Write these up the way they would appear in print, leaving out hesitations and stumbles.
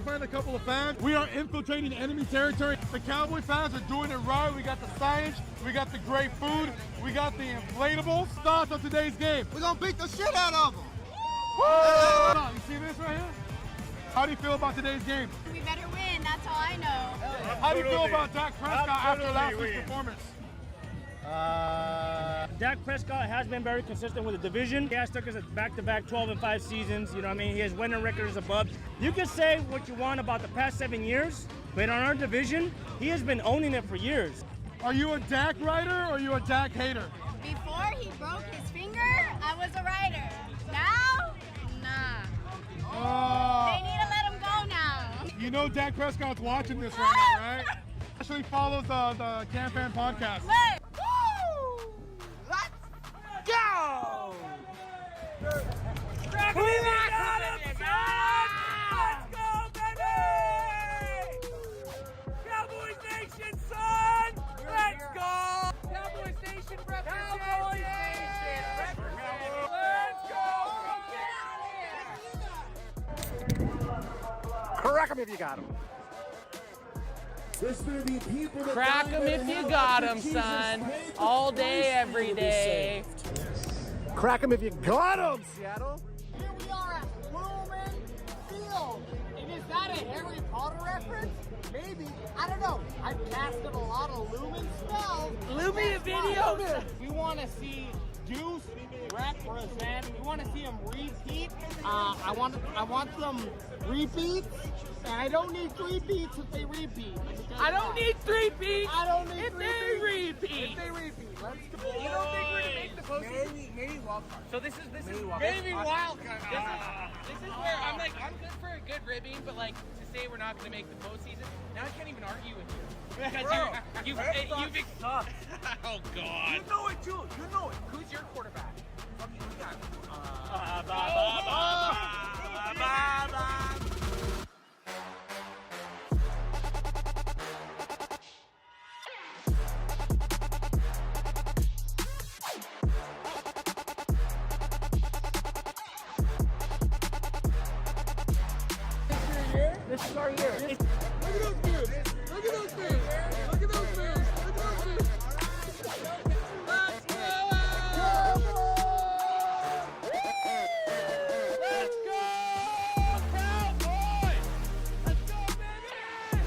find a couple of fans. We are infiltrating enemy territory. The Cowboy fans are doing it right. We got the signage, we got the great food, we got the inflatables. Thoughts on today's game? We're gonna beat the shit out of them. Woo! You see this right here? How do you feel about today's game? We better win, that's all I know. How do you feel about Dak Prescott after last week's performance? Dak Prescott has been very consistent with the division. He has took us back-to-back 12-5 seasons. You know what I mean? He has winning records above. You can say what you want about the past 7 years, but on our division, he has been owning it for years. Are you a Dak rider or are you a Dak hater? Before he broke his finger, I was a rider. Now, nah. They need to let him go now. You know Dak Prescott's watching this right now, right? Actually follows the Can Fan podcast. Look. Go! We got him, son! Let's go, baby! Cowboys Nation, son! Let's go! Cowboys Nation represent! Cowboys Nation represent! Let's go! Get out of here! Crack him if you got him. Crack 'em if you got 'em, son. All day, every day. Crack him if you got him, Seattle. Here we are at Lumen Field. And is that a Harry Potter reference? Maybe. I don't know. I've casted a lot of Lumen spells. Lumen videos. We want to see Deuce represent. We want to see him repeat. I want some repeats. And I don't need 3 beats if they repeat. I don't need 3 beats. I don't need if 3 they beats. repeat. If they repeat. Let's go. You don't think we're gonna make the postseason? Maybe wild card. So this is Maybe wild card. This is where I'm like, I'm good for a good ribbing, but like to say we're not gonna make the postseason, now I can't even argue with you. Because you've oh god. You know it too. You know it. Who's your quarterback? This is our year. Look at those dudes! Look at those dudes! Look at those dudes! Look at those dudes! Let's go, Cowboys! Let's go, baby!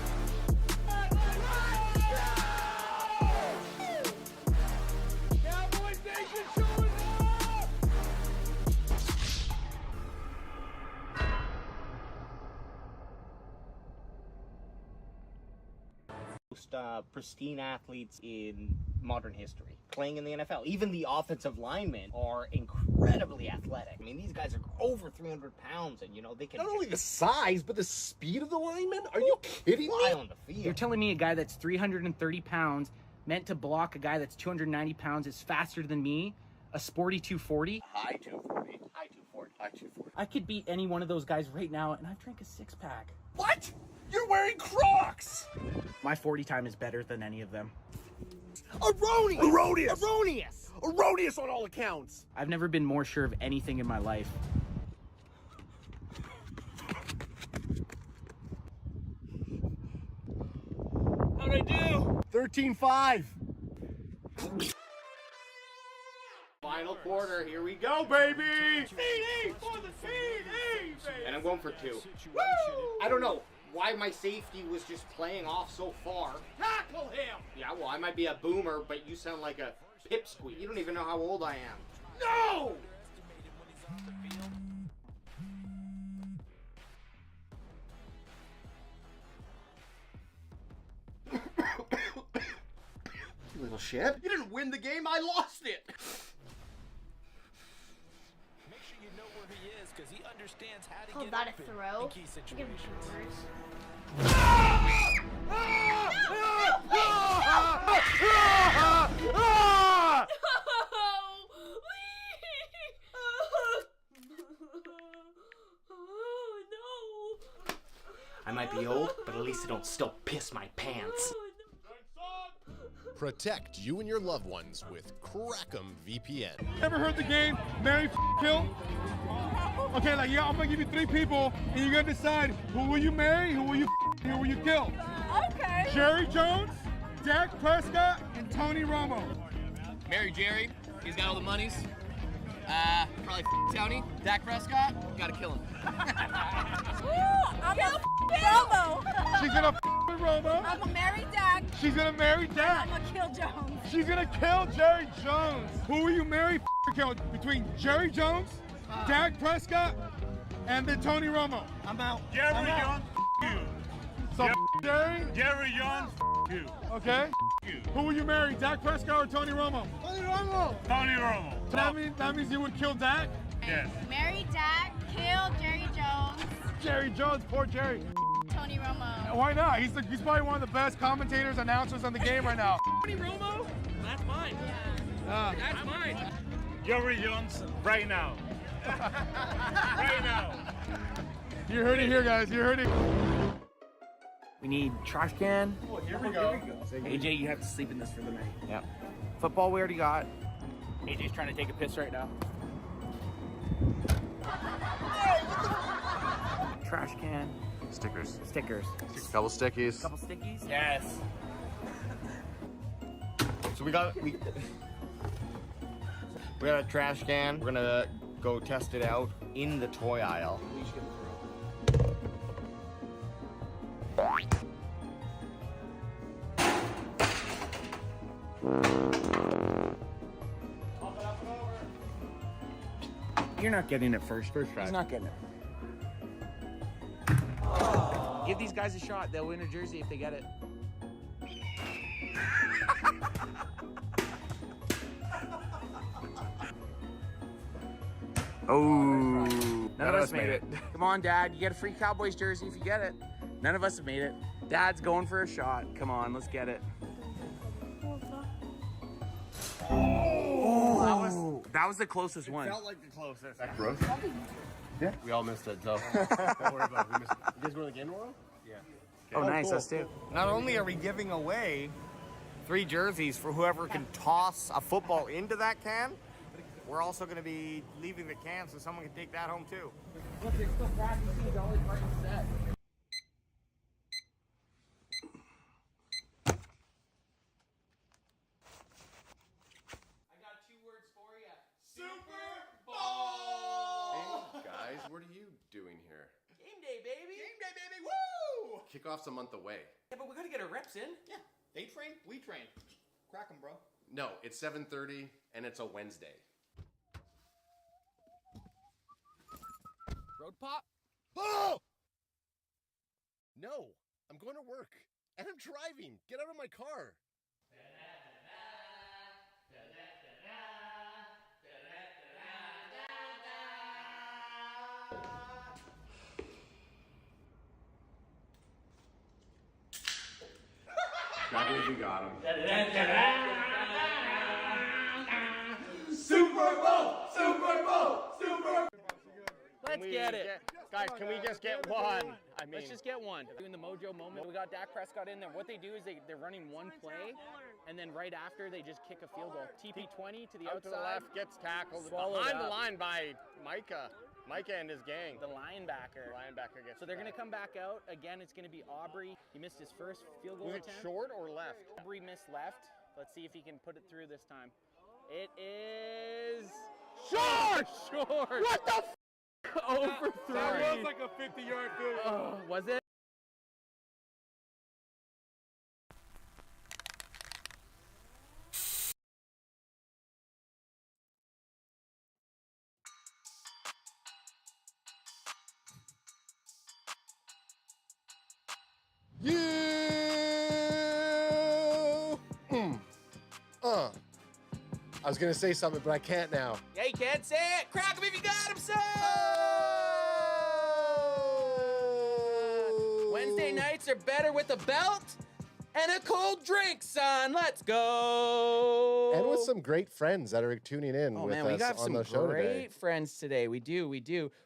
Cowboys Nation showing up! Most pristine athletes in modern history playing in the NFL. Even the offensive linemen are incredibly athletic. I mean, these guys are over 300 pounds, and you know they can Not only the size, but the speed of the linemen. Are you kidding fly me? on the field. You're telling me a guy that's 330 pounds, meant to block a guy that's 290 pounds, is faster than me, a sporty 240? High 240. High 240. High 240. I could beat any one of those guys right now, and I've drank a 6-pack. What? You're wearing Crocs. My 40 time is better than any of them. Erroneous. Erroneous. Erroneous. Erroneous on all accounts. I've never been more sure of anything in my life. How'd I do? 13-5. Final quarter. Here we go, baby. CD for the CD. And I'm going for 2. Woo! I don't know why my safety was just playing off so far. Tackle him. Yeah, well, I might be a boomer, but you sound like a pipsqueak. You don't even know how old I am. No. You little shit. You didn't win the game, I lost it. Make sure you know where he is because he understands how to Call get that a open throw? in key situations. I might be old, but at least I don't still piss my pants. Protect you and your loved ones with Crackem VPN. Ever heard the game Mary Kill? Okay, like, yeah, I'm gonna give you 3 people, and you're gonna decide who will you marry, who will you who will you kill. Okay. Jerry Jones, Dak Prescott, and Tony Romo. Marry Jerry. He's got all the monies. Probably Tony. Dak Prescott. Gotta kill him. I'm gonna Romo. She's gonna with Romo. I'm gonna marry Dak. She's gonna marry Dak. I'm gonna kill Jones. She's gonna kill Jerry Jones. Who will you marry, kill between Jerry Jones, Dak Prescott, and then Tony Romo? I'm out. Jerry Jones, you. So Jerry? Jerry Jones, you. Okay. You. Who will you marry, Dak Prescott or Tony Romo? Tony Romo. Tony Romo. So that means you would kill Dak? Yes. Marry Dak, kill Jerry Jones, Jerry Jones, poor Jerry. Tony Romo. Why not? He's probably one of the best commentators, announcers on the game right now. Tony Romo? That's mine. That's mine. Jerry Jones, right now. Right now. You heard it here, guys. You heard it. We need trash can. Oh, here we go. AJ, you have to sleep in this for the night. Yep. Football we already got. AJ's trying to take a piss right now. Trash can. Stickers. Stickers. Couple stickies. Couple stickies. Yes. So we got a trash can. We're gonna go test it out in the toy aisle. You're not getting it first. First try. He's not getting it. Give these guys a shot. They'll win a jersey if they get it. Oh, none of us made it. Come on, Dad. You get a free Cowboys jersey if you get it. None of us have made it. Dad's going for a shot. Come on, let's get it. Oh, that was the closest one. Felt like the closest. That gross? Yeah. We all missed it, so don't worry about it. We missed it. You guys going to the game tomorrow? Yeah. Oh, nice. Cool. Us too. Not only are we giving away 3 jerseys for whoever can toss a football into that can, we're also going to be leaving the can so someone can take that home too. Look, there's still practicing Dolly Parton set. What are you doing here? Game day, baby. Game day, baby. Woo! Kickoff's a month away. Yeah, but we gotta get our reps in. Yeah, they train, we train. Crack them, bro. No, it's 7:30 and it's a Wednesday. Road pop? Oh! No, I'm going to work and I'm driving. Get out of my car. We got him. Super Bowl! Super Bowl! Super Bowl! Let's get it. Guys, can we just get one? I mean, Let's just get one. Doing the mojo moment. We got Dak Prescott in there. What they do is they're running one play, and then right after they just kick a field goal. TP20 to the out to outside. the left, gets tackled Swallowed behind the up. line by Micah. Micah and his gang. The linebacker. Linebacker gets So they're going to tackled. come back out. Again, it's going to be Aubrey. He missed his first field goal Was it attempt. short or left? Aubrey missed left. Let's see if he can put it through this time. It is Short! short. What the f? Over 3. That was like a 50-yard field goal. Oh, was it? I was gonna say something, but I can't now. Yeah, you can't say it. Crack him if you got him, son. Wednesday nights are better with a belt and a cold drink, son. Let's go. And with some great friends that are tuning in Oh with man, us we got on some the show great today. friends today. We do.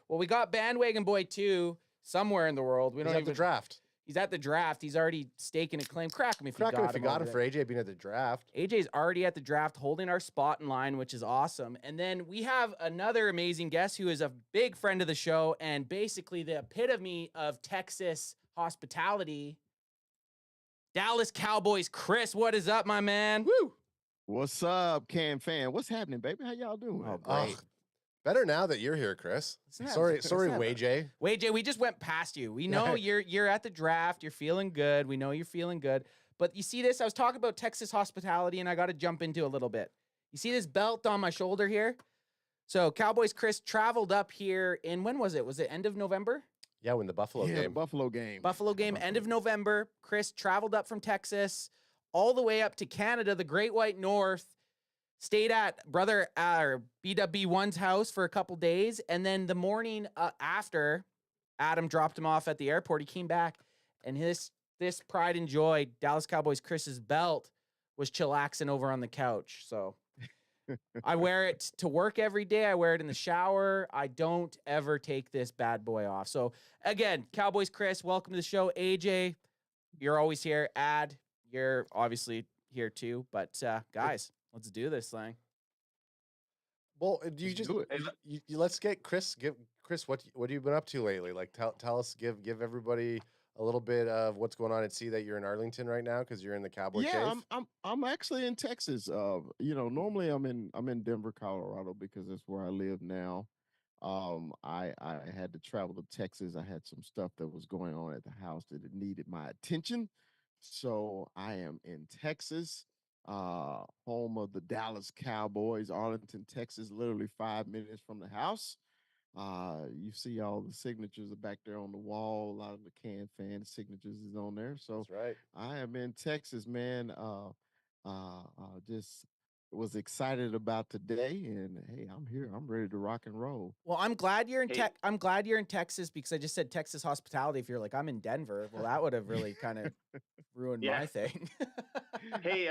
Well, we got Bandwagon Boy 2 somewhere in the world. We He's don't at even the draft. He's at the draft. He's already staking a claim. Crack him if you got him. If you got him for AJ being at the draft. AJ's already at the draft, holding our spot in line, which is awesome. And then we have another amazing guest who is a big friend of the show and basically the epitome of Texas hospitality. Dallas Cowboys, Chris, what is up, my man? Woo! What's up, Cam fan? What's happening, baby? How y'all doing? Oh, great. Better now that you're here, Chris. Sorry, WayJ. WayJ, we just went past you. We know you're at the draft. You're feeling good. We know you're feeling good. But you see this? I was talking about Texas hospitality, and I got to jump into a little bit. You see this belt on my shoulder here? So Cowboys Chris traveled up here in, when was it? Was it end of November? Yeah, when the Buffalo game. The Buffalo game. Buffalo game, end of November. Chris traveled up from Texas all the way up to Canada, the Great White North, stayed at brother BW1's house for a couple days, and then the morning after Adam dropped him off at the airport, he came back, and this pride and joy, Dallas Cowboys Chris's belt, was chillaxing over on the couch. So I wear it to work every day. I wear it in the shower. I don't ever take this bad boy off. So again, Cowboys Chris, welcome to the show. AJ, you're always here. Ad, you're obviously here too. But guys, let's do this thing. Well, do you just let's get Chris. Give Chris what have you been up to lately? Like tell us, give everybody a little bit of what's going on, and see that you're in Arlington right now because you're in the Cowboy cave. I'm actually in Texas. Normally I'm in Denver, Colorado, because that's where I live now. I had to travel to Texas. I had some stuff that was going on at the house that it needed my attention. So I am in Texas, home of the Dallas Cowboys, Arlington, Texas, literally 5 minutes from the house. You see all the signatures are back there on the wall. A lot of the Can fan signatures is on there. So that's right. I am in Texas, man. Just was excited about today, and hey, I'm here. I'm ready to rock and roll. Well, I'm glad you're in I'm glad you're in Texas, because I just said Texas hospitality. If you're like, I'm in Denver, well, that would have really kind of ruined my thing. Hey,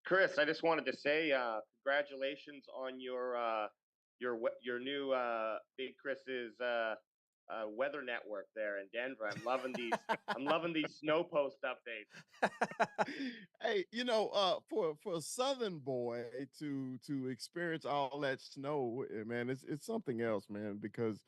Chris, I just wanted to say congratulations on your new Big Chris's weather network there in Denver. I'm loving these. I'm loving these snow post updates. Hey, for a Southern boy to experience all that snow, man, it's something else, man. Because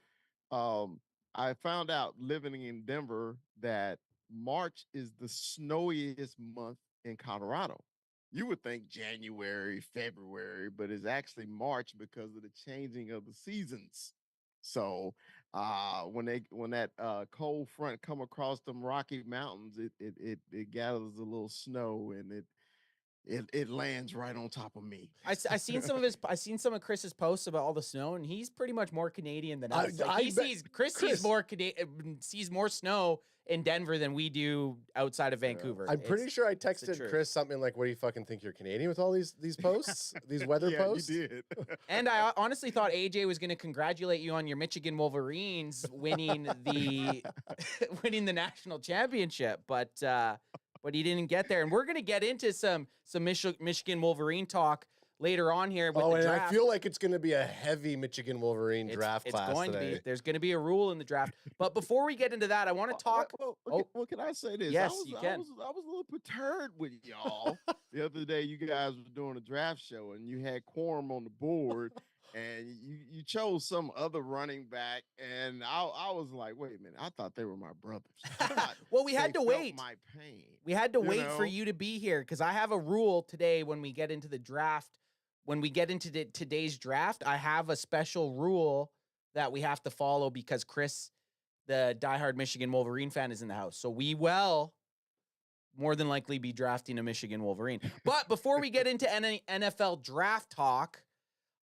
I found out living in Denver that March is the snowiest month in Colorado. You would think January, February, but it's actually March because of the changing of the seasons. So when that cold front come across them Rocky Mountains, it gathers a little snow, and it lands right on top of me. I seen some of Chris's posts about all the snow, and he's pretty much more Canadian than us. Chris sees more snow in Denver than we do outside of Vancouver. I'm pretty sure I texted Chris something like, "What do you fucking think you're Canadian with all these posts, these weather posts?" You did. And I honestly thought AJ was going to congratulate you on your Michigan Wolverines winning the national championship, but he didn't get there. And we're going to get into some Michigan Wolverine talk later on here with the draft. I feel like it's going to be a heavy Michigan Wolverine draft class going today. to be. There's going to be a rule in the draft. But before we get into that, I want to talk. Well, can I say this? Yes, you can. I was a little perturbed with y'all the other day. You guys were doing a draft show, and you had quorum on the board, and you chose some other running back, and I was like, wait a minute, I thought they were my brothers. Well, we had to wait. My pain. We had to wait for you to be here, because I have a rule today when we get into the draft. When we get into today's draft, I have a special rule that we have to follow because Chris, the diehard Michigan Wolverine fan, is in the house. So we will more than likely be drafting a Michigan Wolverine. But before we get into any NFL draft talk,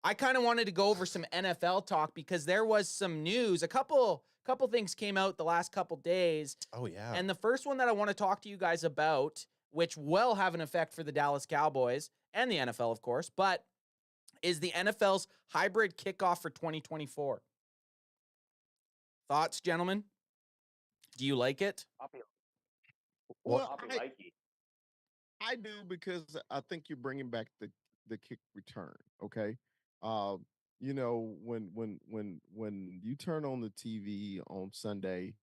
I kind of wanted to go over some NFL talk because there was some news. A couple things came out the last couple days. Oh, yeah. And the first one that I want to talk to you guys about, which will have an effect for the Dallas Cowboys and the NFL, of course, but is the NFL's hybrid kickoff for 2024. Thoughts, gentlemen? Do you like it? I do, because I think you're bringing back the kick return. Okay, when you turn on the TV on Sunday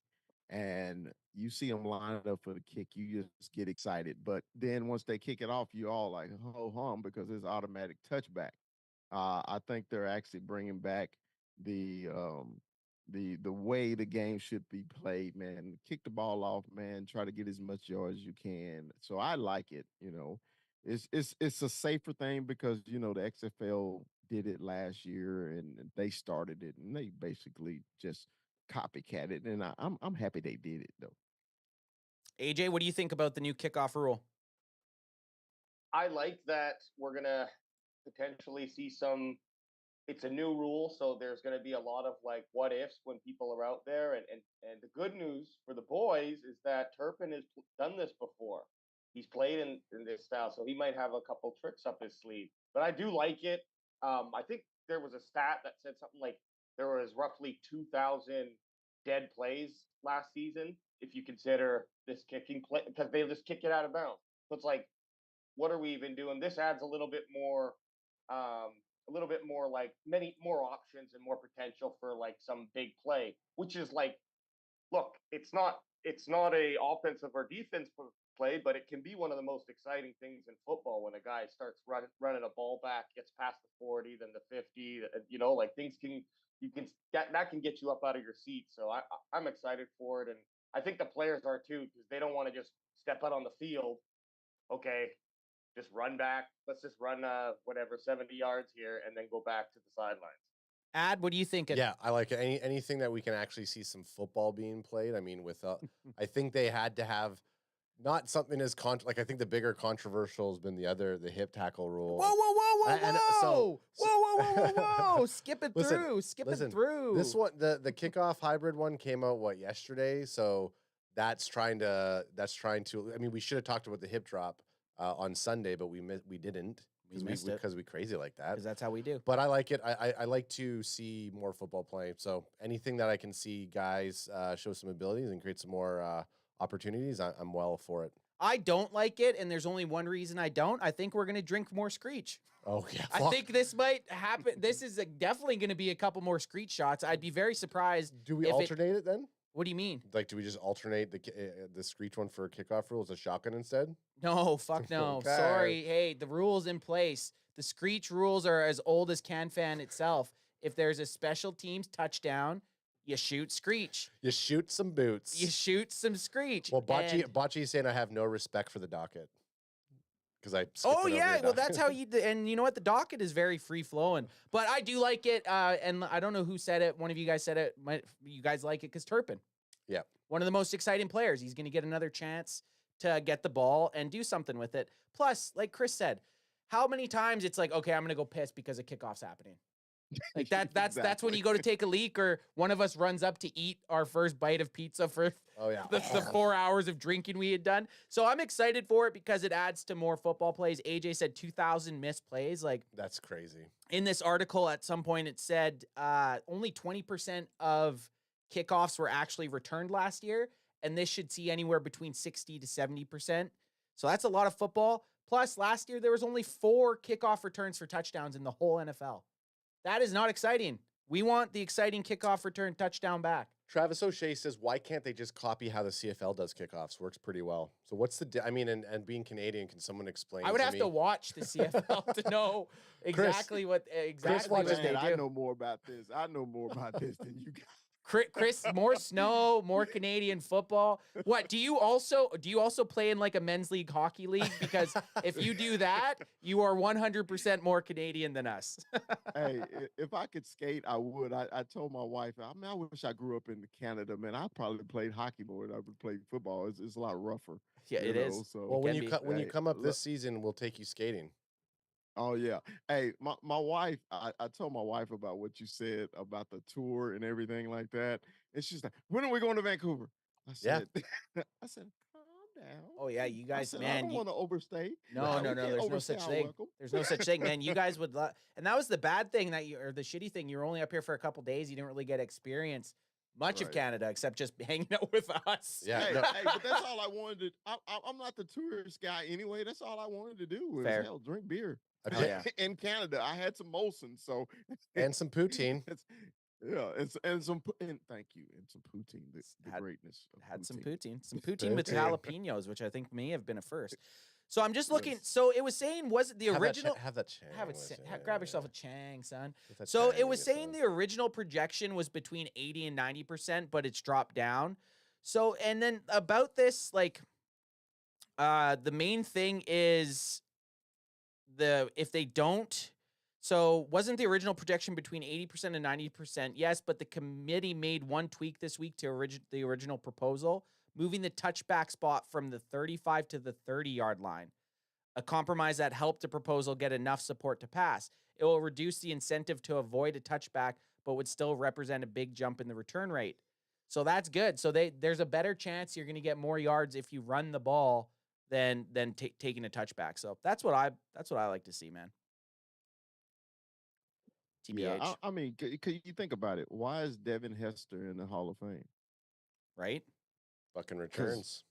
and you see them line up for the kick, you just get excited. But then once they kick it off, you all like ho hum because it's automatic touchback. I think they're actually bringing back the the way the game should be played, man. Kick the ball off, man. Try to get as much yards as you can. So I like it. It's a safer thing because the XFL did it last year and they started it and they basically just copycatted. And I'm happy they did it though. AJ, what do you think about the new kickoff rule? I like that we're gonna potentially see some. It's a new rule, so there's going to be a lot of like what ifs when people are out there. And the good news for the boys is that Turpin has done this before. He's played in this style, so he might have a couple tricks up his sleeve. But I do like it. I think there was a stat that said something like there was roughly 2,000 dead plays last season if you consider this kicking play because they just kick it out of bounds. So it's like, what are we even doing? This adds a little bit more. Like many more options and more potential for like some big play, which is like, look, it's not a offensive or defense play, but it can be one of the most exciting things in football when a guy starts running a ball back, gets past the 40, then the 50, like that can get you up out of your seat. So I'm excited for it. And I think the players are too, because they don't want to just step out on the field. Okay, just run back. Let's just run 70 yards here and then go back to the sidelines. Ad, what do you think? Yeah, I like it. Anything that we can actually see some football being played. I mean, I think they had to have not something as I think the bigger controversial has been the hip tackle rule. Whoa. Skip it through. Skip it through. This one, the kickoff hybrid one came out yesterday. So that's trying to, I mean, we should have talked about the hip drop on Sunday, but we didn't. We missed it because we crazy like that. Because that's how we do. But I like it. I like to see more football play. So anything that I can see guys show some abilities and create some more opportunities, I'm well for it. I don't like it, and there's only one reason I don't. I think we're going to drink more Screech. Oh, yeah. I think this might happen. This is definitely going to be a couple more Screech shots. I'd be very surprised. Do we alternate it then? What do you mean? Like, do we just alternate the Screech one for kickoff rules, a shotgun instead? No, fuck no. Okay. Sorry. Hey, the rules in place. The Screech rules are as old as CanFan itself. If there's a special teams touchdown, you shoot Screech. You shoot some boots. You shoot some Screech. Well, Bocce's saying I have no respect for the docket. Because I oh yeah, well that's how you and you know what, the docket is very free flowing, but I do like it. And I don't know who said it. One of you guys said it. You guys like it because Turpin, yeah, one of the most exciting players. He's going to get another chance to get the ball and do something with it. Plus, like Chris said, how many times it's like, okay, I'm going to go piss because a kickoff's happening. Like that's Exactly. That's when you go to take a leak or one of us runs up to eat our first bite of pizza for the 4 hours of drinking we had done. So I'm excited for it because it adds to more football plays. AJ said 2,000 missed plays. Like that's crazy. In this article at some point it said only 20% of kickoffs were actually returned last year, and this should see anywhere between 60 to 70%. So that's a lot of football. Plus last year there was only 4 kickoff returns for touchdowns in the whole NFL. That is not exciting. We want the exciting kickoff return touchdown back. Travis O'Shea says, why can't they just copy how the CFL does kickoffs? Works pretty well. So what's I mean, and being Canadian, can someone explain I would have me? to watch the CFL to know exactly what they do. I know more about this. I know more about this than you guys. Chris, more snow, more Canadian football. What do you also play in like a men's league hockey league? Because if you do that, you are 100% more Canadian than us. Hey, if I could skate, I would. I told my wife, I wish I grew up in Canada, man. I probably played hockey more than I would play football. It's a lot rougher. Yeah, it is. So well, when you come up this season, we'll take you skating. Oh yeah. Hey, my wife, I told my wife about what you said about the tour and everything like that. And she's like, when are we going to Vancouver? I said, I said, calm down. Oh yeah, you guys, I man. don't want to overstay. No, there's no such thing. There's no such thing, man. You guys would and that was the bad thing or the shitty thing. You were only up here for a couple days. You didn't really get experience much of Canada except just hanging out with us. Yeah, hey, but that's all I wanted to. I'm not the tourist guy anyway. That's all I wanted to do was drink beer. In Canada, I had some Molson, so and some poutine. Yeah, and thank you, and some poutine. The greatness of Had some poutine. poutine with Poutine. jalapenos, which I think may have been a first. So I'm just looking. Yes. So it was saying, was it the original? Have that chang. Have it. Grab yourself a chang, son. Get that So chang it in was you, saying son. the original projection was between 80 and 90%, but it's dropped down. So and then about this, like, the main thing is if they don't. So wasn't the original projection between 80% and 90%? Yes, but the committee made one tweak this week to the original proposal, moving the touchback spot from the 35 to the 30-yard line. A compromise that helped the proposal get enough support to pass. It will reduce the incentive to avoid a touchback, but would still represent a big jump in the return rate. So that's good. So there's a better chance you're going to get more yards if you run the ball than taking a touchback. So that's what I like to see, man. TBH. Yeah, I mean, could you think about it? Why is Devin Hester in the Hall of Fame? Right? Fucking returns.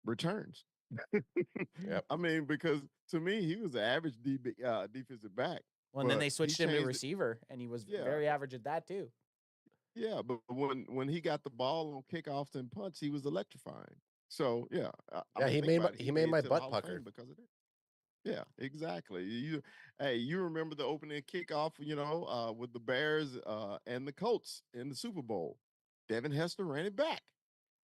Returns. Yep. I mean, because to me, he was an average defensive back. Well, and then but they switched he him to changed it. receiver, and he was Yeah. very average at that too. Yeah, but when he got the ball on kickoffs and punts, he was electrifying. So yeah, I mean, he think made about it, he made my to the butt Hall of pucker. Fame because of it. Yeah, exactly. You remember the opening kickoff, with the Bears and the Colts in the Super Bowl. Devin Hester ran it back.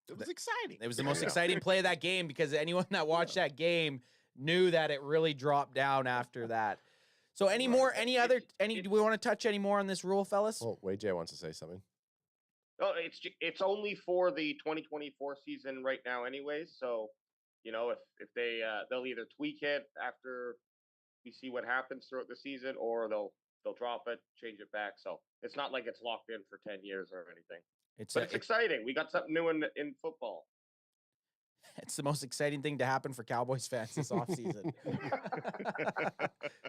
It was exciting. It was the most Yeah. exciting play of that game because anyone that watched that game knew that it really dropped down after that. So do we want to touch any more on this rule, fellas? Oh, Wade J wants to say something. Oh, it's only for the 2024 season right now, anyways. So, if they'll either tweak it after we see what happens throughout the season, or they'll drop it, change it back. So it's not like it's locked in for 10 years or anything. It's exciting. We got something new in football. It's the most exciting thing to happen for Cowboys fans this offseason,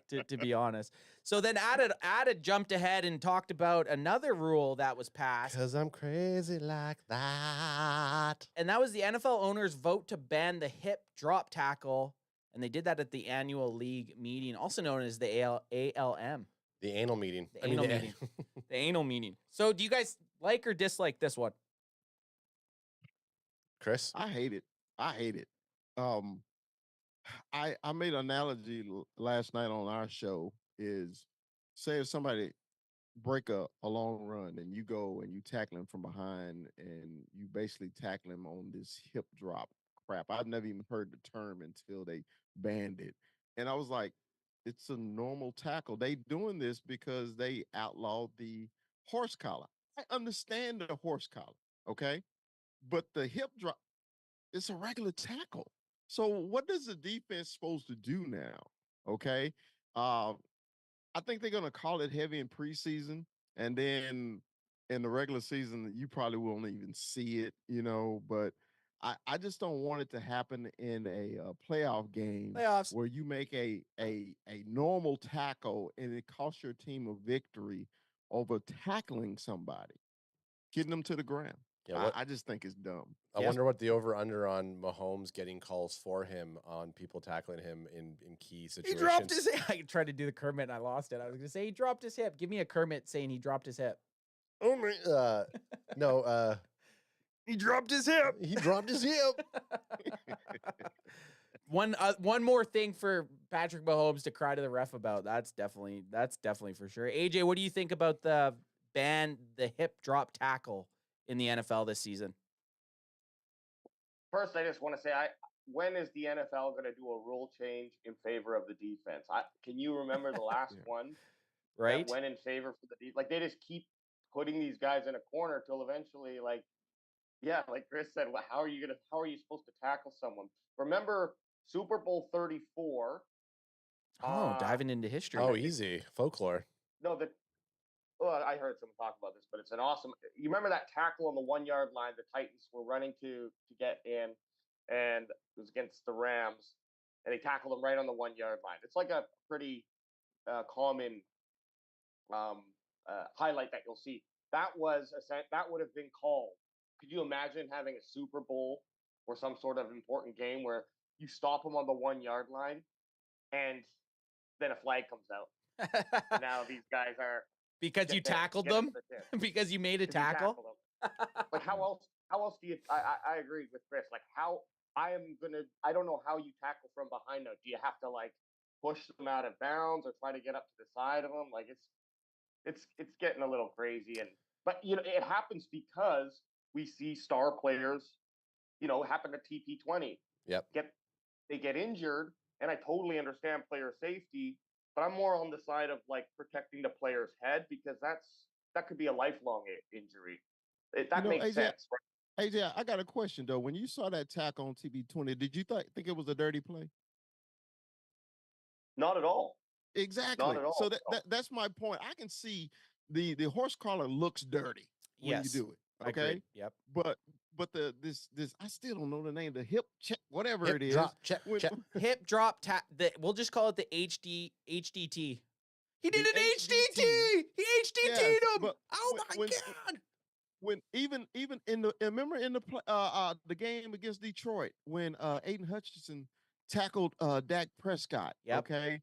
to be honest. So then Added jumped ahead and talked about another rule that was passed. Because I'm crazy like that. And that was the NFL owners' vote to ban the hip drop tackle. And they did that at the annual league meeting, also known as the ALM. The anal meeting. The anal meeting. The anal meeting. So do you guys like or dislike this one? Chris? I hate it. I made an analogy last night on our show is, say if somebody break a long run and you go and you tackle him from behind and you basically tackle him on this hip drop crap. I've never even heard the term until they banned it. And I was like, it's a normal tackle. They doing this because they outlawed the horse collar. I understand the horse collar, okay? But the hip drop, it's a regular tackle. So what does the defense supposed to do now? Okay. I think they're going to call it heavy in preseason. And then in the regular season, you probably won't even see it, but I just don't want it to happen in a playoff game where you make a normal tackle and it costs your team a victory over tackling somebody, getting them to the ground. Yeah, I just think it's dumb. I wonder what the over-under on Mahomes getting calls for him on people tackling him in key situations. He dropped his hip. I tried to do the Kermit and I lost it. I was going to say he dropped his hip. Give me a Kermit saying he dropped his hip. Oh, my. No. He dropped his hip. He dropped his hip. One more thing for Patrick Mahomes to cry to the ref about. That's definitely for sure. AJ, what do you think about the hip drop tackle in the NFL this season? First, I just want to say, when is the NFL going to do a rule change in favor of the defense? Can you remember the last one? Right. That went in favor for the defense? Like, they just keep putting these guys in a corner till eventually, like Chris said, how are you supposed to tackle someone? Remember Super Bowl 34? Oh, diving into history. Oh, easy. Folklore. No, I heard someone talk about this, but it's an awesome. You remember that tackle on the 1 yard line the Titans were running to get in, and it was against the Rams, and they tackled him right on the 1 yard line. It's like a pretty common highlight that you'll see. That would have been called. Could you imagine having a Super Bowl or some sort of important game where you stop them on the 1 yard line, and then a flag comes out? Now these guys are Because you tackled them? Because you made a tackle? Like how else do you? I agree with Chris. Like how I don't know how you tackle from behind them. Do you have to like push them out of bounds or try to get up to the side of them? Like it's getting a little crazy. But it happens because we see star players, happen to TP20. Yep. They get injured, and I totally understand player safety, but I'm more on the side of like protecting the player's head because that could be a lifelong injury. That makes AJ, sense. Right? AJ, I got a question though. When you saw that tackle on TP20, did you think it was a dirty play? Not at all. Exactly. Not at all. So that's my point. I can see the horse collar looks dirty when you do it. Okay. Agreed. Yep. But this I still don't know the name. The hip check, whatever Hip it is. drop, check. Hip drop we'll just call it the HDT. He did an HDT. He HDT'd him. Oh my God. When even in the remember in the game against Detroit when Aiden Hutchinson tackled Dak Prescott. Yep. Okay.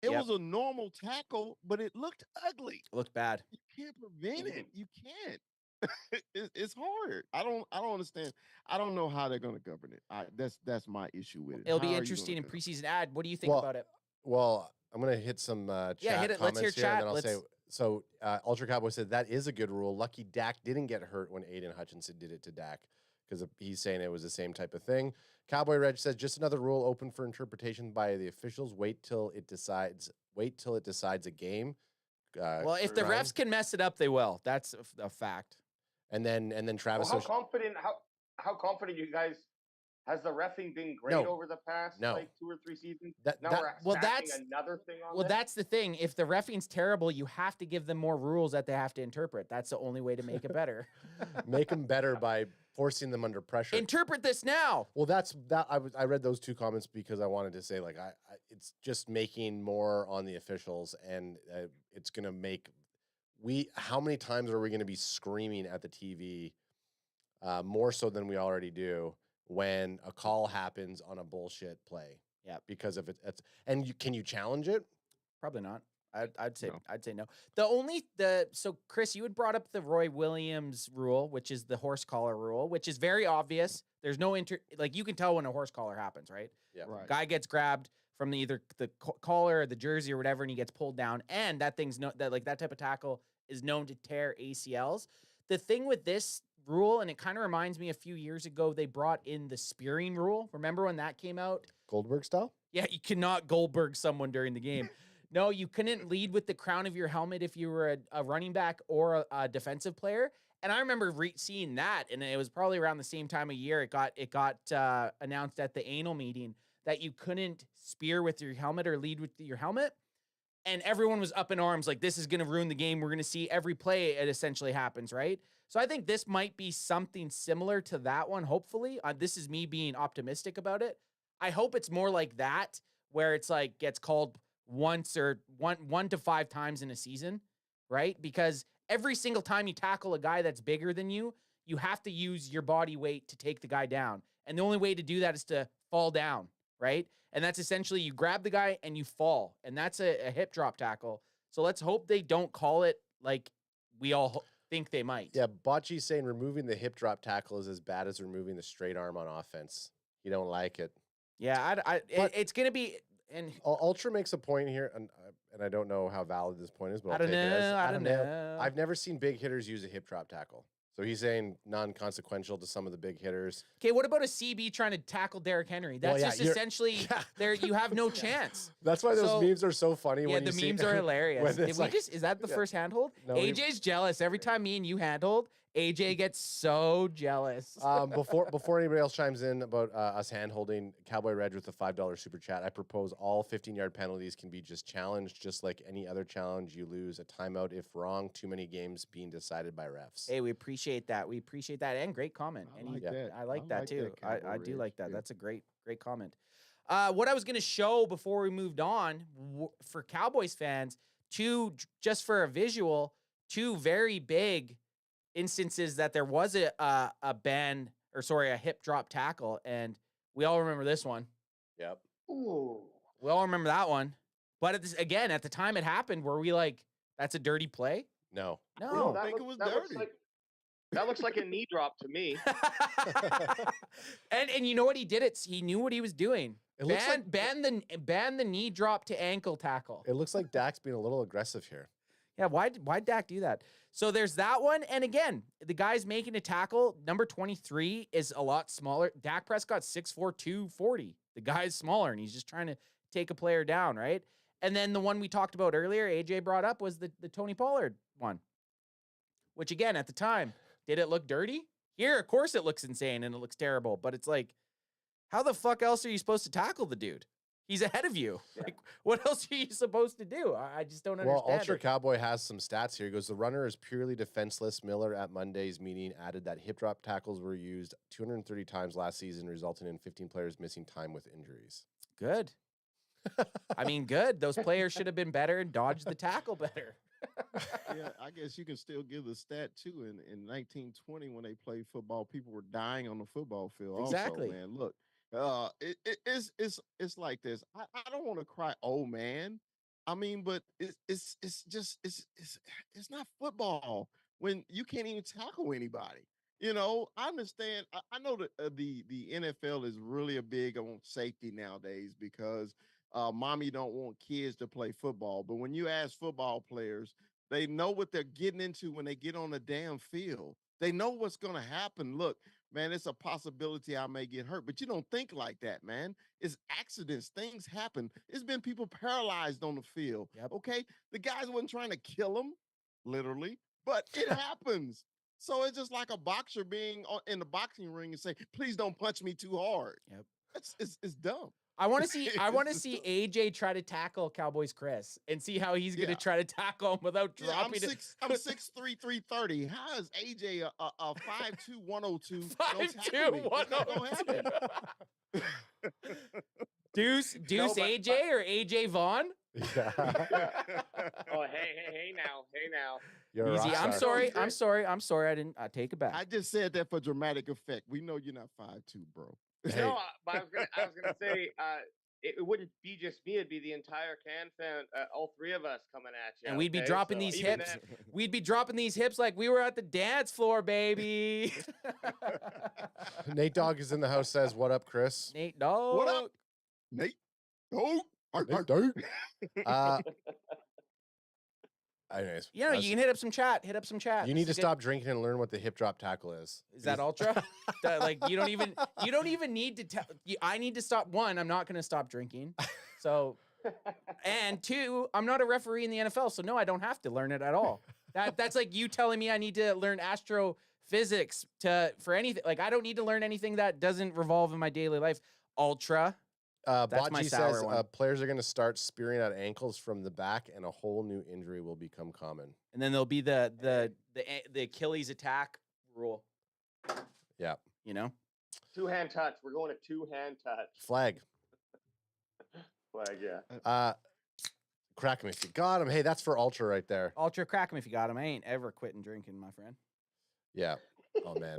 It was a normal tackle, but it looked ugly. It looked bad. You can't prevent it. You can't. It's hard. I don't understand. I don't know how they're going to govern it. That's my issue with it. It'll be interesting in preseason ad. What do you think about it? Well, I'm going to hit some chat hit it. Let's comments hear here, chat. and then I'll say, so Ultra Cowboy said that is a good rule. Lucky Dak didn't get hurt when Aiden Hutchinson did it to Dak because he's saying it was the same type of thing. Cowboy Reg says just another rule open for interpretation by the officials. Wait till it decides a game. Well, if the refs can mess it up, they will. That's a fact. And then Travis. Well, how confident you guys? Has the reffing been great over the past like 2 or 3 seasons? That's another thing on Well, that's the thing. If the reffing's terrible, you have to give them more rules that they have to interpret. That's the only way to make it better. Make them better by forcing them under pressure. Interpret this now. Well, I read those 2 comments because I wanted to say like it's just making more on the officials, and it's gonna make how many times are we gonna be screaming at the TV more so than we already do when a call happens on a bullshit play? Yeah, because of it. Can you challenge it? Probably not. I'd say no. So Chris, you had brought up the Roy Williams rule, which is the horse collar rule, which is very obvious. There's no you can tell when a horse collar happens, right? Yeah. Right. Guy gets grabbed from either the collar or the jersey or whatever, and he gets pulled down, and that type of tackle is known to tear ACLs. The thing with this rule, and it kind of reminds me a few years ago, they brought in the spearing rule. Remember when that came out? Goldberg style? Yeah, you cannot Goldberg someone during the game. No, you couldn't lead with the crown of your helmet if you were a running back or a defensive player. And I remember seeing that, and it was probably around the same time of year it got announced at the anal meeting that you couldn't spear with your helmet or lead with your helmet. And everyone was up in arms like, this is going to ruin the game. We're going to see every play it essentially happens, right? So I think this might be something similar to that one, hopefully. This is me being optimistic about it. I hope it's more like that, where it's like gets called once or one to 5 times in a season, right? Because every single time you tackle a guy that's bigger than you, you have to use your body weight to take the guy down. And the only way to do that is to fall down, right? And that's essentially you grab the guy and you fall. And that's a hip drop tackle. So let's hope they don't call it like we all think they might. Yeah, Bocce's saying removing the hip drop tackle is as bad as removing the straight arm on offense. You don't like it. Yeah, it's going to be... And Ultra makes a point here, and I don't know how valid this point is, but I don't know. I've never seen big hitters use a hip drop tackle. So he's saying non-consequential to some of the big hitters. Okay, what about a CB trying to tackle Derrick Henry? That's essentially there. You have no chance. That's why those memes are so funny. Yeah, the memes are hilarious. Is that the first handhold? No, AJ's jealous every time me and you handhold. AJ gets so jealous. Before anybody else chimes in about us hand-holding, Cowboy Reg with a $5 super chat, I propose all 15-yard penalties can be just challenged, just like any other challenge. You lose a timeout if wrong. Too many games being decided by refs. Hey, we appreciate that. We appreciate that, and great comment. I like that too. I do like that. That's a great comment. What I was going to show before we moved on for Cowboys fans, just for a visual, 2 very big instances that there was a hip drop tackle, and we all remember this one. Yep. Ooh. We all remember that one. But at the time it happened, were we like, that's a dirty play? No. No. that think it looks- was that looks dirty. like that looks like a knee drop to me. and you know what he did? He knew what he was doing. It looks like ban the knee drop to ankle tackle. it looks like Dak's being a little aggressive here. Yeah, why'd Dak do that? So there's that one. And again, the guy's making a tackle. Number 23 is a lot smaller. Dak Prescott's 6'4", 240. The guy's smaller, and he's just trying to take a player down, right? And then the one we talked about earlier, AJ brought up, was the Tony Pollard one. Which, again, at the time, did it look dirty? Here, of course it looks insane and it looks terrible. But it's like, how the fuck else are you supposed to tackle the dude? He's ahead of you. Yeah. Like, what else are you supposed to do? I just don't understand. Well, Ultra it. Cowboy has some stats here. He goes, the runner is purely defenseless. Miller at Monday's meeting added that hip drop tackles were used 230 times last season, resulting in 15 players missing time with injuries. Good. I mean, good. Those players should have been better and dodged the tackle better. Yeah, I guess you can still give the stat too. In 1920, when they played football, people were dying on the football field. Exactly. Also, man, look, it's like this. I don't want to cry, oh man. I mean, but it's not football when you can't even tackle anybody. You know, I understand. I know that the NFL is really a big on safety nowadays because mommy don't want kids to play football. But when you ask football players, they know what they're getting into when they get on the damn field. They know what's going to happen. Look, man, it's a possibility I may get hurt, but you don't think like that, man. It's accidents. Things happen. It's been people paralyzed on the field. Yep. Okay. The guys wasn't trying to kill them, literally, but it happens. So it's just like a boxer being in the boxing ring and say, please don't punch me too hard. Yep. It's dumb. I want to see AJ try to tackle Cowboys Chris and see how he's going to try to tackle him without Yeah, dropping it. I'm 6'3", 330. How is AJ a 5'2", 102? 5'2", 102. Deuce No, but- AJ or AJ Vaughn? Yeah. Oh, hey now. You're a Easy. rock I'm star. sorry. I didn't take it back. I just said that for dramatic effect. We know you're not 5'2", bro. Hey. No, but I was gonna say it wouldn't be just me; it'd be the entire Can fan, all three of us coming at you. And we'd be okay? dropping So these even hips. then- We'd be dropping these hips like we were at the dance floor, baby. Nate Dogg is in the house, says, what up, Chris? Nate Dogg. What up, Nate? Oh, Nate Dogg. Anyways. You know, you can hit up some chat. You need to This is stop drinking and learn what the hip drop tackle is. good. Is that ultra? Like you don't even need to tell. I need to stop. One, I'm not going to stop drinking. So, and two, I'm not a referee in the NFL, so no, I don't have to learn it at all. That's like you telling me I need to learn astrophysics for anything. Like I don't need to learn anything that doesn't revolve in my daily life. Ultra. That's my Bocce sour says one. players are going to start spearing at ankles from the back, and a whole new injury will become common. And then there'll be the Achilles attack rule. Yeah. You know. Two-hand touch. We're going to two-hand touch. Flag. Flag, yeah. Crack him if you got him. Hey, that's for Ultra right there. Ultra, crack him if you got him. I ain't ever quitting drinking, my friend. Yeah. Oh, man.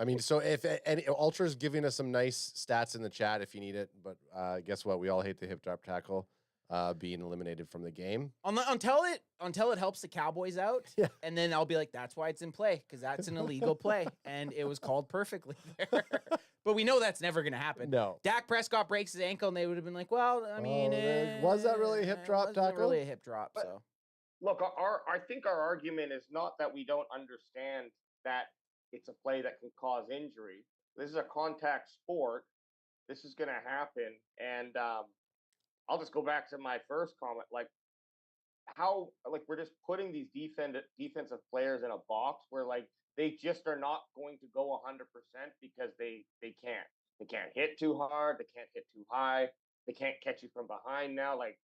I mean, so if any Ultra's giving us some nice stats in the chat if you need it, but guess what? We all hate the hip drop tackle being eliminated from the game. Until it helps the Cowboys out, Yeah. and then I'll be like, that's why it's in play, because that's an illegal play, and it was called perfectly there. But we know that's never going to happen. No. Dak Prescott breaks his ankle, and they would have been like, well, I mean, was that really a hip it drop wasn't tackle? really a hip drop, But- so. Look, I think our argument is not that we don't understand that it's a play that can cause injury. This is a contact sport. This is going to happen. And I'll just go back to my first comment. Like, how, like, we're just putting these defensive players in a box where, like, they just are not going to go 100% because they can't. They can't hit too hard. They can't hit too high. They can't catch you from behind now. Like,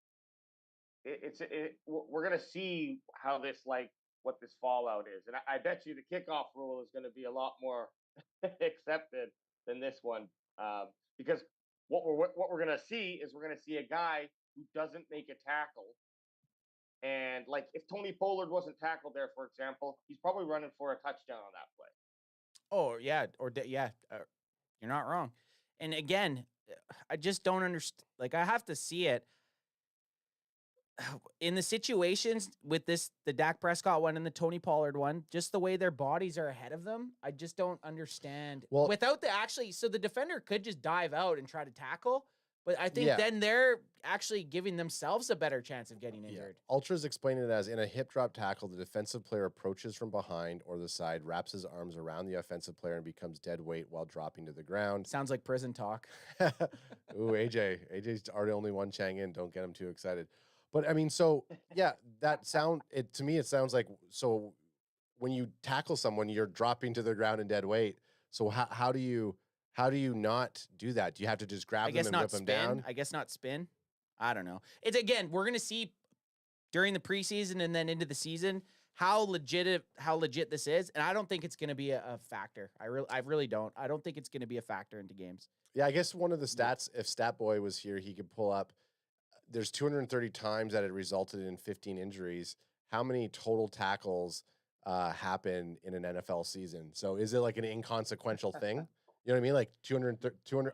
we're going to see how this, like, what this fallout is. And I bet you the kickoff rule is going to be a lot more accepted than this one. Because what we're going to see is we're going to see a guy who doesn't make a tackle. And like if Tony Pollard wasn't tackled there, for example, he's probably running for a touchdown on that play. Oh, yeah. You're not wrong. And again, I just don't understand. Like, I have to see it. in the situations with the Dak Prescott one and the Tony Pollard one, just the way their bodies are ahead of them, I just don't understand. Well, without so the defender could just dive out and try to tackle, but I think Yeah. then they're actually giving themselves a better chance of getting injured. Ultras explain it as in a hip drop tackle, the defensive player approaches from behind or the side, wraps his arms around the offensive player, and becomes dead weight while dropping to the ground. Sounds like prison talk. Ooh, AJ's our only one Chang in. Don't get him too excited. But I mean, so yeah, to me, it sounds like, so when you tackle someone, you're dropping to the ground in dead weight. So how do you not do that? Do you have to just grab them and whip them down? I guess not spin. I don't know. It's again, we're gonna see during the preseason and then into the season how legit this is, and I don't think it's gonna be a factor. I really don't. I don't think it's gonna be a factor into games. Yeah, I guess one of the stats, if Stat Boy was here, he could pull up. There's 230 times that it resulted in 15 injuries. How many total tackles happen in an NFL season? So is it like an inconsequential thing? You know what I mean? Like 200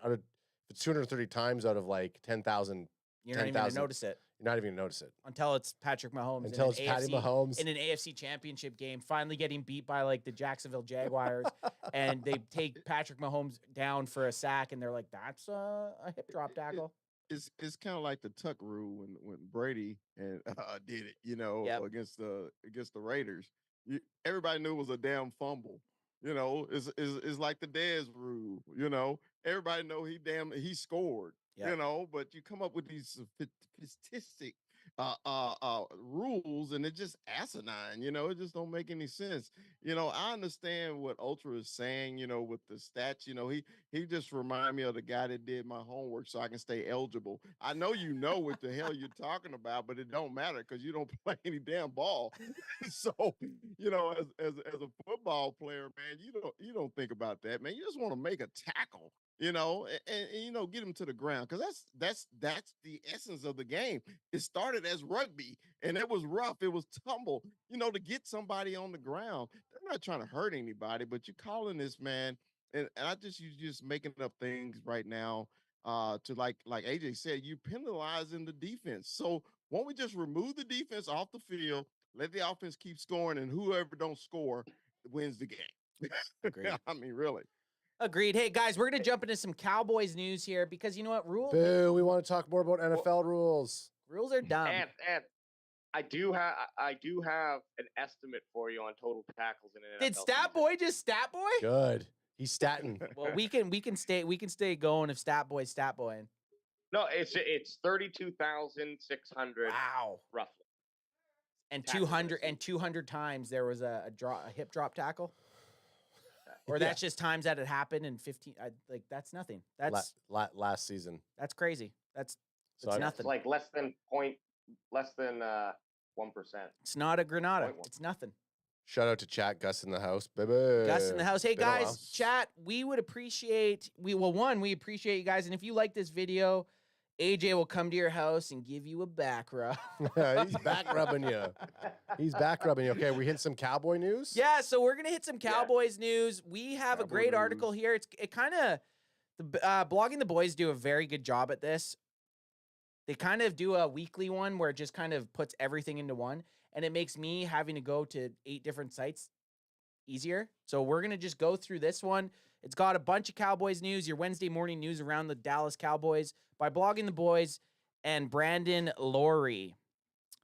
out of, it's 230 times out of like 10,000. You're not even going to notice it. You're not even going to notice it. Until it's Patrick Mahomes. Until it's Patty Mahomes. In an AFC championship game, finally getting beat by like the Jacksonville Jaguars. And they take Patrick Mahomes down for a sack. And they're like, that's a hip drop tackle. It's kind of like the tuck rule when Brady and did it, against the Raiders. Everybody knew it was a damn fumble. It's like the Dez rule. Everybody know he scored. Yep. But you come up with these statistic rules, and it just asinine. It just don't make any sense. I understand what Ultra is saying. With the stats. He just remind me of the guy that did my homework so I can stay eligible. I know what the hell you're talking about, but it don't matter because you don't play any damn ball. So as a football player, man, you don't think about that, man. You just want to make a tackle. And get him to the ground, because that's the essence of the game. It started as rugby, and it was rough, it was tumble. To get somebody on the ground, they're not trying to hurt anybody, but you're calling this, man, and you're just making up things right now. To like AJ said, you penalizing the defense. So won't we just remove the defense off the field, let the offense keep scoring, and whoever don't score wins the game? Agreed. I mean, really. Agreed. Hey, guys, we're going to jump into some Cowboys news here because you know what? Boo, we want to talk more about NFL rules. Rules are dumb. And I do have an estimate for you on total tackles in an NFL Did Stat season. Boy just Stat Boy? Good. He's statting. Well, we can stay going if Stat Boy's Stat Boying. No, it's 32,600. Wow. Roughly. And Tackles 200 times there was a hip drop tackle. Or that's just times that it happened in 15. That's nothing. That's last season. That's crazy. That's nothing. It's like less than 1%. It's not a Granada. It's nothing. Shout out to chat, Gus in the house, baby. Gus in the house. Hey guys, chat. We would appreciate. We appreciate you guys, and if you like this video, AJ will come to your house and give you a back rub. He's back rubbing you. Okay, we hit some Cowboy news? Yeah, so we're going to hit some Cowboys news. We have a great article here. It kind of, Blogging the Boys do a very good job at this. They kind of do a weekly one where it just kind of puts everything into one, and it makes me having to go to 8 different sites easier. So we're going to just go through this one. It's got a bunch of Cowboys news, your Wednesday morning news around the Dallas Cowboys by Blogging the Boys and Brandon Laurie.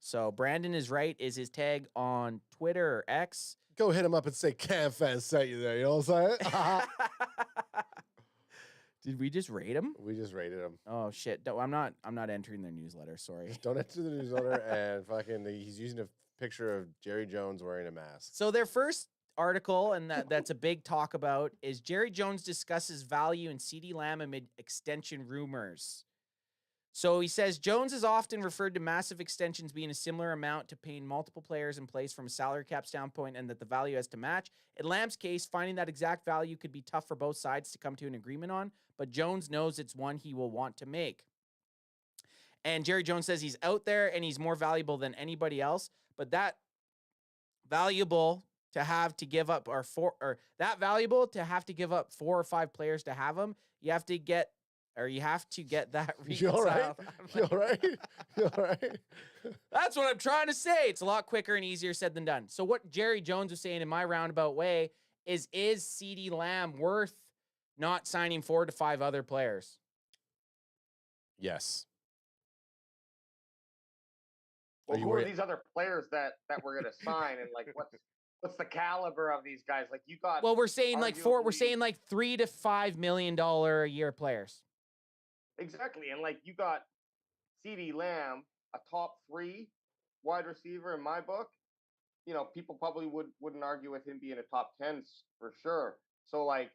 So Brandon is right is his tag on Twitter or X. Go hit him up and say CanFan sent you there. You know what I'm saying? Did we just rate him? We just rated him. Oh shit! No, I'm not entering their newsletter. Sorry. Just don't enter the newsletter and he's using a picture of Jerry Jones wearing a mask. So their first article, and that's a big talk about, is Jerry Jones discusses value in CeeDee Lamb amid extension rumors. So he says Jones is often referred to massive extensions being a similar amount to paying multiple players in place from a salary cap standpoint, and that the value has to match. In Lamb's case, finding that exact value could be tough for both sides to come to an agreement on, but Jones knows it's one he will want to make. And Jerry Jones says he's out there and he's more valuable than anybody else, but that valuable to have to give up 4 or 5 players to have him, you have to get or you have to get that You all right? reconciled. You all right? You all right? That's what I'm trying to say. It's a lot quicker and easier said than done. So what Jerry Jones was saying in my roundabout way is CeeDee Lamb worth not signing 4 to 5 other players? Yes. Well, you who are worried- these other players that we're gonna sign, and like what's the caliber of these guys? Like you got. Well, we're saying like 4. We're arguably- saying like $3 to $5 million a year players. Exactly, and like you got CeeDee Lamb, a top 3 wide receiver in my book. You know, people probably wouldn't argue with him being a top 10 for sure. So like,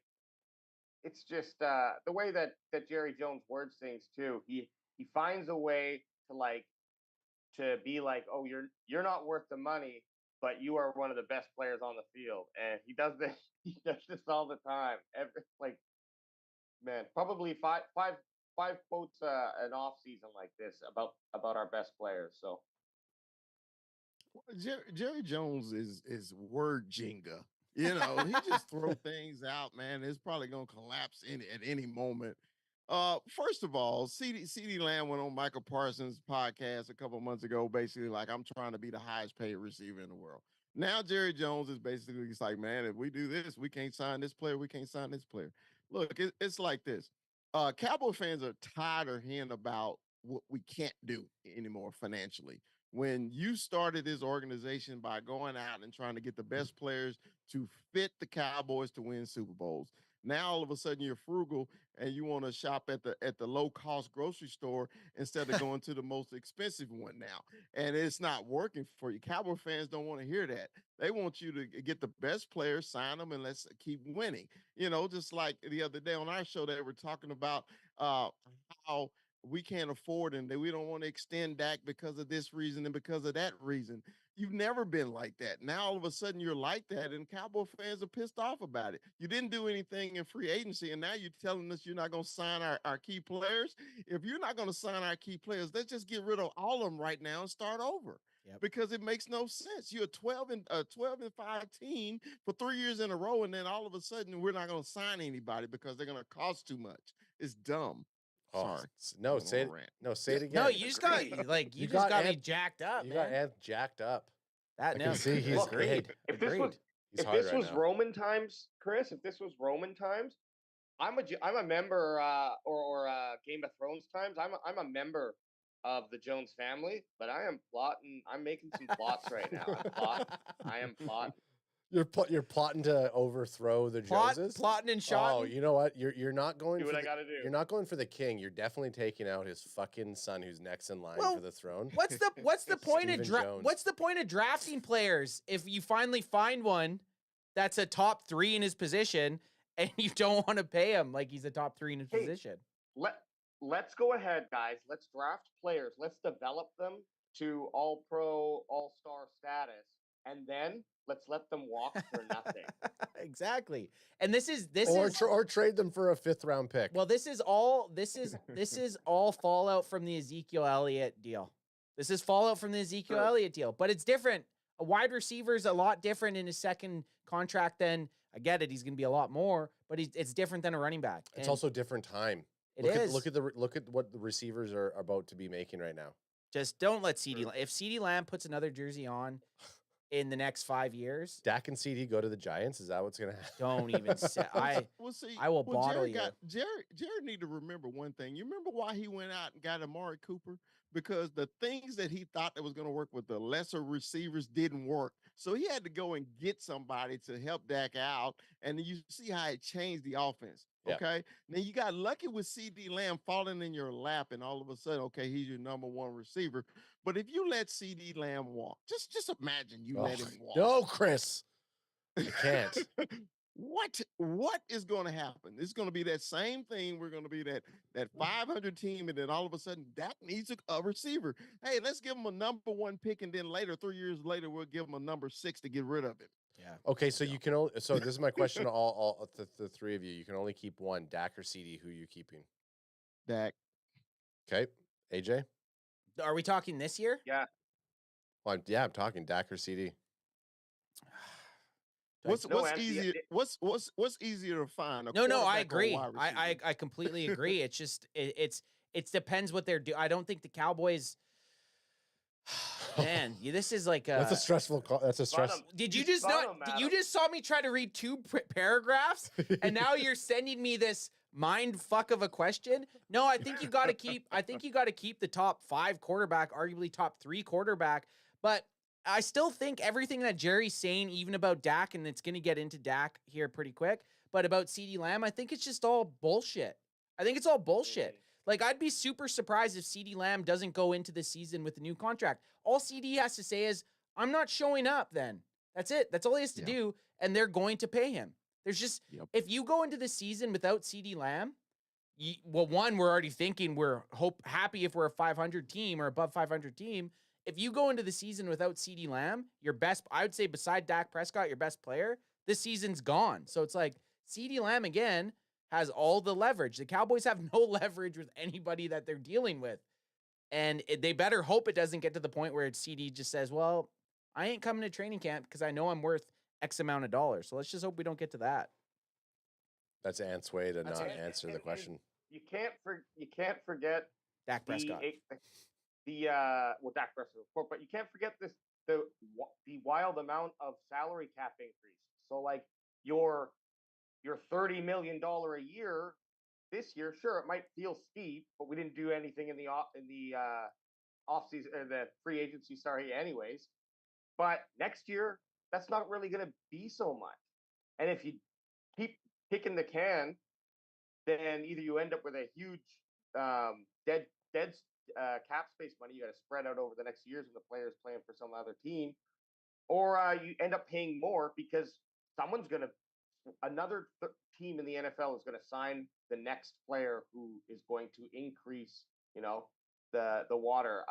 it's just the way that Jerry Jones words things too. He finds a way to be like, oh, you're not worth the money, but you are one of the best players on the field, and he does this. He does this all the time. Probably five quotes an off season like this about our best players. So Jerry Jones is word Jenga. You know, he just throw things out, man. It's probably gonna collapse at any moment. First of all, CeeDee Lamb went on Michael Parsons' podcast a couple months ago, basically like, I'm trying to be the highest paid receiver in the world. Now Jerry Jones is basically like, man, if we do this, we can't sign this player, we can't sign this player. Look, it's like this. Cowboy fans are tired of hearing about what we can't do anymore financially. When you started this organization by going out and trying to get the best players to fit the Cowboys to win Super Bowls, now all of a sudden you're frugal and you want to shop at the low cost grocery store instead of going to the most expensive one now, and it's not working for you. Cowboy fans don't want to hear that. They want you to get the best players, sign them, and let's keep winning. You know, just like the other day on our show, they were talking about how we can't afford and that we don't want to extend Dak because of this reason and because of that reason. You've never been like that. Now all of a sudden you're like that, and Cowboy fans are pissed off about it. You didn't do anything in free agency, and now you're telling us you're not going to sign our key players. If you're not going to sign our key players, let's just get rid of all of them right now and start over. Yep. Because it makes no sense. You're a 12 and 5 team for 3 years in a row, and then all of a sudden we're not going to sign anybody because they're going to cost too much. It's dumb. Sorry. No, say it. No, say it again. No, you just got like you just got me jacked up. You man. got Ant jacked up. That I no. can see he's Look, agreed. if this was He's if hard this right was now. Roman times, Chris, if this was Roman times, I'm a member or Game of Thrones times. I'm a member of the Jones family, but I am plotting. I'm making some plots right now. I am plotting. You're plotting to overthrow the Joneses. Plotting and shotting. Oh, you know what? You're not going. Do for what I the- gotta do. You're not going for the king. You're definitely taking out his fucking son, who's next in line Well, for the throne. What's the point of Stephen Jones. what's the point of drafting players if you finally find one that's a top 3 in his position and you don't want to pay him like he's a top 3 in his position? Let's go ahead, guys. Let's draft players. Let's develop them to all-pro, all-star status, and then let's let them walk for nothing. Exactly. And this is or trade them for a 5th round pick. well, this is all fallout from the Ezekiel Elliott deal. This is fallout from the Ezekiel Elliott deal, but it's different. A wide receiver is a lot different in his second contract than, I get it, he's going to be a lot more, but it's different than a running back. It's And also different time. It look is. Look at what the receivers are about to be making right now. just don't let CeeDee if CeeDee Lamb puts another jersey on in the next 5 years, Dak and CD go to the Giants. Is that what's going to happen? don't even say I will bottle you. Jerry need to remember one thing. You remember why he went out and got Amari Cooper? Because the things that he thought that was going to work with the lesser receivers didn't work. So he had to go and get somebody to help Dak out. And you see how it changed the offense. Yeah. Okay. Now you got lucky with CeeDee Lamb falling in your lap, and all of a sudden, okay, he's your number one receiver. But if you let CeeDee Lamb walk, just imagine you let him walk. No, Chris. I can't. What is going to happen? It's going to be that same thing. We're going to be that 500 team, and then all of a sudden, Dak needs a receiver. Hey, let's give him a number one pick, and then later, 3 years later, we'll give him a number 6 to get rid of him. Yeah. Okay, so you can only. So this is my question to all the three of you. You can only keep one, Dak or CD. Who are you keeping? Dak. Okay, AJ. Are we talking this year? Yeah. Well, I'm talking Dak or CD. What's No, what's Anthony, easier? What's easier to find? A No, I quarterback or a agree. wide receiver? I completely agree. It's just it depends what they're doing. I don't think the Cowboys. Man, this is like That's a stressful call. That's a stress. Did you just not? Did you just saw me try to read two paragraphs, and now you're sending me this mind fuck of a question? No, I think you got to keep. I think you got to keep the top 5 quarterback, arguably top 3 quarterback. But I still think everything that Jerry's saying, even about Dak, and it's going to get into Dak here pretty quick, but about CeeDee Lamb, I think it's just all bullshit. I think it's all bullshit. Like, I'd be super surprised if CeeDee Lamb doesn't go into the season with a new contract. All CD has to say is, I'm not showing up then. That's it. That's all he has to do, and they're going to pay him. There's just, if you go into the season without CeeDee Lamb, one, we're already thinking we're happy if we're a 500 team or above 500 team. If you go into the season without CeeDee Lamb, your best, I would say beside Dak Prescott, your best player, this season's gone. So it's like CeeDee Lamb, again, has all the leverage. The Cowboys have no leverage with anybody that they're dealing with. And they better hope it doesn't get to the point where CD just says, well, I ain't coming to training camp because I know I'm worth X amount of dollars. So let's just hope we don't get to that. That's Ant's way to not answer the question. You can't forget Dak Prescott. Dak Prescott, but you can't forget the wild amount of salary cap increase. So like your $30 million a year this year, sure, it might feel steep, but we didn't do anything in the off season or the free agency, anyways. But next year, that's not really going to be so much. And if you keep kicking the can, then either you end up with a huge dead cap space money you got to spread out over the next years when the player's playing for some other team, or you end up paying more because another team in the NFL is going to sign the next player who is going to increase, the water.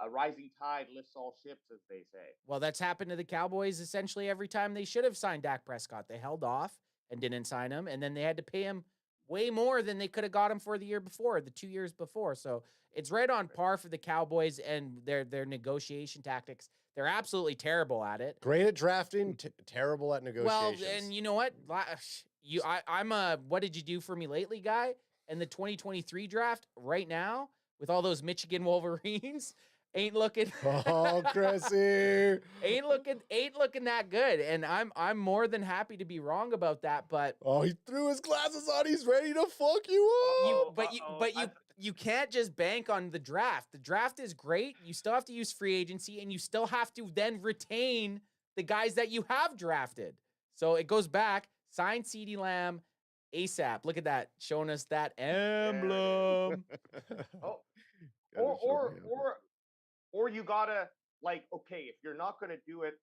A rising tide lifts all ships, as they say. Well, that's happened to the Cowboys essentially every time they should have signed Dak Prescott. They held off and didn't sign him, and then they had to pay him way more than they could have got him for the year before, the 2 years before. So it's right on par for the Cowboys and their negotiation tactics. They're absolutely terrible at it. Great at drafting, terrible at negotiations. Well, and you know what? I'm a what did you do for me lately guy. And the 2023 draft right now with all those Michigan Wolverines ain't looking. Oh, Chrissy, ain't looking that good. And I'm more than happy to be wrong about that. But he threw his glasses on. He's ready to fuck you up. You can't just bank on the draft. The draft is great. You still have to use free agency, and you still have to then retain the guys that you have drafted. So it goes back. Sign CeeDee Lamb ASAP. Look at that, showing us that emblem. Or you gotta okay, if you're not gonna do it,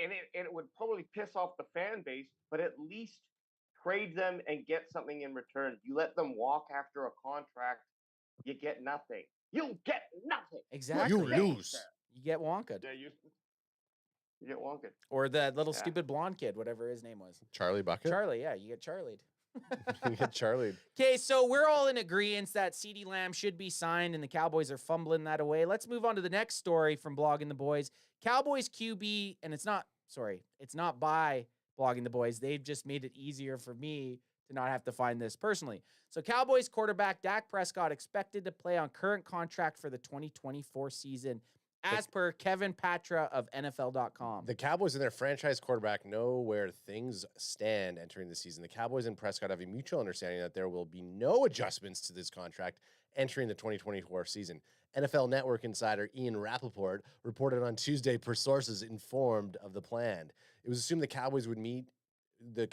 and it would probably piss off the fan base, but at least trade them and get something in return. You let them walk after a contract, you get nothing. You get nothing. Exactly. You lose. You get wonked. Yeah, you get wonked. Or the little stupid blonde kid, whatever his name was. Charlie Bucket? Charlie, yeah, you get Charlied. You get Charlied. Okay, so we're all in agreement that CeeDee Lamb should be signed, and the Cowboys are fumbling that away. Let's move on to the next story from Blogging the Boys. Cowboys QB, and it's not by Blogging the Boys. They've just made it easier for me to not have to find this personally. So Cowboys quarterback Dak Prescott expected to play on current contract for the 2024 season, as per Kevin Patra of NFL.com. The Cowboys and their franchise quarterback know where things stand entering the season. The Cowboys and Prescott have a mutual understanding that there will be no adjustments to this contract entering the 2024 season. NFL Network insider Ian Rappaport reported on Tuesday per sources informed of the plan. It was assumed the Cowboys would need to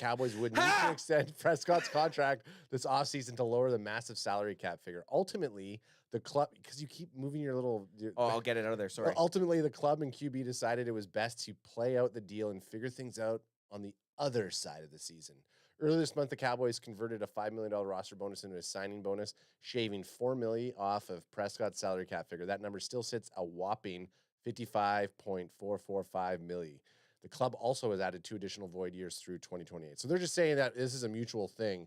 extend Prescott's contract this offseason to lower the massive salary cap figure. Ultimately, the club, because you keep moving your little... I'll get it out of there, sorry. Ultimately, the club and QB decided it was best to play out the deal and figure things out on the other side of the season. Earlier this month, the Cowboys converted a $5 million roster bonus into a signing bonus, shaving $4 million off of Prescott's salary cap figure. That number still sits a whopping $55.445 million. The club also has added 2 additional void years through 2028. So they're just saying that this is a mutual thing.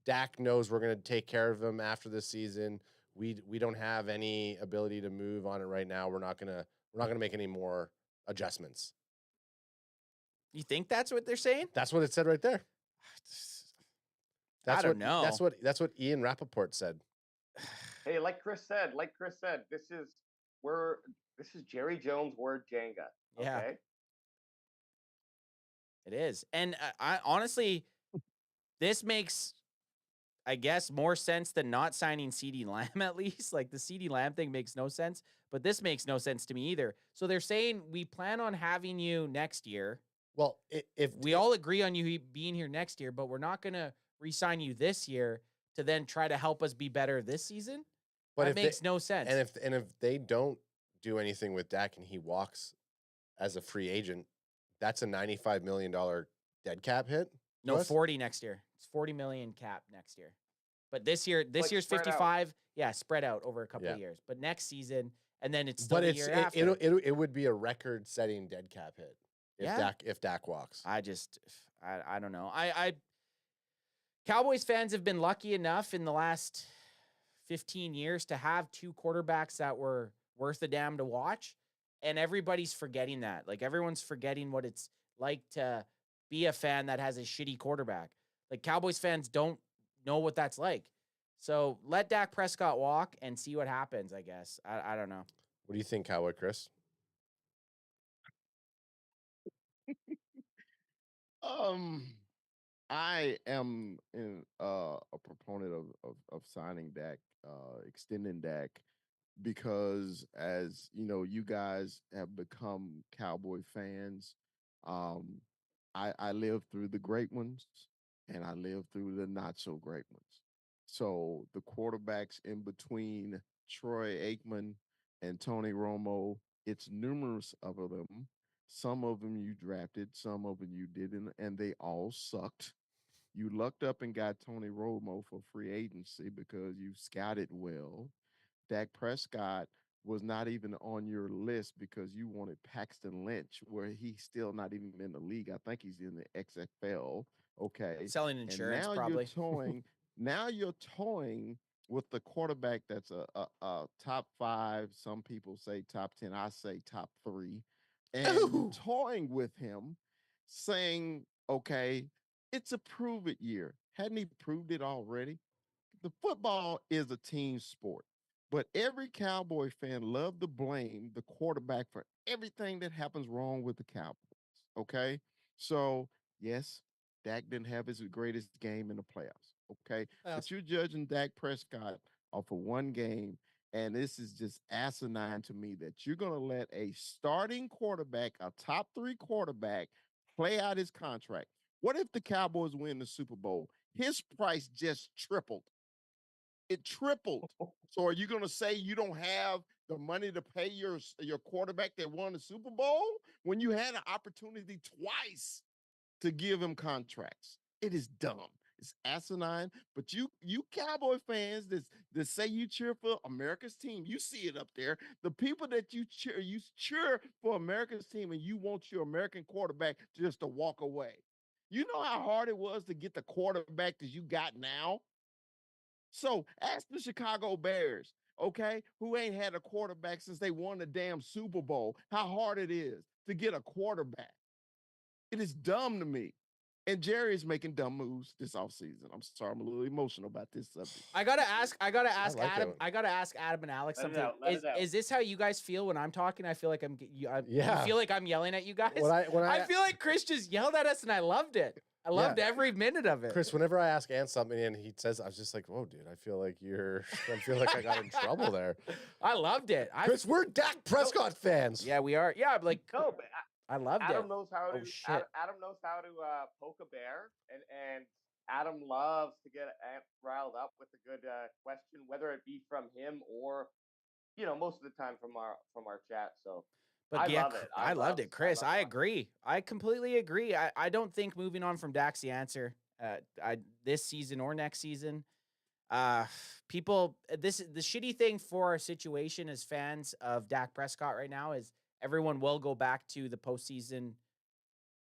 Dak knows we're going to take care of him after this season. We don't have any ability to move on it right now. We're not gonna make any more adjustments. You think that's what they're saying? That's what it said right there. I don't know. That's what Ian Rappaport said. Hey, like Chris said, this is Jerry Jones word Jenga. Yeah. Okay? It is. And I honestly, this makes, I guess, more sense than not signing CD Lamb, at least. Like, the CD Lamb thing makes no sense, but this makes no sense to me either. So they're saying we plan on having you next year. Well, if we all agree on you being here next year, but we're not going to re-sign you this year to then try to help us be better this season. But that makes no sense. And if they don't do anything with Dak and he walks as a free agent, that's a $95 million dead cap hit. No, 40 next year. It's 40 million cap next year. But this year's 55. Yeah, spread out over a couple of years. But next season, and then it's still the year after. It would be a record-setting dead cap hit if Dak walks. I don't know. Cowboys fans have been lucky enough in the last 15 years to have two quarterbacks that were worth a damn to watch, and everybody's forgetting that. Like, everyone's forgetting what it's like to be a fan that has a shitty quarterback. Like, Cowboys fans don't know what that's like. So let Dak Prescott walk and see what happens, I guess. I don't know. What do you think, Cowboy Chris? I am a proponent of signing Dak, extending Dak, because, as you know, you guys have become Cowboy fans. I lived through the great ones, and I lived through the not so great ones. So the quarterbacks in between Troy Aikman and Tony Romo, it's numerous of them. Some of them you drafted, some of them you didn't, and they all sucked. You lucked up and got Tony Romo for free agency because you scouted well. Dak Prescott was not even on your list because you wanted Paxton Lynch, where he's still not even in the league. I think he's in the XFL. Okay. Selling insurance, and now probably. Now you're toying with the quarterback that's a top 5. Some people say top 10. I say top 3. And toying with him, saying, okay, it's a prove it year. Hadn't he proved it already? The football is a team sport, but every Cowboy fan loved to blame the quarterback for everything that happens wrong with the Cowboys. Okay. So, yes, Dak didn't have his greatest game in the playoffs. Okay. But you're judging Dak Prescott off of one game. And this is just asinine to me that you're going to let a starting quarterback, a top 3 quarterback, play out his contract. What if the Cowboys win the Super Bowl? His price just tripled. It tripled. So are you going to say you don't have the money to pay your quarterback that won the Super Bowl when you had an opportunity twice to give him contracts? It is dumb. It's asinine. But you Cowboy fans that say you cheer for America's team, you see it up there. The people that you cheer for America's team, and you want your American quarterback just to walk away. You know how hard it was to get the quarterback that you got now? So ask the Chicago Bears, okay, who ain't had a quarterback since they won the damn Super Bowl, how hard it is to get a quarterback. It is dumb to me. And Jerry is making dumb moves this offseason. I'm sorry, I'm a little emotional about this subject. I gotta ask like Adam. I gotta ask Adam and Alex Let it something. out. Is this how you guys feel when I'm talking? I feel like you Yeah. feel like I'm yelling at you guys. When I feel like Chris just yelled at us, and I loved it. I loved every minute of it. Chris, whenever I ask Ant something and he says, I was just like, whoa, dude, I feel like I got in trouble there. I loved it. Chris, we're Dak Prescott fans. Yeah, we are. Yeah, like No, but I loved Adam it. knows how to. Oh, shit. Adam knows how to poke a bear, and Adam loves to get Ant riled up with a good question, whether it be from him or, most of the time from our chat. So, But I yeah, love it. I loved it, Chris. I love agree. I completely agree. I don't think moving on from Dak's the answer. This season or next season. The shitty thing for our situation as fans of Dak Prescott right now is everyone will go back to the postseason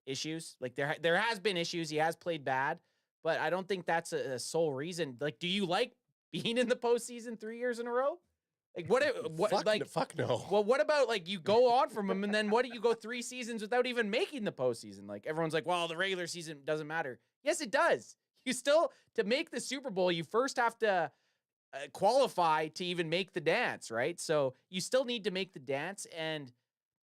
issues. Like there has been issues. He has played bad, but I don't think that's a sole reason. Like, do you like being in the postseason 3 years in a row? Like what fuck no. Well, what about like you go on from them and then what do you go 3 seasons without even making the postseason? Like everyone's like, well, the regular season doesn't matter. Yes, it does. You still, to make the Super Bowl, you first have to qualify to even make the dance, right? So you still need to make the dance, and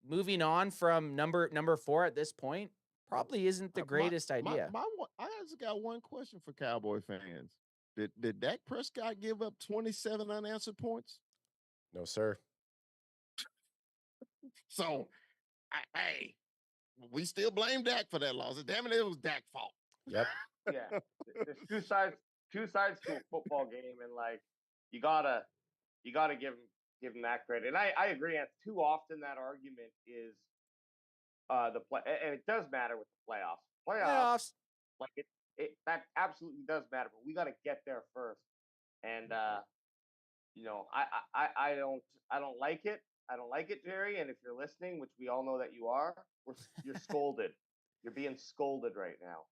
moving on from number 4 at this point probably isn't the greatest idea. I just got one question for Cowboy fans. Did Dak Prescott give up 27 unanswered points? No, sir. So, hey, we still blame Dak for that loss. Damn it, it was Dak's fault. Yep. Yeah, there's two sides to a football game, and like you gotta give him that credit. And I agree. And too often that argument is the play, and it does matter with the playoffs. Playoffs. Like it that absolutely does matter, but we got to get there first. And you know, I don't like it. I don't like it, Jerry. And if you're listening, which we all know that you are, you're scolded. You're being scolded right now.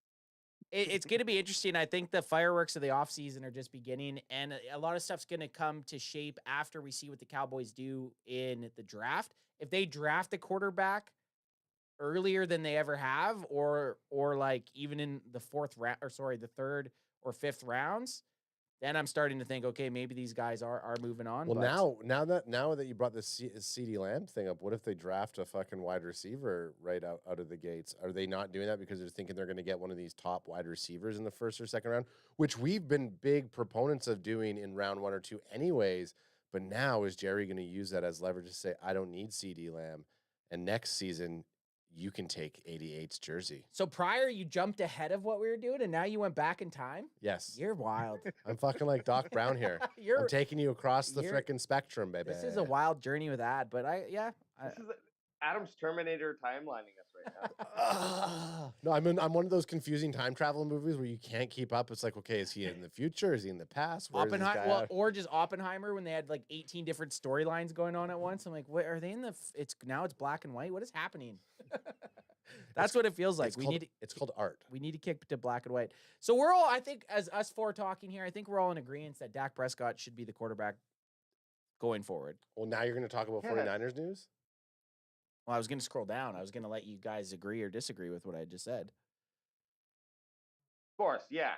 It's going to be interesting. I think the fireworks of the offseason are just beginning, and a lot of stuff's going to come to shape after we see what the Cowboys do in the draft. If they draft a quarterback earlier than they ever have, or like even in the the 3rd or 5th rounds, then I'm starting to think, okay, maybe these guys are moving on. Well, now that you brought this CeeDee Lamb thing up, what if they draft a fucking wide receiver right out of the gates? Are they not doing that because they're thinking they're going to get one of these top wide receivers in the 1st or 2nd round, which we've been big proponents of doing in round 1 or 2 anyways? But now is Jerry going to use that as leverage to say, I don't need CeeDee Lamb, and next season you can take 88's jersey? So prior, you jumped ahead of what we were doing, and now you went back in time? Yes. You're wild. I'm fucking like Doc Brown here. I'm taking you across the frickin' spectrum, baby. This is a wild journey with Ad, but This is Adam's Terminator timelining us right now. No, I'm one of those confusing time travel movies where you can't keep up. It's like, okay, is he in the future? Is he in the past? Oppenheimer, or just Oppenheimer when they had like 18 different storylines going on at once. I'm like, what are they in the? It's black and white. What is happening? That's what it feels like. It's called art. We need to kick to black and white. So we're all, I think, as us 4 talking here, I think we're all in agreement that Dak Prescott should be the quarterback going forward. Well, now you're going to talk about 49ers news? Well, I was going to scroll down. I was going to let you guys agree or disagree with what I just said. Of course, yeah.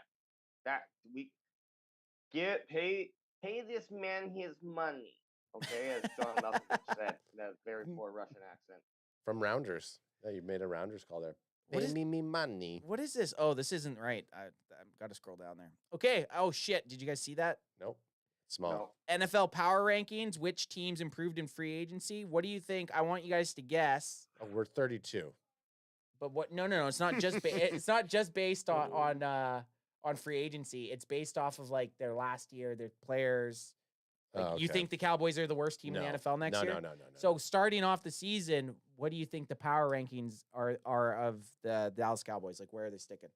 That we pay this man his money. Okay, as John Malkovich said in that very poor Russian accent. From Rounders. Yeah, you made a Rounders call there. Pay me money. What is this? Oh, this isn't right. I've got to scroll down there. Okay. Oh, shit. Did you guys see that? Nope. Small. No. NFL power rankings, which teams improved in free agency? What do you think? I want you guys to guess. Oh, we're 32. But what? No. It's not just. It's not just based on free agency. It's based off of like their last year, their players. Like, okay. You think the Cowboys are the worst team in the NFL next year? No. So starting off the season, what do you think the power rankings are of the Dallas Cowboys? Like, where are they sticking?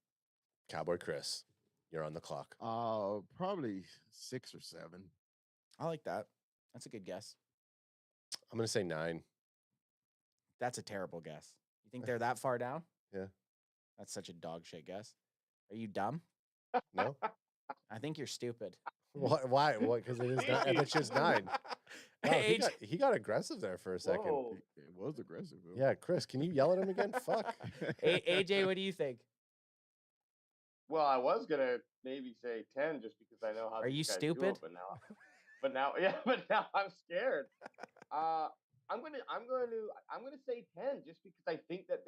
Cowboy Chris, you're on the clock. Probably 6 or 7. I like that. That's a good guess. I'm going to say 9. That's a terrible guess. You think they're that far down? Yeah. That's such a dog shit guess. Are you dumb? No. I think you're stupid. Why? What? Because it is. It's just 9. No, Hey, he got aggressive there for a second. Whoa. It was aggressive. Yeah, Chris, can you yell at him again? Fuck. AJ, what do you think? Well, I was gonna maybe say 10 just because I know how. Are you these guys stupid? do it, but now, now I'm scared. I'm gonna say 10 just because I think that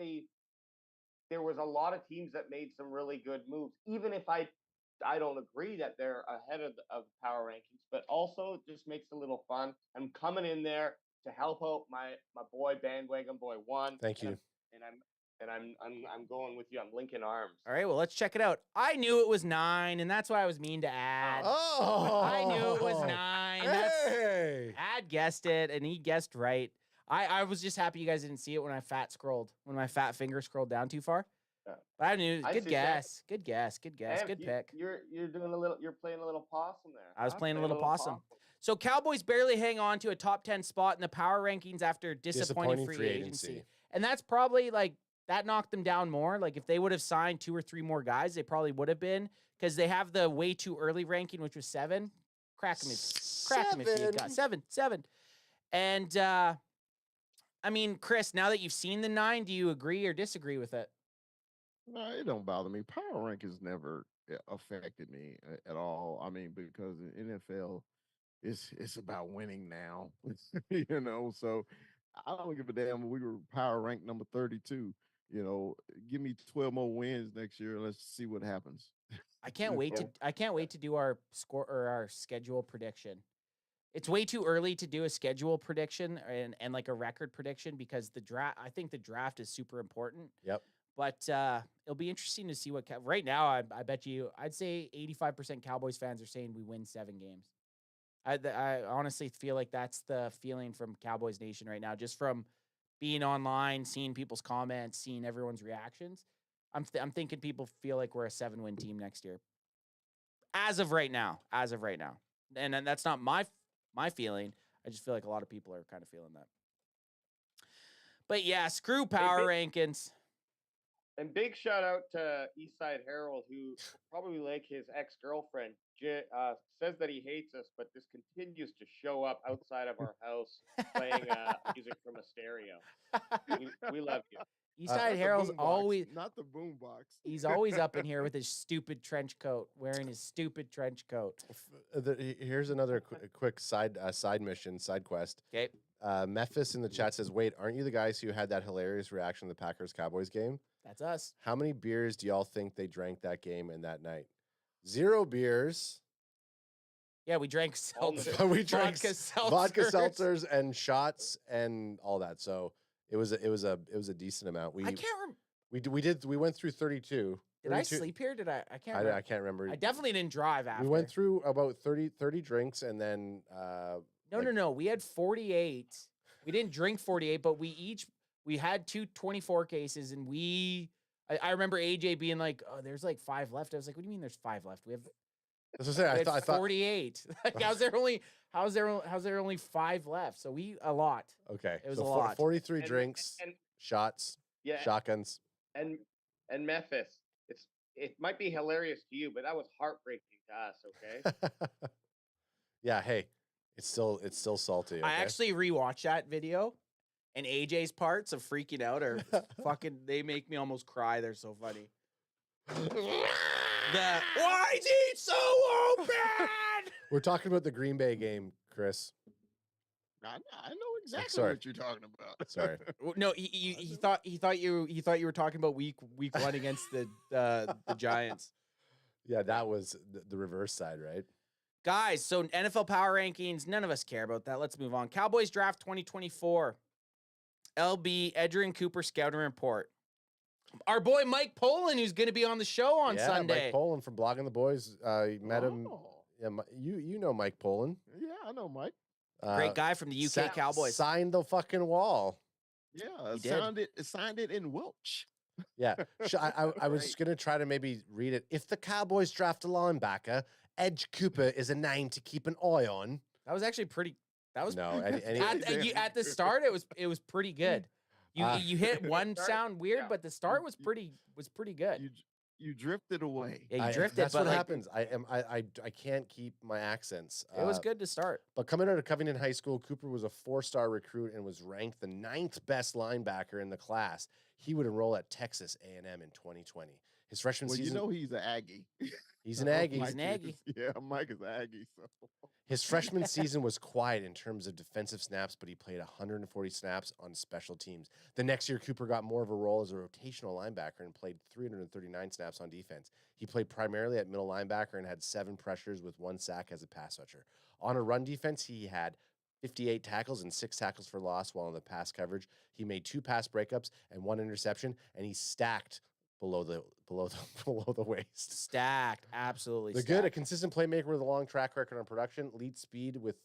there was a lot of teams that made some really good moves, even if I don't agree that they're ahead of power rankings, but also it just makes it a little fun. I'm coming in there to help out my boy Bandwagon Boy 1. Thank you. I'm going with you. I'm linking arms. All right, well, let's check it out. I knew it was 9, and that's why I was mean to Ad. Oh, I knew it was 9. Hey. Ad guessed it, and he guessed right. I was just happy you guys didn't see it when my fat finger scrolled down too far. Yeah. But I knew. Good see guess. Good guess. Good pick. You're playing a little possum there. I was playing a little possum. So Cowboys barely hang on to a top 10 spot in the power rankings after disappointing free agency. And that's probably like that knocked them down more. Like if they would have signed 2 or 3 more guys, they probably would have been, because they have the way too early ranking, which was 7. Crack them. Crack him if you got 7. And I mean, Chris, now that you've seen the 9, do you agree or disagree with it? No, it don't bother me. Power rankings never affected me at all. I mean, because in NFL, it's about winning now, you know. So I don't give a damn. We were power ranked number 32. You know, give me 12 more wins next year. Let's see what happens. I can't wait to do our score or our schedule prediction. It's way too early to do a schedule prediction and like a record prediction because I think the draft is super important. Yep. But it'll be interesting to see what right now. I bet you I'd say 85% Cowboys fans are saying we win 7 games. I honestly feel like that's the feeling from Cowboys Nation right now, just from being online, seeing people's comments, seeing everyone's reactions. I'm thinking people feel like we're a 7-win team next year. As of right now. And that's not my feeling. I just feel like a lot of people are kind of feeling that. But yeah, screw power rankings. And big shout out to Eastside Harold, who probably like his ex-girlfriend, says that he hates us, but just continues to show up outside of our house playing music from a stereo. We love you. Eastside Harold's always not the boombox. He's always up in here with his stupid trench coat, wearing his stupid trench coat. Here's another quick side quest. Okay. Memphis in the chat says, "Wait, aren't you the guys who had that hilarious reaction to the Packers Cowboys game?" That's us. How many beers do y'all think they drank that game and that night? 0 beers. Yeah, we drank seltzer. We drank vodka seltzers and shots and all that. So it was a decent amount. I can't remember. We went through 32. Did I sleep here? Did I? I can't remember. I can't remember. I definitely didn't drive after. We went through about 30 drinks and then No. We had 48. We didn't drink 48, but we had 2 24 cases, and I remember AJ being like, "Oh, there's like 5 left." I was like, "What do you mean there's 5 left? We have." That's what I thought. 48. Like, how's there only 5 left? So a lot. Okay, it was a lot. 43 drinks, shots, shotguns, and Memphis. It might be hilarious to you, but that was heartbreaking to us. Okay. Yeah. Hey, it's still salty. Okay? I actually rewatched that video. And AJ's parts of freaking out are fucking, they make me almost cry. They're so funny. Why is he so open? We're talking about the Green Bay game, Chris. I know exactly what you're talking about. Sorry. No, he thought you were talking about week 1 against the Giants. Yeah, that was the reverse side, right? Guys, so NFL power rankings, none of us care about that. Let's move on. Cowboys draft 2024. LB, Edgerrin Cooper scouting report. Our boy Mike Poland, who's going to be on the show on Sunday. Mike Poland from Blogging the Boys. Met him. Yeah, you know Mike Poland. Yeah, I know Mike. Great guy from the UK Cowboys. Signed the fucking wall. Yeah, signed it in Welch. Yeah, I was just gonna try to maybe read it. If the Cowboys draft a linebacker, Edge Cooper is a name to keep an eye on. That was actually pretty. That was at the start. It was pretty good. You hit one sound weird, but the start was pretty good. You drifted away. Yeah, you drifted. That's what happens. I can't keep my accents. It was good to start. But coming out of Covington High School, Cooper was a 4-star recruit and was ranked the 9th best linebacker in the class. He would enroll at Texas A&M in 2020. His freshman season. You know he's an Aggie. He's an Aggie. He's an Aggie. Yeah, Mike is an Aggie. So. His freshman season was quiet in terms of defensive snaps, but he played 140 snaps on special teams. The next year, Cooper got more of a role as a rotational linebacker and played 339 snaps on defense. He played primarily at middle linebacker and had 7 pressures with 1 sack as a pass rusher. On a run defense, he had 58 tackles and 6 tackles for loss, while in the pass coverage, he made 2 pass breakups and 1 interception, and he stacked below the waist. Stacked, absolutely. They're stacked. good. A consistent playmaker with a long track record on production. Lead speed with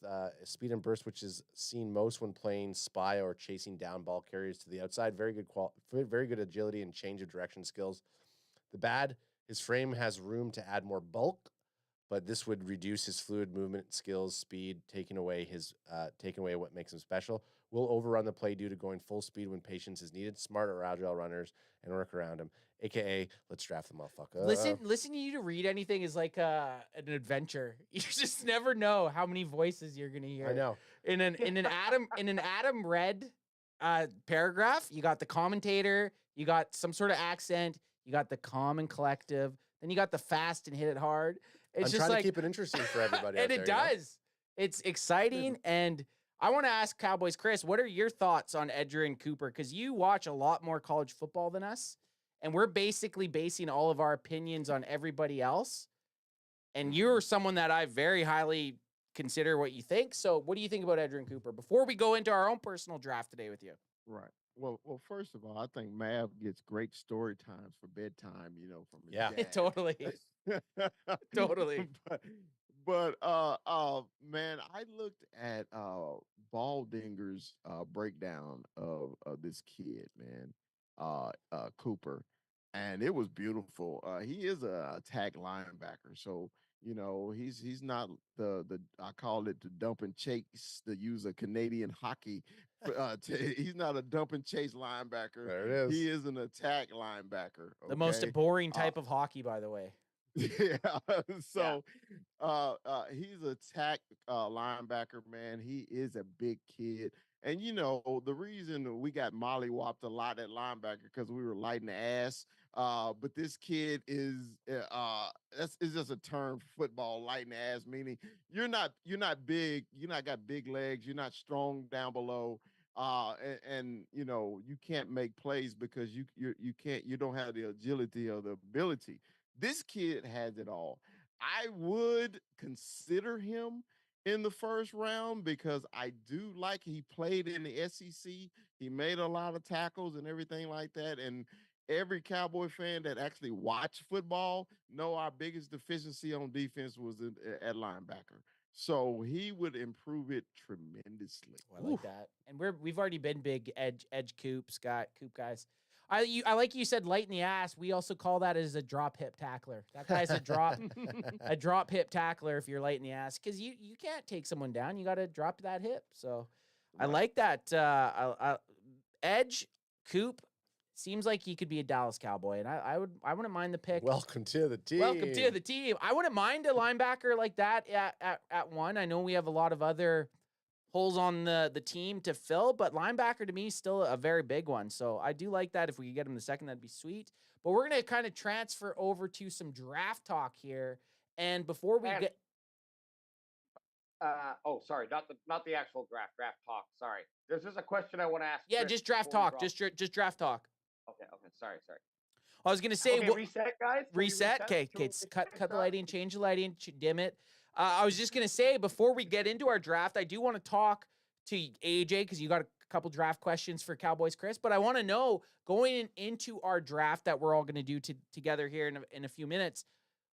speed and burst, which is seen most when playing spy or chasing down ball carriers to the outside. Very good agility and change of direction skills. The bad, his frame has room to add more bulk, but this would reduce his fluid movement skills, speed, taking away what makes him special. Will overrun the play due to going full speed when patience is needed. Smart or agile runners and work around him. AKA, let's draft the motherfucker. Listen to you to read anything is like an adventure. You just never know how many voices you're gonna hear. I know. In an Adam read paragraph, you got the commentator, you got some sort of accent, you got the calm and collective, then you got the fast and hit it hard. It's I'm just trying like, to keep it interesting for everybody. and out it there, you know? does. It's exciting, and I want to ask Cowboys Chris, what are your thoughts on Edgerrin Cooper? Because you watch a lot more college football than us, and we're basically basing all of our opinions on everybody else. And you're someone that I very highly consider what you think. So what do you think about Edgerrin Cooper before we go into our own personal draft today with you? Right. Well, first of all, I think Mav gets great story times for bedtime, from his dad. Totally. Totally. But man, I looked at Baldinger's breakdown of this kid, man, Cooper, and it was beautiful. He is a attack linebacker, so he's not the I call it the dump and chase, to use a Canadian hockey. He's not a dump and chase linebacker. There it is. He is an attack linebacker. The most okay? boring type of hockey, by the way. Yeah. So he's a attack linebacker, man. He is a big kid. And the reason we got mollywopped a lot at linebacker because we were lighting the ass. But this kid is that's is just a term for football, lighting the ass, meaning you're not big, you're not got big legs, you're not strong down below. And you can't make plays because you don't have the agility or the ability. This kid has it all. I would consider him in the first round because I do like he played in the SEC. He made a lot of tackles and everything like that. And every Cowboy fan that actually watched football know our biggest deficiency on defense was at linebacker. So he would improve it tremendously. I like that. And we've already been big edge coop guys. I like you said light in the ass. We also call that as a drop hip tackler. That guy's a drop hip tackler if you're light in the ass, because you can't take someone down. You got to drop that hip. So I like that. Edge Coop seems like he could be a Dallas Cowboy, and I wouldn't mind the pick. Welcome to the team. Welcome to the team. I wouldn't mind a linebacker like that at one. I know we have a lot of other holes on the team to fill, but linebacker to me is still a very big one. So I do like that. If we could get him the second, that'd be sweet. But we're going to kind of transfer over to some draft talk here. And before we get... sorry, not the actual draft talk. Sorry. There's just a question I want to ask. Yeah, Chris just draft talk. Just draft talk. Okay. Sorry. I was going to say... Okay, reset, guys. Reset? Okay, cut the lighting, change the lighting, dim it. I was just going to say, before we get into our draft, I do want to talk to AJ because you got a couple draft questions for Cowboys Chris, but I want to know, going into our draft that we're all going to do together here in a few minutes,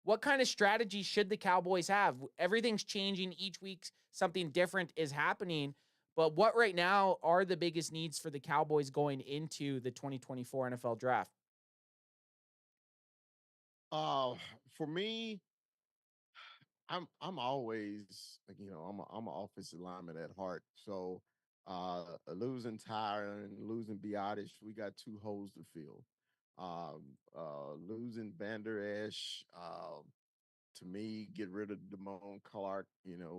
what kind of strategy should the Cowboys have? Everything's changing each week. Something different is happening. But what right now are the biggest needs for the Cowboys going into the 2024 NFL draft? For me, I'm always, I'm an offensive lineman at heart. So losing Tyron and losing Biotish, we got two holes to fill. Losing Vander Esch, to me, get rid of Damone Clark,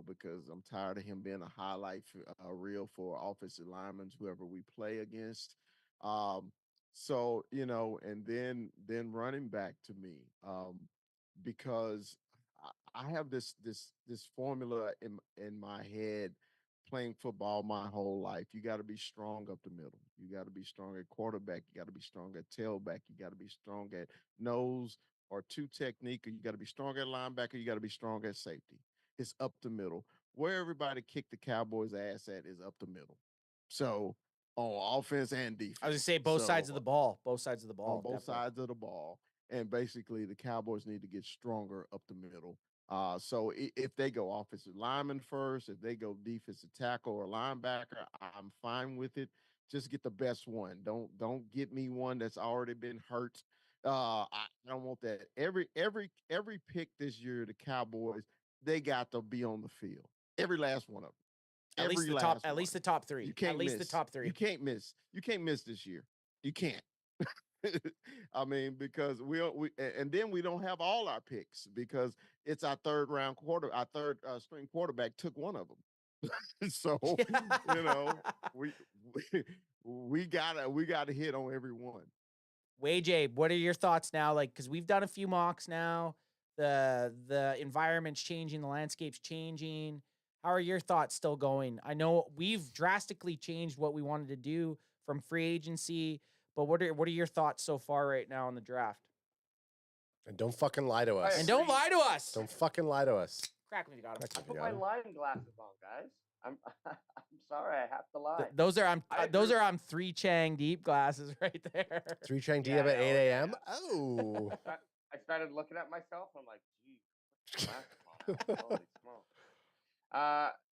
because I'm tired of him being a highlight reel for offensive linemen, whoever we play against. So, and then running back to me, because I have this formula in my head playing football my whole life. You got to be strong up the middle. You got to be strong at quarterback. You got to be strong at tailback. You got to be strong at nose or two technique. You got to be strong at linebacker. You got to be strong at safety. It's up the middle. Where everybody kicked the Cowboys' ass at is up the middle. So on offense and defense. I was going to say both sides of the ball. Both sides of the ball. On both sides of the ball. And basically, the Cowboys need to get stronger up the middle. So if they go offensive lineman first, if they go defensive tackle or linebacker, I'm fine with it. Just get the best one. Don't get me one that's already been hurt I don't want that. Every pick this year, the Cowboys, they got to be on the field. Every last one of them. At least the top. At least the top three. You can't At least miss. the top three. You can't miss. You can't miss this year. You can't. I mean, because and then we don't have all our picks because it's our third string quarterback took one of them. So you know we gotta hit on every one. Wayjay, what are your thoughts now? Like, because we've done a few mocks now. The environment's changing, the landscape's changing. How are your thoughts still going? I know we've drastically changed what we wanted to do from free agency, but what are your thoughts so far right now on the draft? And don't fucking lie to us. And don't lie to us. Don't fucking lie to us. Crack me, you got him. I put my lying glasses on, guys. I'm sorry, I have to lie. Those are I'm 3 Chang deep glasses right there. 3 Chang deep at 8 a.m. Oh. I started looking at myself. I'm like, geez, glasses on. Holy smokes.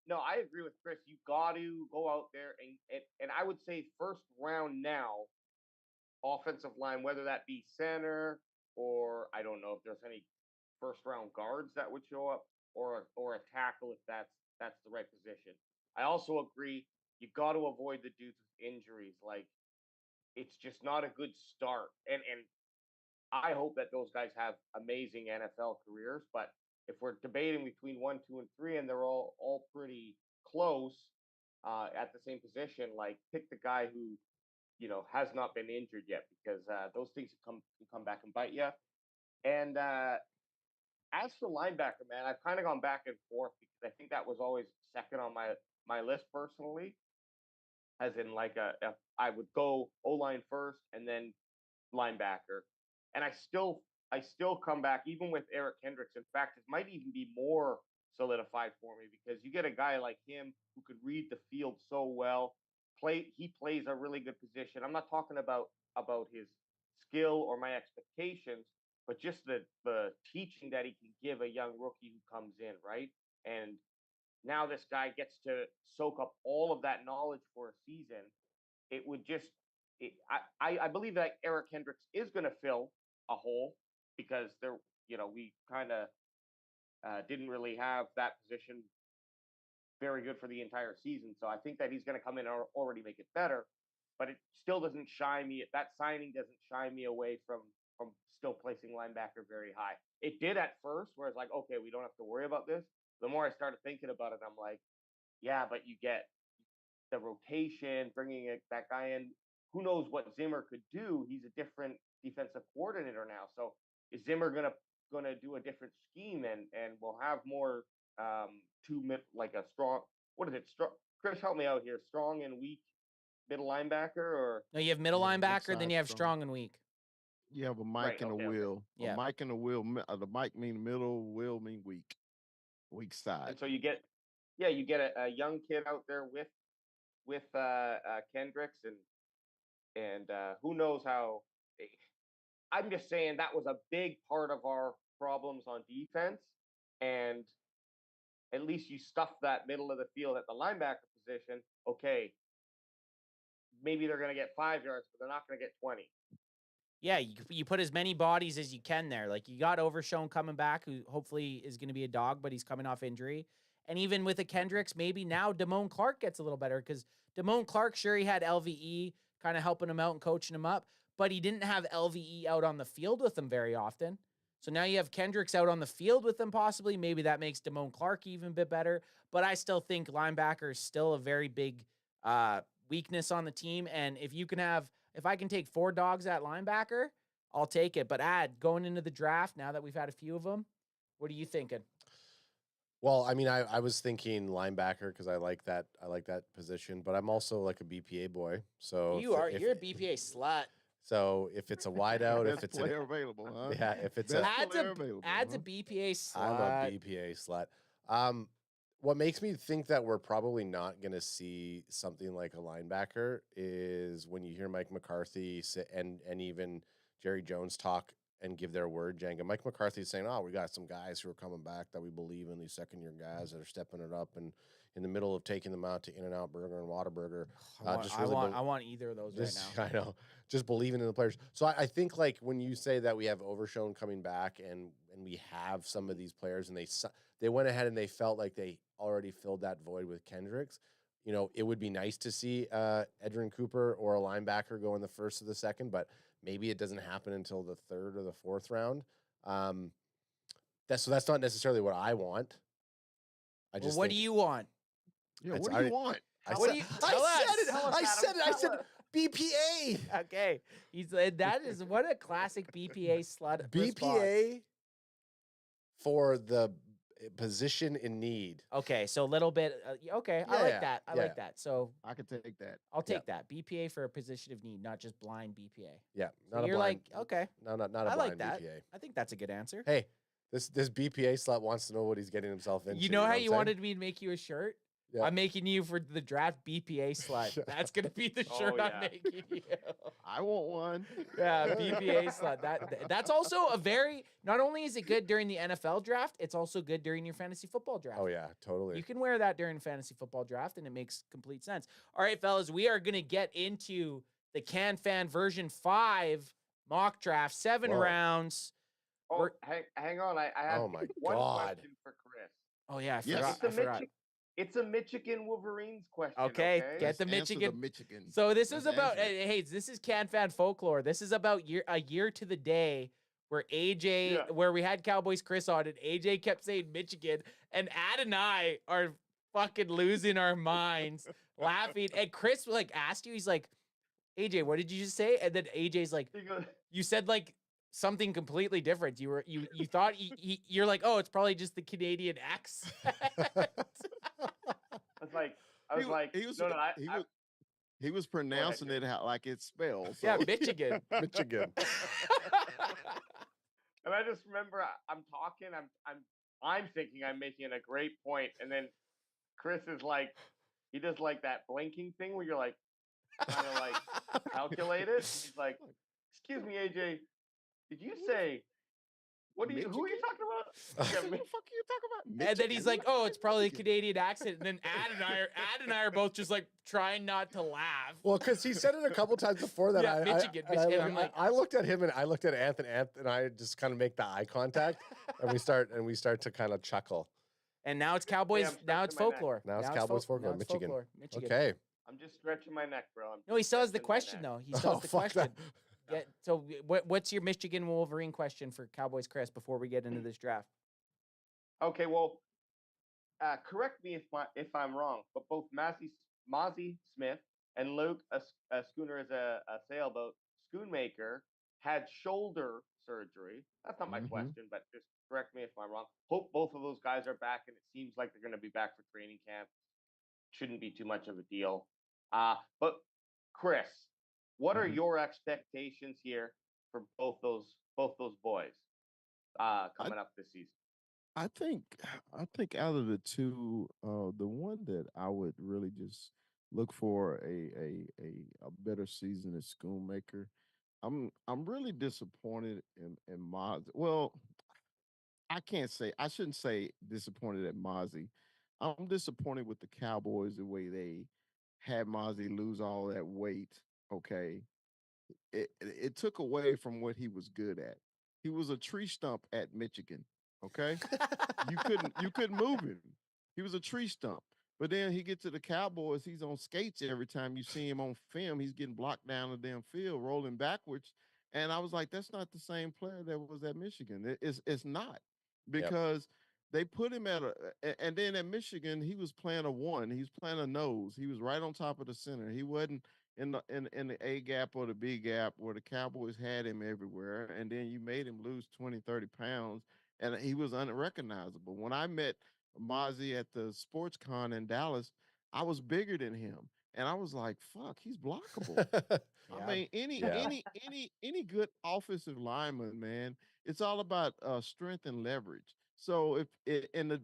No, I agree with Chris. You got to go out there and I would say first round now, offensive line, whether that be center or I don't know if there's any first round guards that would show up or a tackle if that's the right position. I also agree you got to avoid the dudes with injuries. Like it's just not a good start. And I hope that those guys have amazing NFL careers, but if we're debating between 1, 2, and 3, and they're all pretty close at the same position, like pick the guy who, has not been injured yet, because those things can come back and bite you. And as for linebacker, man, I've kind of gone back and forth because I think that was always second on my list personally. As in, like I would go O-line first and then linebacker, and I still come back, even with Eric Kendricks. In fact, it might even be more solidified for me because you get a guy like him who could read the field so well. He plays a really good position. I'm not talking about his skill or my expectations, but just the teaching that he can give a young rookie who comes in, right? And now this guy gets to soak up all of that knowledge for a season. It would just, I believe that Eric Kendricks is going to fill a hole because we kind of didn't really have that position very good for the entire season. So I think that he's going to come in and already make it better, but it still doesn't shy me. That signing doesn't shy me away from still placing linebacker very high. It did at first, where it's like, okay, we don't have to worry about this. The more I started thinking about it, I'm like, yeah, but you get the rotation, bringing that guy in. Who knows what Zimmer could do? He's a different defensive coordinator now. So is Zimmer gonna do a different scheme and we'll have more like a strong, what is it? Strong, Chris, help me out here. Strong and weak middle linebacker, or no? You have middle linebacker, then you have strong and weak. You have a Mike and a Will. Yeah. A Mike and a Will. The Mike mean middle, Will mean weak. Weak side. And so you get a young kid out there with Kendricks and who knows how. I'm just saying that was a big part of our problems on defense, and at least you stuff that middle of the field at the linebacker position. Okay, maybe they're going to get 5 yards, but they're not going to get 20. Yeah, you put as many bodies as you can there. Like you got Overshown coming back, who hopefully is going to be a dog, but he's coming off injury. And even with the Kendricks, maybe now Damone Clark gets a little better because Damone Clark, sure, he had LVE kind of helping him out and coaching him up, but he didn't have LVE out on the field with him very often. So now you have Kendricks out on the field with them possibly. Maybe that makes Damone Clark even a bit better. But I still think linebacker is still a very big weakness on the team. And if I can take 4 dogs at linebacker, I'll take it. But going into the draft, now that we've had a few of them, what are you thinking? Well, I mean, I was thinking linebacker because I like that position, but I'm also like a BPA boy. So you're a BPA slut. So if it's a wideout, if it's player available, huh? Yeah, if it's adds a BPA slut. I'm a BPA slut. What makes me think that we're probably not going to see something like a linebacker is when you hear Mike McCarthy and even Jerry Jones talk and give their word, Jenga. Mike McCarthy's saying, "Oh, we got some guys who are coming back that we believe in, these second-year guys that are stepping it up, and in the middle of taking them out to In-N-Out Burger and Whataburger. I want either of those right now. I know, just believing in the players. So I think like when you say that we have Overshown coming back and we have some of these players and they went ahead and they felt like they already filled that void with Kendricks. You know, it would be nice to see Edrin Cooper or a linebacker go in the first or the second, but maybe it doesn't happen until the third or the fourth round. That's not necessarily what I want. What do you want? Yeah, what do you want? I said it. I said BPA. Okay, that is what a classic BPA slut. BPA for the position in need. Okay, so a little bit. Okay, I like that. I like that. So I could take that. I'll take that. BPA for a position of need, not just blind BPA. Yeah, so you're blind, like, okay, not a I blind like that. BPA. I think that's a good answer. Hey, this BPA slut wants to know what he's getting himself into. You know how you wanted me to make you a shirt? Yeah. I'm making you for the draft BPA slut. That's gonna be the shirt I'm making you. I want one. Yeah, BPA slut. That's also a very. Not only is it good during the NFL draft, it's also good during your fantasy football draft. Oh yeah, totally. You can wear that during fantasy football draft, and it makes complete sense. All right, fellas, we are gonna get into the Can Fan version 5 mock draft, 7 rounds. Oh, hang on. I have one question for Chris. Oh yeah, I forgot. It's a Michigan Wolverines question. Okay, get the Michigan. So this is about. Hey, this is Can Fan folklore. This is about a year to the day where AJ, where we had Cowboys Chris on, and AJ kept saying Michigan, and Ad and I are fucking losing our minds, laughing. And Chris like asked you, he's like, AJ, what did you just say? And then AJ's like, you said like something completely different. You thought you're like, oh, it's probably just the Canadian accent. He was pronouncing it like it's spelled. So. Yeah, Michigan. Michigan. And I just remember I'm talking, I'm thinking I'm making a great point, and then Chris is like, he does like that blinking thing where you're like trying to like calculate it. He's like, excuse me, AJ, did you say? Who are you talking about? Yeah, what the fuck are you talking about? Michigan? And then he's like, "Oh, it's probably a Canadian accent." And then Ad and I are both just like trying not to laugh. Well, because he said it a couple times before that. Yeah, Michigan. I looked at him and I looked at Anthony, and I just kind of make the eye contact, and we start to kind of chuckle. And now it's Cowboys. Now it's folklore. Now it's Cowboys folklore. Michigan. Michigan. Okay. I'm just stretching my neck, bro. No, he still has the question though. He still has the question. Yeah, so what's your Michigan Wolverine question for Cowboys Chris before we get into this draft? Okay, well, correct me if I'm wrong, but both Mozzie Smith and Luke Schooner is a sailboat schoonmaker had shoulder surgery. That's not my question, but just correct me if I'm wrong. Hope both of those guys are back, and it seems like they're going to be back for training camp. Shouldn't be too much of a deal. But Chris, what are your expectations here for both those boys coming up this season? I think out of the two, the one that I would really just look for a better season is Schoonmaker. I'm really disappointed in Mozzie. Well, I shouldn't say disappointed at Mozzie. I'm disappointed with the Cowboys the way they had Mozzie lose all that weight. Okay. It took away from what he was good at. He was a tree stump at Michigan. Okay. you couldn't move him. He was a tree stump. But then he gets to the Cowboys, he's on skates every time you see him on film. He's getting blocked down the damn field, rolling backwards. And I was like, that's not the same player that was at Michigan. It's not, because they put him and then at Michigan, he was playing a 1. He was playing a nose. He was right on top of the center. He wasn't in the A gap or the B gap where the Cowboys had him everywhere. And then you made him lose 20, 30 pounds, and he was unrecognizable. When I met Mozzie at the Sports Con in Dallas, I was bigger than him. And I was like, fuck, he's blockable. I mean, any good offensive lineman, man, it's all about strength and leverage. So a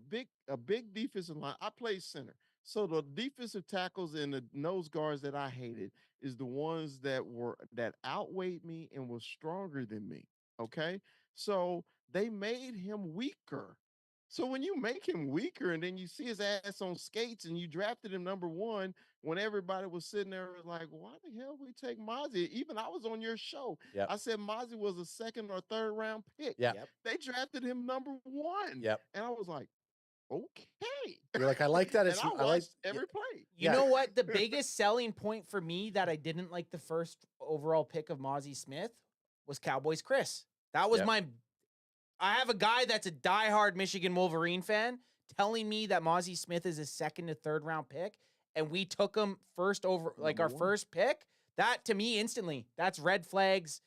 big defensive line, I played center. So the defensive tackles and the nose guards that I hated is the ones that outweighed me and was stronger than me. Okay. So they made him weaker. So when you make him weaker and then you see his ass on skates and you drafted him number 1 when everybody was sitting there like, why the hell we take Mozzie? Even I was on your show. Yep. I said Mozzie was a 2nd or 3rd round pick. Yeah. Yep. They drafted him number 1. Yep. And I was like, okay. You're like, I like that. And It's I I like watched every play. You know what? The biggest selling point for me that I didn't like the first overall pick of Mozzie Smith was Cowboys Chris. That was I have a guy that's a diehard Michigan Wolverine fan telling me that Mozzie Smith is a 2nd to 3rd round pick, and we took him first over, like our first pick. That to me instantly, that's red flags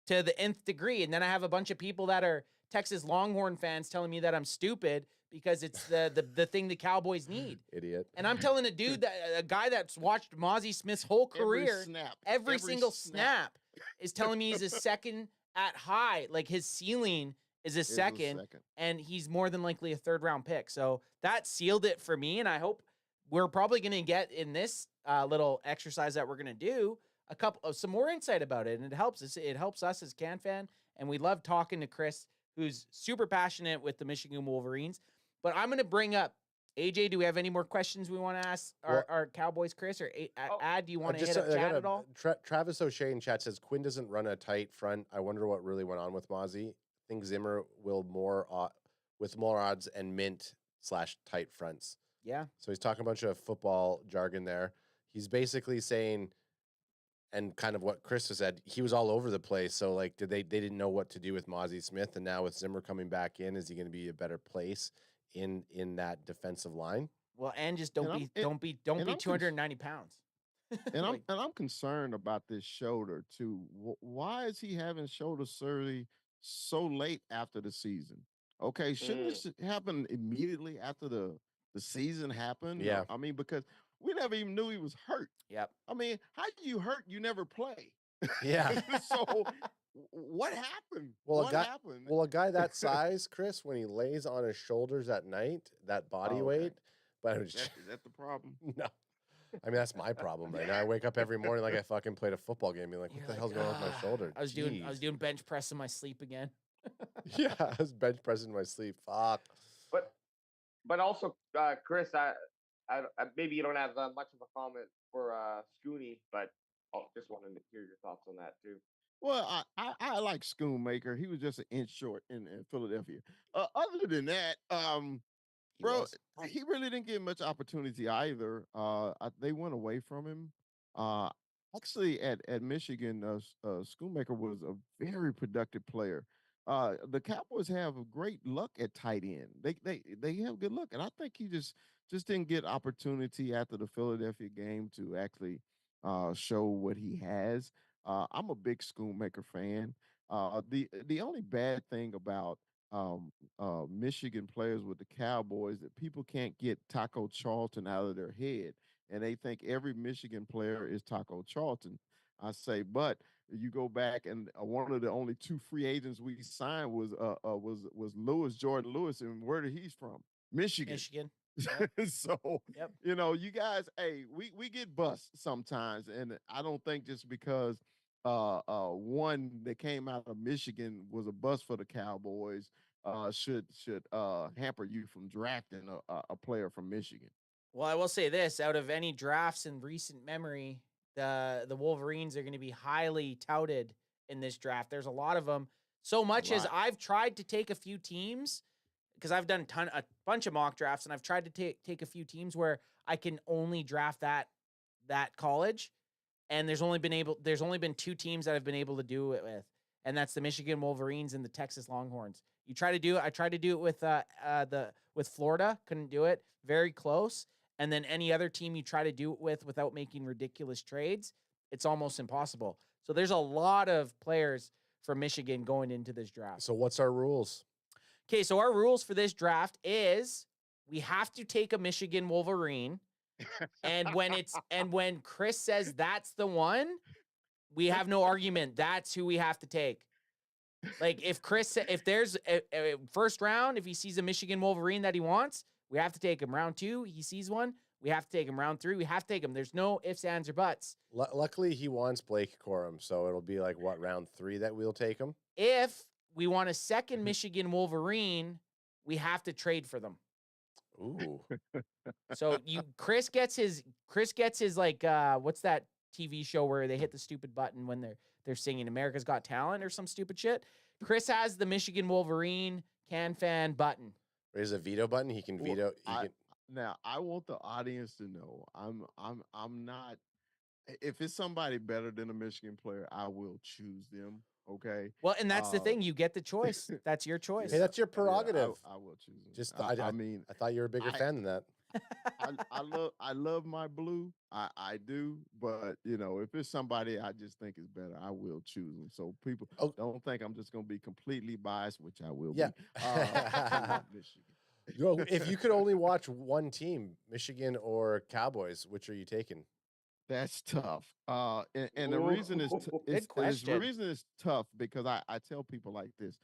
to the nth degree. And then I have a bunch of people that are Texas Longhorn fans telling me that I'm stupid because it's the thing the Cowboys need. Idiot. And I'm telling a guy that's watched Mozzie Smith's whole career, every single snap is telling me he's a 2nd at high. Like his ceiling is a second, and he's more than likely a 3rd round pick. So that sealed it for me, and I hope we're probably going to get in this little exercise that we're going to do some more insight about it, and it helps us. It helps us as Can Fan, and we love talking to Chris, who's super passionate with the Michigan Wolverines. But I'm going to bring up AJ. Do we have any more questions we want to ask our Cowboys, Chris, or Ad? Do you want to hit up chat at all? Travis O'Shea in chat says Quinn doesn't run a tight front. I wonder what really went on with Mozzie. I think Zimmer will with more odds and mint/tight fronts. Yeah. So he's talking a bunch of football jargon there. He's basically saying, and kind of what Chris has said, he was all over the place. So like, they didn't know what to do with Mozzie Smith, and now with Zimmer coming back in, is he going to be a better place in that defensive line? Well, and just don't be 290 pounds. And I'm concerned about this shoulder too. Why is he having shoulder surgery so late after the season? Okay, shouldn't this happen immediately after the season happened? Yeah. I mean, because we never even knew he was hurt. Yep. I mean, how do you hurt? You never play. Yeah. So what happened? Well, what happened? Well, a guy that size, Chris, when he lays on his shoulders at night, that body weight. But is that the problem? No. I mean, that's my problem right now. I wake up every morning like I fucking played a football game. Being like, what the hell's going on with my shoulder? I was doing bench press in my sleep again. Yeah, I was bench pressing in my sleep. Fuck. But also, Chris, I maybe you don't have much of a comment for Scooney, but just wanted to hear your thoughts on that too. Well, I like Schoonmaker. He was just an inch short in Philadelphia. Other than that, bro, he really didn't get much opportunity either. They went away from him. Actually, at Michigan, Schoonmaker was a very productive player. The Cowboys have great luck at tight end. They have good luck, and I think he just didn't get opportunity after the Philadelphia game to actually show what he has. I'm a big Schoonmaker fan. The only bad thing about Michigan players with the Cowboys that people can't get Taco Charlton out of their head, and they think every Michigan player is Taco Charlton. I say, but you go back and one of the only 2 free agents we signed was Jordan Lewis, and where did he's from? Michigan. So you know, you guys, hey, we get bust sometimes, and I don't think just because one that came out of Michigan was a bust for the Cowboys should hamper you from drafting a player from Michigan. Well, I will say this: out of any drafts in recent memory, the Wolverines are going to be highly touted in this draft. There's a lot of them. So much as I've tried to take a few teams, because I've done a bunch of mock drafts, and I've tried to take a few teams where I can only draft that college, and there's only been 2 teams that I've been able to do it with, and that's the Michigan Wolverines and the Texas Longhorns. You try to do it. I tried to do it with Florida, couldn't do it. Very close. And then any other team you try to do it with without making ridiculous trades, it's almost impossible. So there's a lot of players from Michigan going into this draft. So what's our rules? Okay, so our rules for this draft is we have to take a Michigan Wolverine, and when Chris says that's the one, we have no argument. That's who we have to take. Like if there's a first round, if he sees a Michigan Wolverine that he wants, we have to take him. Round 2, he sees one, we have to take him. Round 3, we have to take him. There's no ifs, ands, or buts. Luckily, he wants Blake Corum, so it'll be like round 3 that we'll take him. If we want a second Michigan Wolverine, we have to trade for them. Ooh. So Chris gets his like what's that TV show where they hit the stupid button when they're singing America's Got Talent or some stupid shit? Chris has the Michigan Wolverine fan button. There's a veto button. He can veto. Now I want the audience to know I'm not. If it's somebody better than a Michigan player, I will choose them. Okay. Well, and that's the thing. You get the choice. That's your choice. Hey, that's your prerogative. I will choose them. Just, I mean, I thought you were a bigger fan than that. I love my blue. I do, but if it's somebody I just think is better, I will choose them. So people don't think I'm just gonna be completely biased, which I will be. Michigan. If you could only watch one team, Michigan or Cowboys, which are you taking? That's tough. And the reason the reason it's tough because I tell people like this.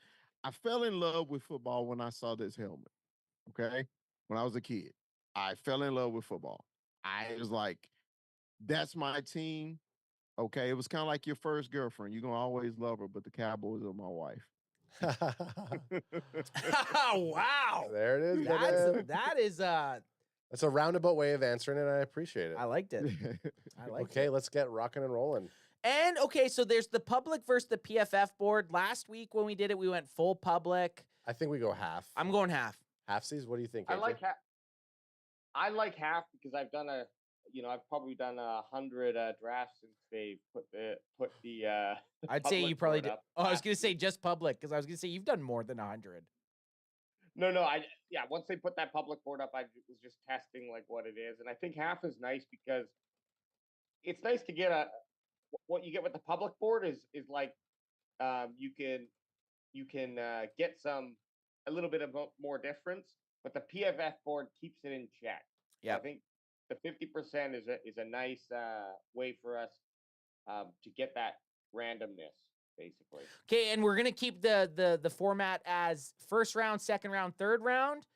I fell in love with football when I saw this helmet. Okay. When I was a kid, I fell in love with football. I was like, that's my team. Okay. It was kind of like your first girlfriend. You're going to always love her, but the Cowboys are my wife. Wow. There it is. That's a roundabout way of answering it. I appreciate it. I liked it. Okay, let's get rocking and rolling. And okay, so there's the public versus the PFF board. Last week when we did it, we went full public. I think we go half. I'm going half. Halfsies. What do you think? I AJ? like half. I like half because I've probably done 100 drafts since they put the. I'd say you probably did. Oh, I was gonna say just public because I was gonna say you've done more than 100. No, once they put that public board up, I was just testing like what it is, and I think half is nice because it's nice to get what you get with the public board is like you can get a little bit of more difference, but the PFF board keeps it in check. Yeah, I think the 50% is a nice way for us to get that randomness. Basically. Okay, and we're gonna keep the format as first round, second round, third round.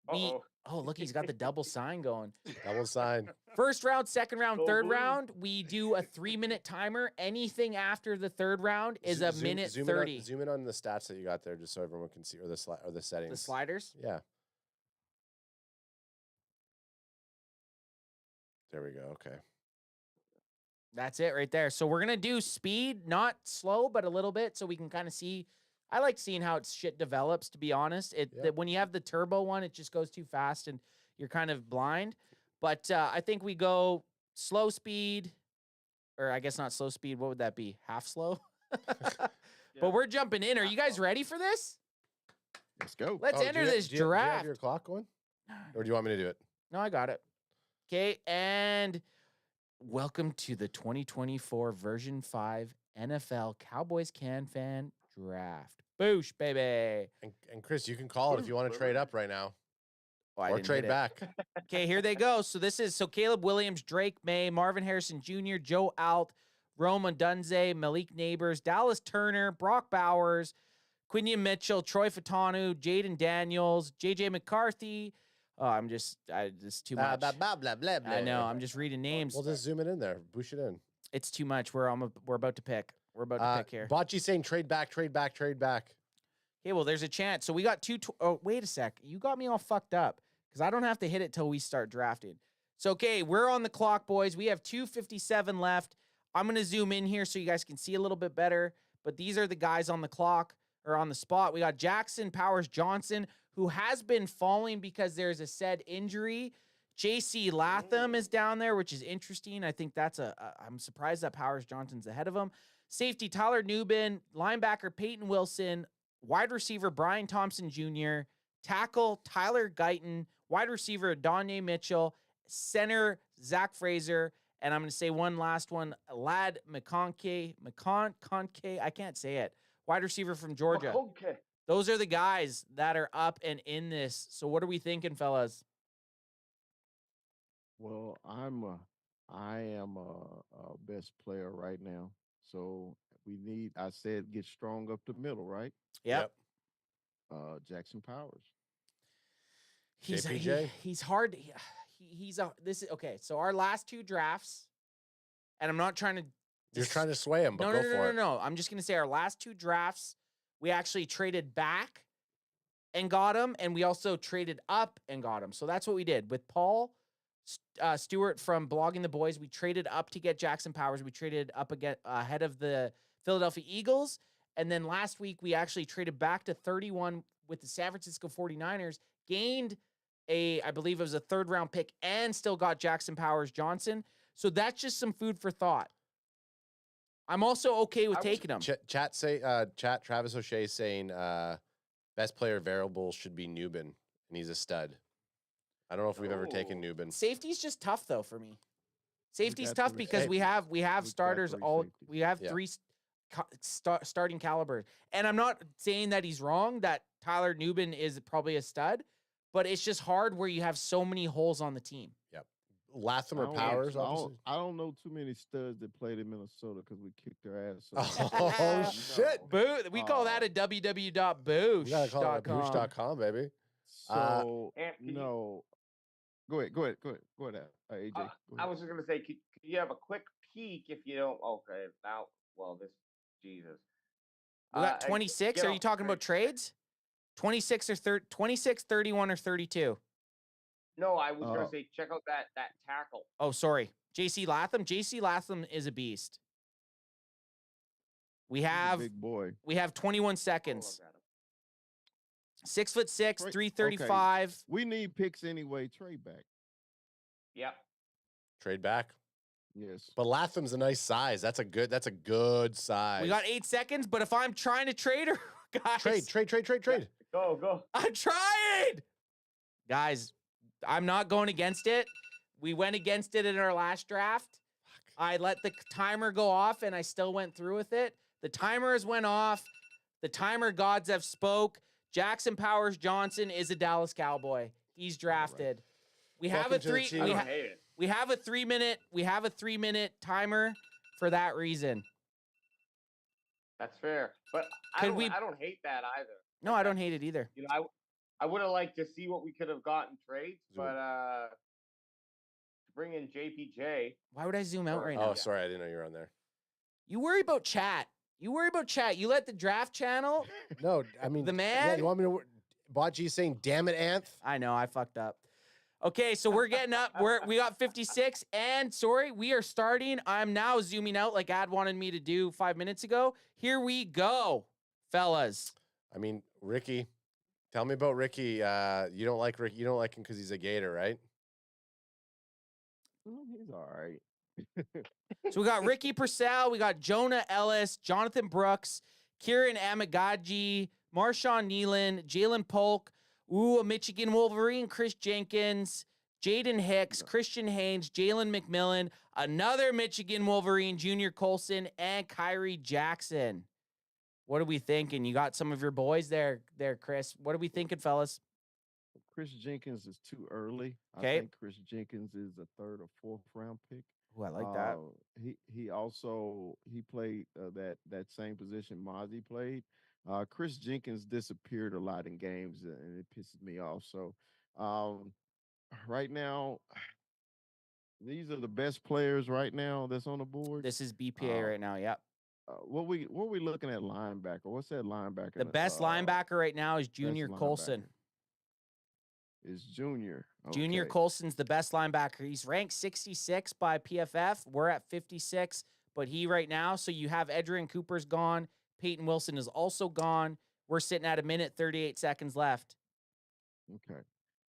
Oh, look, he's got the double sign going. Double sign. First round, second round, third round. We do a 3-minute timer. Anything after the third round is a minute 30. Zoom in on the stats that you got there, just so everyone can see, or the settings. The sliders. Yeah. There we go. Okay. That's it right there. So we're going to do speed, not slow, but a little bit so we can kind of see. I like seeing how shit develops, to be honest. When you have the turbo one, it just goes too fast and you're kind of blind. But I think we go slow speed, or I guess not slow speed. What would that be? Half slow? But we're jumping in. Are you guys ready for this? Let's go. Let's enter this draft. Do you have draft. your clock going? Or do you want me to do it? No, I got it. Okay, and welcome to the 2024 version 5 NFL Cowboys Can Fan Draft. Boosh, baby. And Chris, you can call it if you want to trade up right now. Oh, or trade back. Okay, here they go. So Caleb Williams, Drake May, Marvin Harrison Jr., Joe Alt, Rome Odunze, Malik Neighbors, Dallas Turner, Brock Bowers, Quinion Mitchell, Troy Fatanu, Jaden Daniels, JJ McCarthy. Oh, just too much. Blah, blah, blah, I know. I'm just reading names. We'll just zoom it in there. Boosh it in. It's too much. We're about to pick. We're about to pick here. Bocce saying trade back, trade back, trade back. Okay, well, there's a chance. So we got oh, wait a sec. You got me all fucked up because I don't have to hit it till we start drafting. So, okay, we're on the clock, boys. We have 2:57 left. I'm going to zoom in here so you guys can see a little bit better. But these are the guys on the clock or on the spot. We got Jackson Powers Johnson, who has been falling because there's a said injury. J.C. Latham is down there, which is interesting. I think that's I'm surprised that Powers Johnson's ahead of him. Safety Tyler Nubin, linebacker Peyton Wilson, wide receiver Brian Thompson Jr., tackle Tyler Guyton, wide receiver Donnie Mitchell, center Zach Fraser, and I'm going to say one last one, Lad McConkey, I can't say it, wide receiver from Georgia. Okay. Those are the guys that are up and in this. So what are we thinking, fellas? Well, I am a best player right now. So I said get strong up the middle, right? Yep. Jackson Powers. He's hard. Okay. So our last two drafts, and I'm not trying to. You're trying to sway him, but go for it. No. I'm just going to say our last two drafts, we actually traded back and got him, and we also traded up and got him. So that's what we did with Paul Stewart from Blogging the Boys. We traded up to get Jackson Powers. We traded up again ahead of the Philadelphia Eagles. And then last week, we actually traded back to 31 with the San Francisco 49ers, gained I believe it was a 3rd-round pick, and still got Jackson Powers Johnson. So that's just some food for thought. I'm also okay with taking him. Chat Travis O'Shea saying best player variable should be Nubin, and he's a stud. I don't know if we've ever taken Nubin. Safety's just tough though for me. Safety's tough because we have starters all. We have 3 starting calibers, and I'm not saying that he's wrong. That Tyler Nubin is probably a stud, but it's just hard where you have so many holes on the team. Yep. Latham or Powers, obviously. I don't know too many studs that played in Minnesota because we kicked their ass. Oh, shit. Boo. We call that a www.boosh.com. We got to call it a boosh.com, baby. So, no. Go ahead, AJ. Go I was just going to say, could you have a quick peek if you don't? Okay, now, Jesus. We got 26. Are you talking about trades? 26 or 26, 31, or 32? No, I was going to say, check out that tackle. Oh, sorry. JC Latham. JC Latham is a beast. We have big boy. We have 21 seconds. 6'6", 335. Okay. We need picks anyway. Trade back. Yep. Trade back. Yes. But Latham's a nice size. That's a good size. We got 8 seconds, but if I'm trying to trade her, guys. Trade. Yeah. Go. I'm trying. Guys, I'm not going against it. We went against it in our last draft. I let the timer go off, and I still went through with it. The timers went off. The timer gods have spoke. Jackson Powers Johnson is a Dallas Cowboy. He's drafted. We have a 3 minute timer for that reason. That's fair. But I don't hate that either. No, I don't hate it either. You know, I would have liked to see what we could have gotten trades, but to bring in JPJ. Why would I zoom out right now? Oh, sorry, I didn't know you were on there. You worry about chat. You let the draft channel. No, I mean the man. Yeah, you want me to? Botg saying, "Damn it, Anth." I know, I fucked up. Okay, so we're getting up. We got 56, and sorry, we are starting. I'm now zooming out like Ad wanted me to do 5 minutes ago. Here we go, fellas. I mean, Ricky. Tell me about Ricky. You don't like Ricky. You don't like him because he's a Gator, right? He's all right. So we got Ricky Purcell, we got Jonah Ellis, Jonathan Brooks, Kieran Amagaji, Marshawn Nealon, Jalen Polk, a Michigan Wolverine, Chris Jenkins, Jaden Hicks, Christian Haynes, Jalen McMillan, another Michigan Wolverine, Junior Colson, and Kyrie Jackson. What are we thinking? You got some of your boys there, Chris. What are we thinking, fellas? Chris Jenkins is too early. Okay. I think Chris Jenkins is a 3rd or 4th round pick. Ooh, I like that. He played that same position Mozzie played. Chris Jenkins disappeared a lot in games, and it pisses me off. So right now, these are the best players right now that's on the board. This is BPA right now. Yep. What we looking at linebacker? What's that linebacker? The best linebacker right now is Junior Colson. Is Junior. Okay. Junior Colson's the best linebacker. He's ranked 66 by PFF. We're at 56, but he right now, so you have Edgerrin Cooper's gone. Peyton Wilson is also gone. We're sitting at 1:38 left. Okay.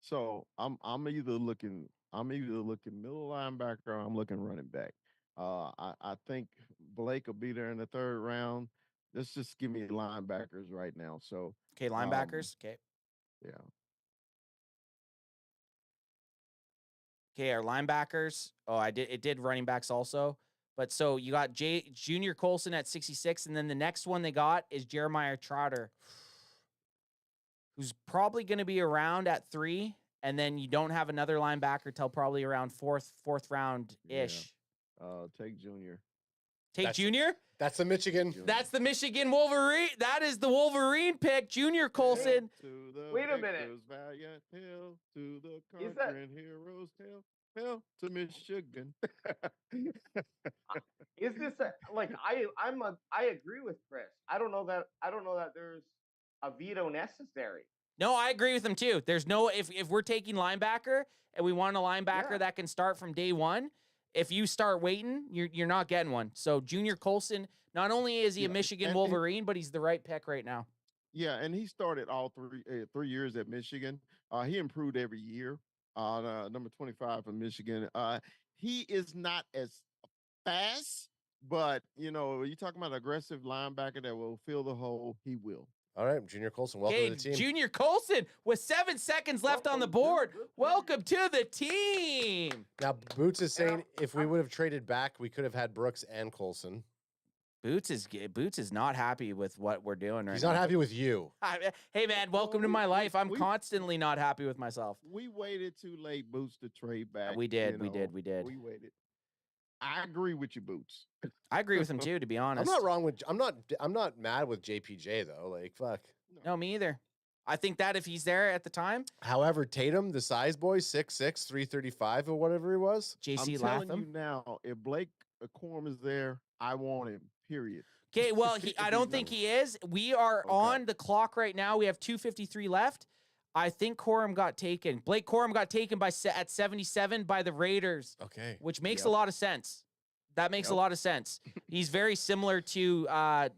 So I'm either looking middle linebacker or I'm looking running back. I think Blake will be there in the 3rd round. Let's just give me linebackers right now. So okay, linebackers. Okay. Yeah. Okay, our linebackers. Oh, it did running backs also. But so you got Junior Colson at 66, and then the next one they got is Jeremiah Trotter, who's probably going to be around at 3, and then you don't have another linebacker till probably around fourth round ish. Yeah. Take Junior. Junior. That's the Michigan. That's the Michigan Wolverine. That is the Wolverine pick, Junior Colson. Wait a minute. Valiant hill to the conquering heroes hell to Michigan. Is this I agree with Chris. I don't know that there's a veto necessary. No, I agree with him too. There's no if we're taking linebacker and we want a linebacker that can start from day one, if you start waiting, you're not getting one. So Junior Colson, not only is he a Michigan Wolverine, but he's the right pick right now. Yeah, and he started all 3 years at Michigan. He improved every year. Number 25 from Michigan. He is not as fast, but you talking about aggressive linebacker that will fill the hole. He will. All right, Junior Colson, welcome to the team. Junior Colson with 7 seconds left on the board. Welcome to the team. Now, Boots is saying if we would have traded back, we could have had Brooks and Colson. Boots is not happy with what we're doing right now. He's not happy with you. Hey, man, welcome to my life. I'm constantly not happy with myself. We waited too late, Boots, to trade back. We did. We waited. I agree with you, Boots. I agree with him too, to be honest. I'm not mad with JPJ though. Like, fuck. No, me either. I think that if he's there at the time. However, Tatum, the size boy, 6'6", 335 or whatever he was. JC I'm telling Latham. you now, if Blake Corum is there, I want him. Period. Okay, well, I don't think he is. We are on the clock right now. We have 2:53 left. I think Corum got taken. Blake Corum got taken at 77 by the Raiders. Okay. Which makes a lot of sense. That makes a lot of sense. He's very similar to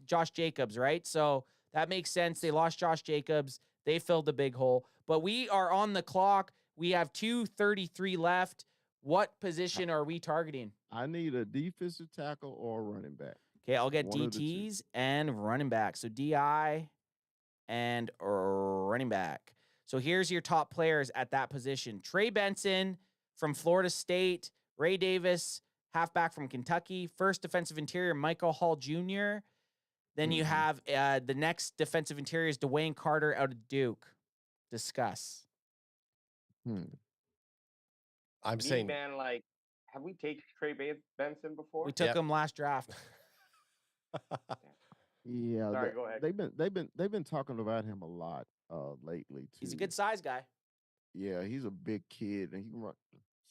Josh Jacobs, right? So that makes sense. They lost Josh Jacobs. They filled the big hole. But we are on the clock. We have 2:33 left. What position are we targeting? I need a defensive tackle or a running back. Okay, I'll get DTs and running back. So DI and running back. So here's your top players at that position. Trey Benson from Florida State. Ray Davis, halfback from Kentucky. First defensive interior, Michael Hall Jr. Then you have the next defensive interior is Dwayne Carter out of Duke. Discuss. I'm saying, man, like, have we taken Trey Benson before? We took him last draft. Yeah, Sorry, go ahead. They've been talking about him a lot lately too. He's a good size guy. Yeah, he's a big kid and he can run.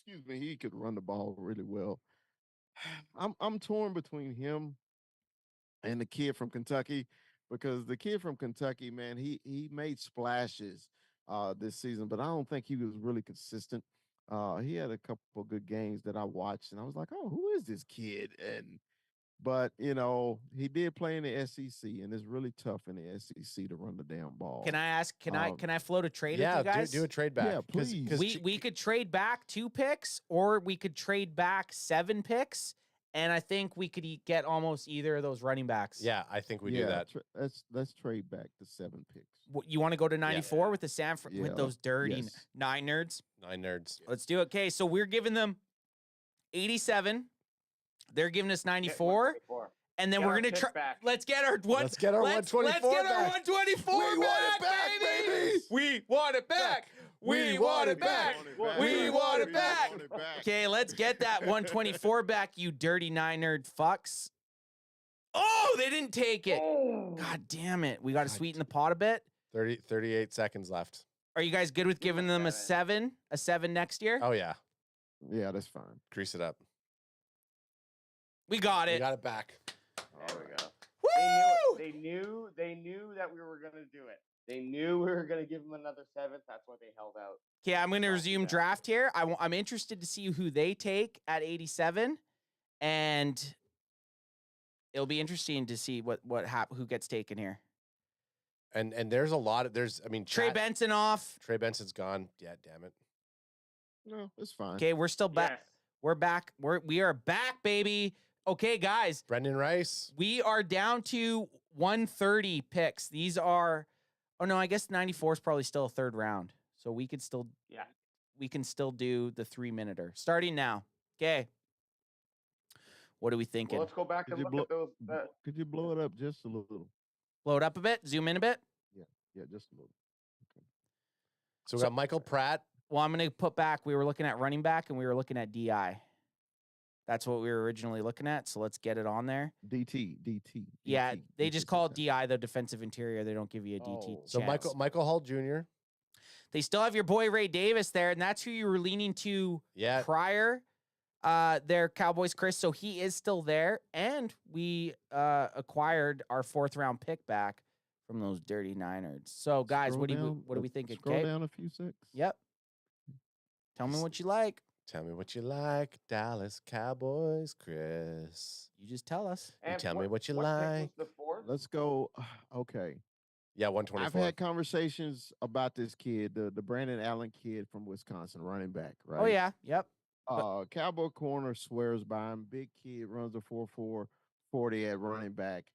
Excuse me, he could run the ball really well. I'm torn between him and the kid from Kentucky because the kid from Kentucky, man, he made splashes this season, but I don't think he was really consistent. He had a couple of good games that I watched, and I was like, "Oh, who is this kid?" But he did play in the SEC, and it's really tough in the SEC to run the damn ball. Can I ask? Can I float a trade with you guys? do a trade back. Yeah, please. We could trade back 2 picks, or we could trade back 7 picks, and I think we could get almost either of those running backs. Yeah, I think we do that. Let's trade back the 7 picks. You want to go to 94 with the with those dirty 9 nerds? 9 nerds. Let's do it. Okay, so we're giving them 87. They're giving us 94. And then we're gonna try. Let's get our 124. Let's get our 124 we back, want it back, baby. We want it back. We want it back. We want it back. Okay, let's get that 124 back, you dirty 9-nerd fucks. Oh, they didn't take it. God damn it. We got to sweeten the pot a bit. 38 seconds left. Are you guys good with giving them a 7 next year? Oh, yeah. Yeah, that's fine. Grease it up. We got it. We got it back. There we go. Woo! They knew that we were gonna do it. They knew we were gonna give them another 7th. That's why they held out. Okay, I'm gonna resume draft here. I'm interested to see who they take at 87, and it'll be interesting to see who gets taken here. And there's a lot of Trey Benson off. Trey Benson's gone. Yeah, damn it. No, it's fine. Okay, we're still back. Yes. We're back. We are back, baby. Okay, guys. Brendan Rice. We are down to 130 picks. These are, oh no, I guess 94 is probably still a 3rd round. So we could still, we can still do the 3-minuter. Starting now. Okay. What are we thinking? Well, let's go back and look at those. Could you blow it up just a little? Blow it up a bit? Zoom in a bit? Yeah, just a little. Okay. So we got Michael Pratt. Well, I'm going to put back, we were looking at running back and we were looking at DI. That's what we were originally looking at, so let's get it on there. DT. Yeah, they just call it DI, the defensive interior. They don't give you a DT So chance. Michael Hall Jr. They still have your boy Ray Davis there, and that's who you were leaning to prior, their Cowboys, Chris. So he is still there, and we acquired our 4th-round pick back from those dirty Niners. So, guys, Scroll what do down, we thinking? Scroll Okay. down a few seconds. Yep. Tell me what you like. Tell me what you like, Dallas Cowboys, Chris. You just tell us. You tell me what you pick was like. the fourth? Let's go. Okay. Yeah, 124. I've had conversations about this kid, the Brandon Allen kid from Wisconsin, running back, right? Oh, yeah. Yep. Cowboy corner swears by him. Big kid, runs a 4.4 40 at running back.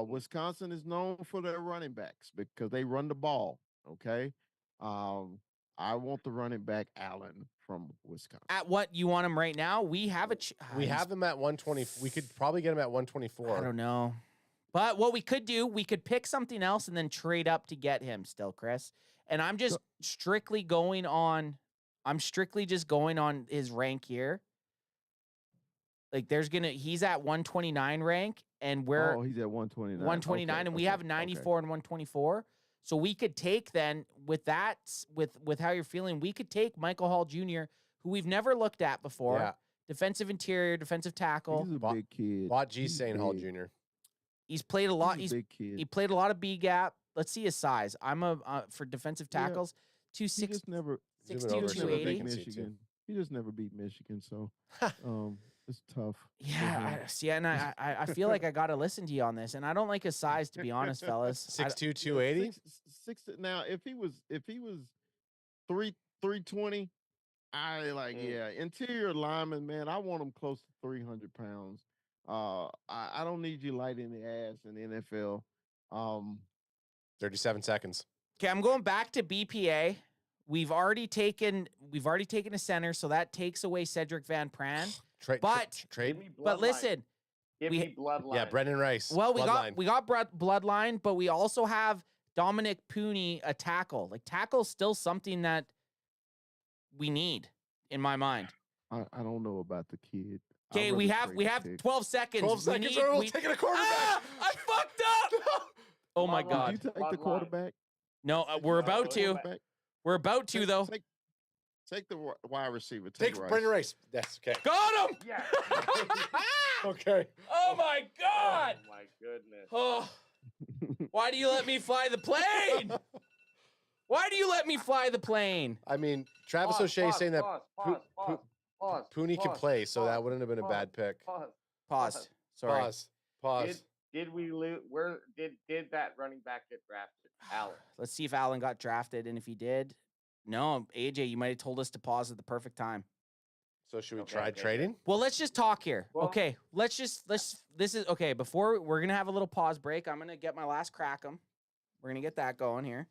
Wisconsin is known for their running backs because they run the ball. Okay. I want the running back Allen from Wisconsin. At what you want him right now? We have a. We have him at 120. We could probably get him at 124. I don't know. But what we could do, we could pick something else and then trade up to get him still, Chris. And I'm just strictly going on. I'm strictly just going on his rank here. Like he's at 129 rank, and we're he's at 129. 129, okay, and we have 94 and 124. So we could take then with that, with how you're feeling, we could take Michael Hall Jr., who we've never looked at before. Yeah. Defensive interior, defensive tackle. He's a big kid. Bought G. St. Hall Jr. He's played a lot. He's a big kid. He played a lot of B gap. Let's see his size. I'm for defensive tackles, 2'6", He just never 6'2", zoom it over so that they 280. can see Michigan. He just never beat Michigan, so it's tough. Yeah, I see, and I feel like I got to listen to you on this, and I don't like his size, to be honest, fellas. 6'2", 280. Now, if he was 320, interior lineman, man, I want him close to 300 pounds. I don't need you light in the ass in the NFL. 37 seconds. Okay, I'm going back to BPA. We've already taken a center, so that takes away Cedric Van Pran. Trade. But listen, Give me bloodline. Yeah, Brendan Rice. well, Bloodline. we got Bloodline, but we also have Dominic Pooney, a tackle. Like, tackle's still something that we need, in my mind. I don't know about the kid. Okay, we have 12 seconds. 12 seconds, or we'll take a quarterback. I fucked up. Oh my Did God. you take the quarterback? No, we're about to. Quarterback? We're about to, though. Take the wide receiver. Take Rice. Brendan Rice. That's okay. Got him. Yeah. Okay. Oh my God. Oh my goodness. Oh. Why do you let me fly the plane? Why do you let me fly the plane? I mean, Travis O'Shea saying that Pause. Pooney can play, so that wouldn't have been a bad pick. Pause. Sorry. Pause. Did we lose? Where did that running back get drafted? Allen. Let's see if Allen got drafted, and if he did, no, AJ, you might have told us to pause at the perfect time. So should we try trading? Well, let's just talk here. Well- Okay, this is okay. Before we're gonna have a little pause break, I'm gonna get my last crack 'em. We're gonna get that going here,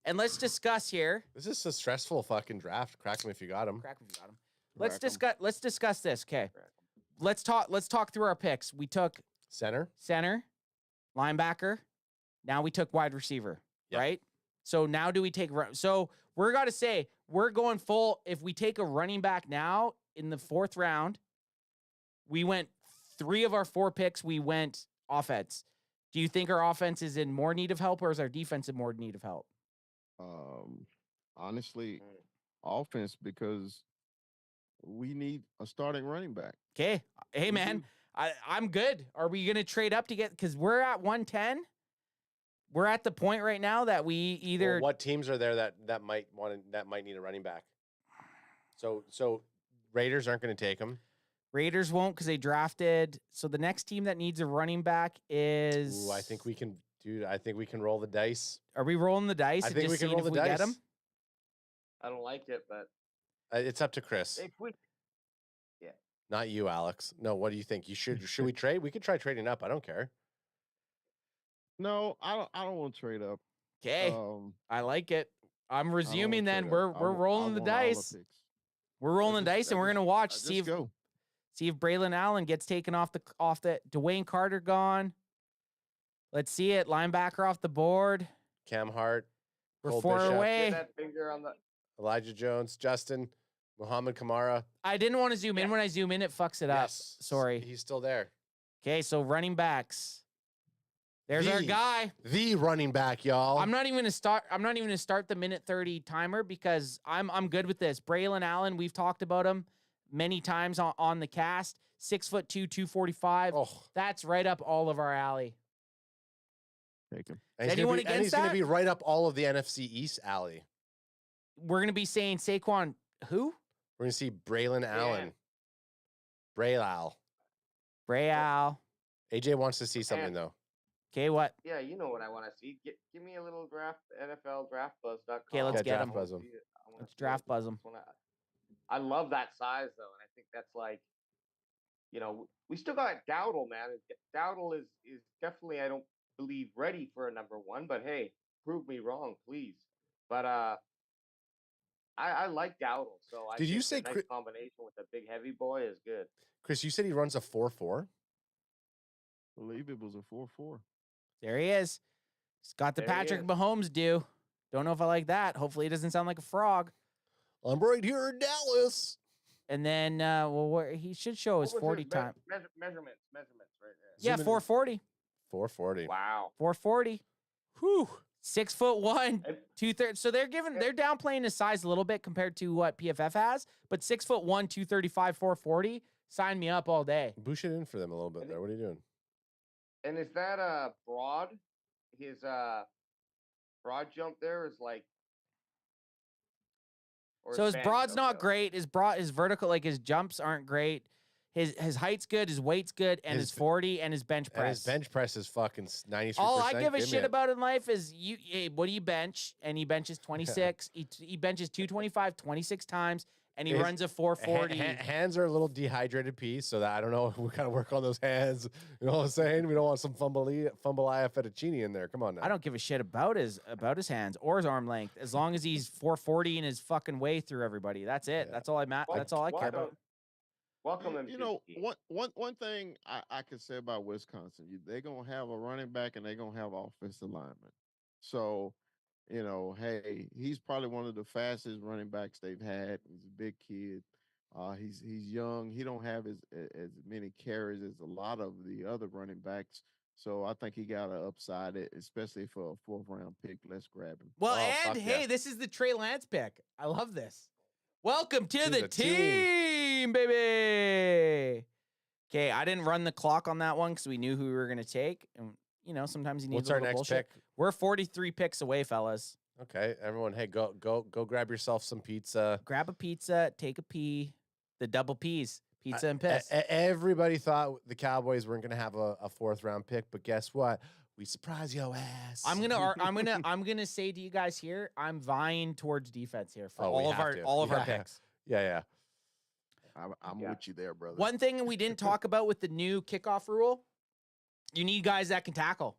and let's discuss here. This is a stressful fucking draft. Crack him if you got him. Crack 'em if you got 'em. Let's discuss this. Okay, let's talk through our picks. We took Center. linebacker. Now we took wide receiver, Yep. right? So now do we take? So we're gotta say we're going full. If we take a running back now in the 4th round, we went 3 of our 4 picks. We went offense. Do you think our offense is in more need of help, or is our defense in more need of help? Honestly, offense, because we need a starting running back. Okay, hey man, I'm good. Are we gonna trade up to get? Because we're at 110. We're at the point right now that we either. Well, what teams are there that might need a running back? So Raiders aren't going to take him. Raiders won't because they drafted. So the next team that needs a running back is. Ooh, I think we can, dude. I think we can roll the dice. Are we rolling the dice? I and think just we can seeing roll if the we dice. Get him? I don't like it, but It's up to Chris. if we, Not you, Alex. No, what do you think? Should we trade? We could try trading up. I don't care. No, I don't want to trade up. Okay, I like it. I'm resuming then. trade We're up. rolling the want all the dice. picks. We're rolling the dice, and we're gonna watch Just see if go. Braylon Allen gets taken off the Dwayne Carter gone. Let's see it. Linebacker off the board. Cam Hart, We're Cole 4 Bishop, away. get that finger on the. Elijah Jones, Justin, Muhammad Kamara. I didn't want to zoom in. When I zoom in, it fucks it up. Yes, Sorry. he's still there. Okay, so running backs. There's our guy. The running back, y'all. I'm not even gonna start the minute 30 timer because I'm good with this. Braylon Allen, we've talked about him many times on the cast. 6'2", 245. Oh, That's right up all of our alley. Take him. And Is anyone and against he's going to that? be right up all of the NFC East alley. We're going to be saying Saquon who? We're going to see Braylon Allen. Braylal. Brayal. AJ wants to see something, though. Okay, what? Yeah, you know what I want to see. Give me a little draft, NFL draftbuzz.com. Okay, let's get him. Draft buzz him. Let's draft buzz him. I love that size, though, and I think that's like, we still got Dowdle, man. Dowdle is definitely, I don't believe, ready for a number one, but hey, prove me wrong, please. But I like Dowdle, so I Did you think say the nice combination with a big heavy boy is good. Chris, you said he runs a 4.4? I believe it was a 4.4. There he is. He's got the There he Patrick is. Mahomes do. Don't know if I like that. Hopefully, he doesn't sound like a frog. I'm right here in Dallas. And then, he should show his What was 40 his time. measurements right there. Yeah, Zoom in. 440. 440. Wow. 440. Whew. 6'1", And- 230. So they're downplaying his size a little bit compared to what PFF has, but 6'1", 235, 440. Sign me up all day. Boosh it in for them a little bit there. What are you doing? And is that broad? His broad jump there is like. or So his band broad's jump, not though? great. His vertical, like his jumps aren't great. His height's good, his weight's good, and his 40 and his bench And press. his bench press is fucking 93%. All I give a Give me shit it. about in life is what do you bench? And he benches 26. he benches 225 26 times, and he His runs a 440. Hands are a little dehydrated piece, so that I don't know. We gotta work on those hands. You know what I'm saying? We don't want some fumbleia fettuccine in there. Come on now. I don't give a shit about his hands or his arm length, as long as he's 440 in his fucking way through everybody. That's it. Yeah. That's all That's all I care about. Welcome him. You know, one thing I can say about Wisconsin, they're gonna have a running back and they're gonna have offensive linemen. So, hey, he's probably one of the fastest running backs they've had. He's a big kid. He's young. He don't have as many carries as a lot of the other running backs. So I think he got an upside, especially for a 4th round pick. Let's grab him. Well, Oh, and fuck hey, yeah. this is the Trey Lance pick. I love this. Welcome to the the team, baby. Okay, I didn't run the clock on that one because we knew who we were going to take. And, sometimes you need What's a our little next bullshit. pick? We're 43 picks away, fellas. Okay, everyone, hey, go grab yourself some pizza. Grab a pizza, take a pee. The double P's, pizza and piss. Everybody thought the Cowboys weren't gonna have a 4th round pick, but guess what? We surprised your ass. I'm gonna say to you guys here, I'm vying towards defense here for Oh, we all of have our to. all of our Yeah. picks. Yeah. I'm with you there, brother. One thing we didn't talk about with the new kickoff rule, you need guys that can tackle.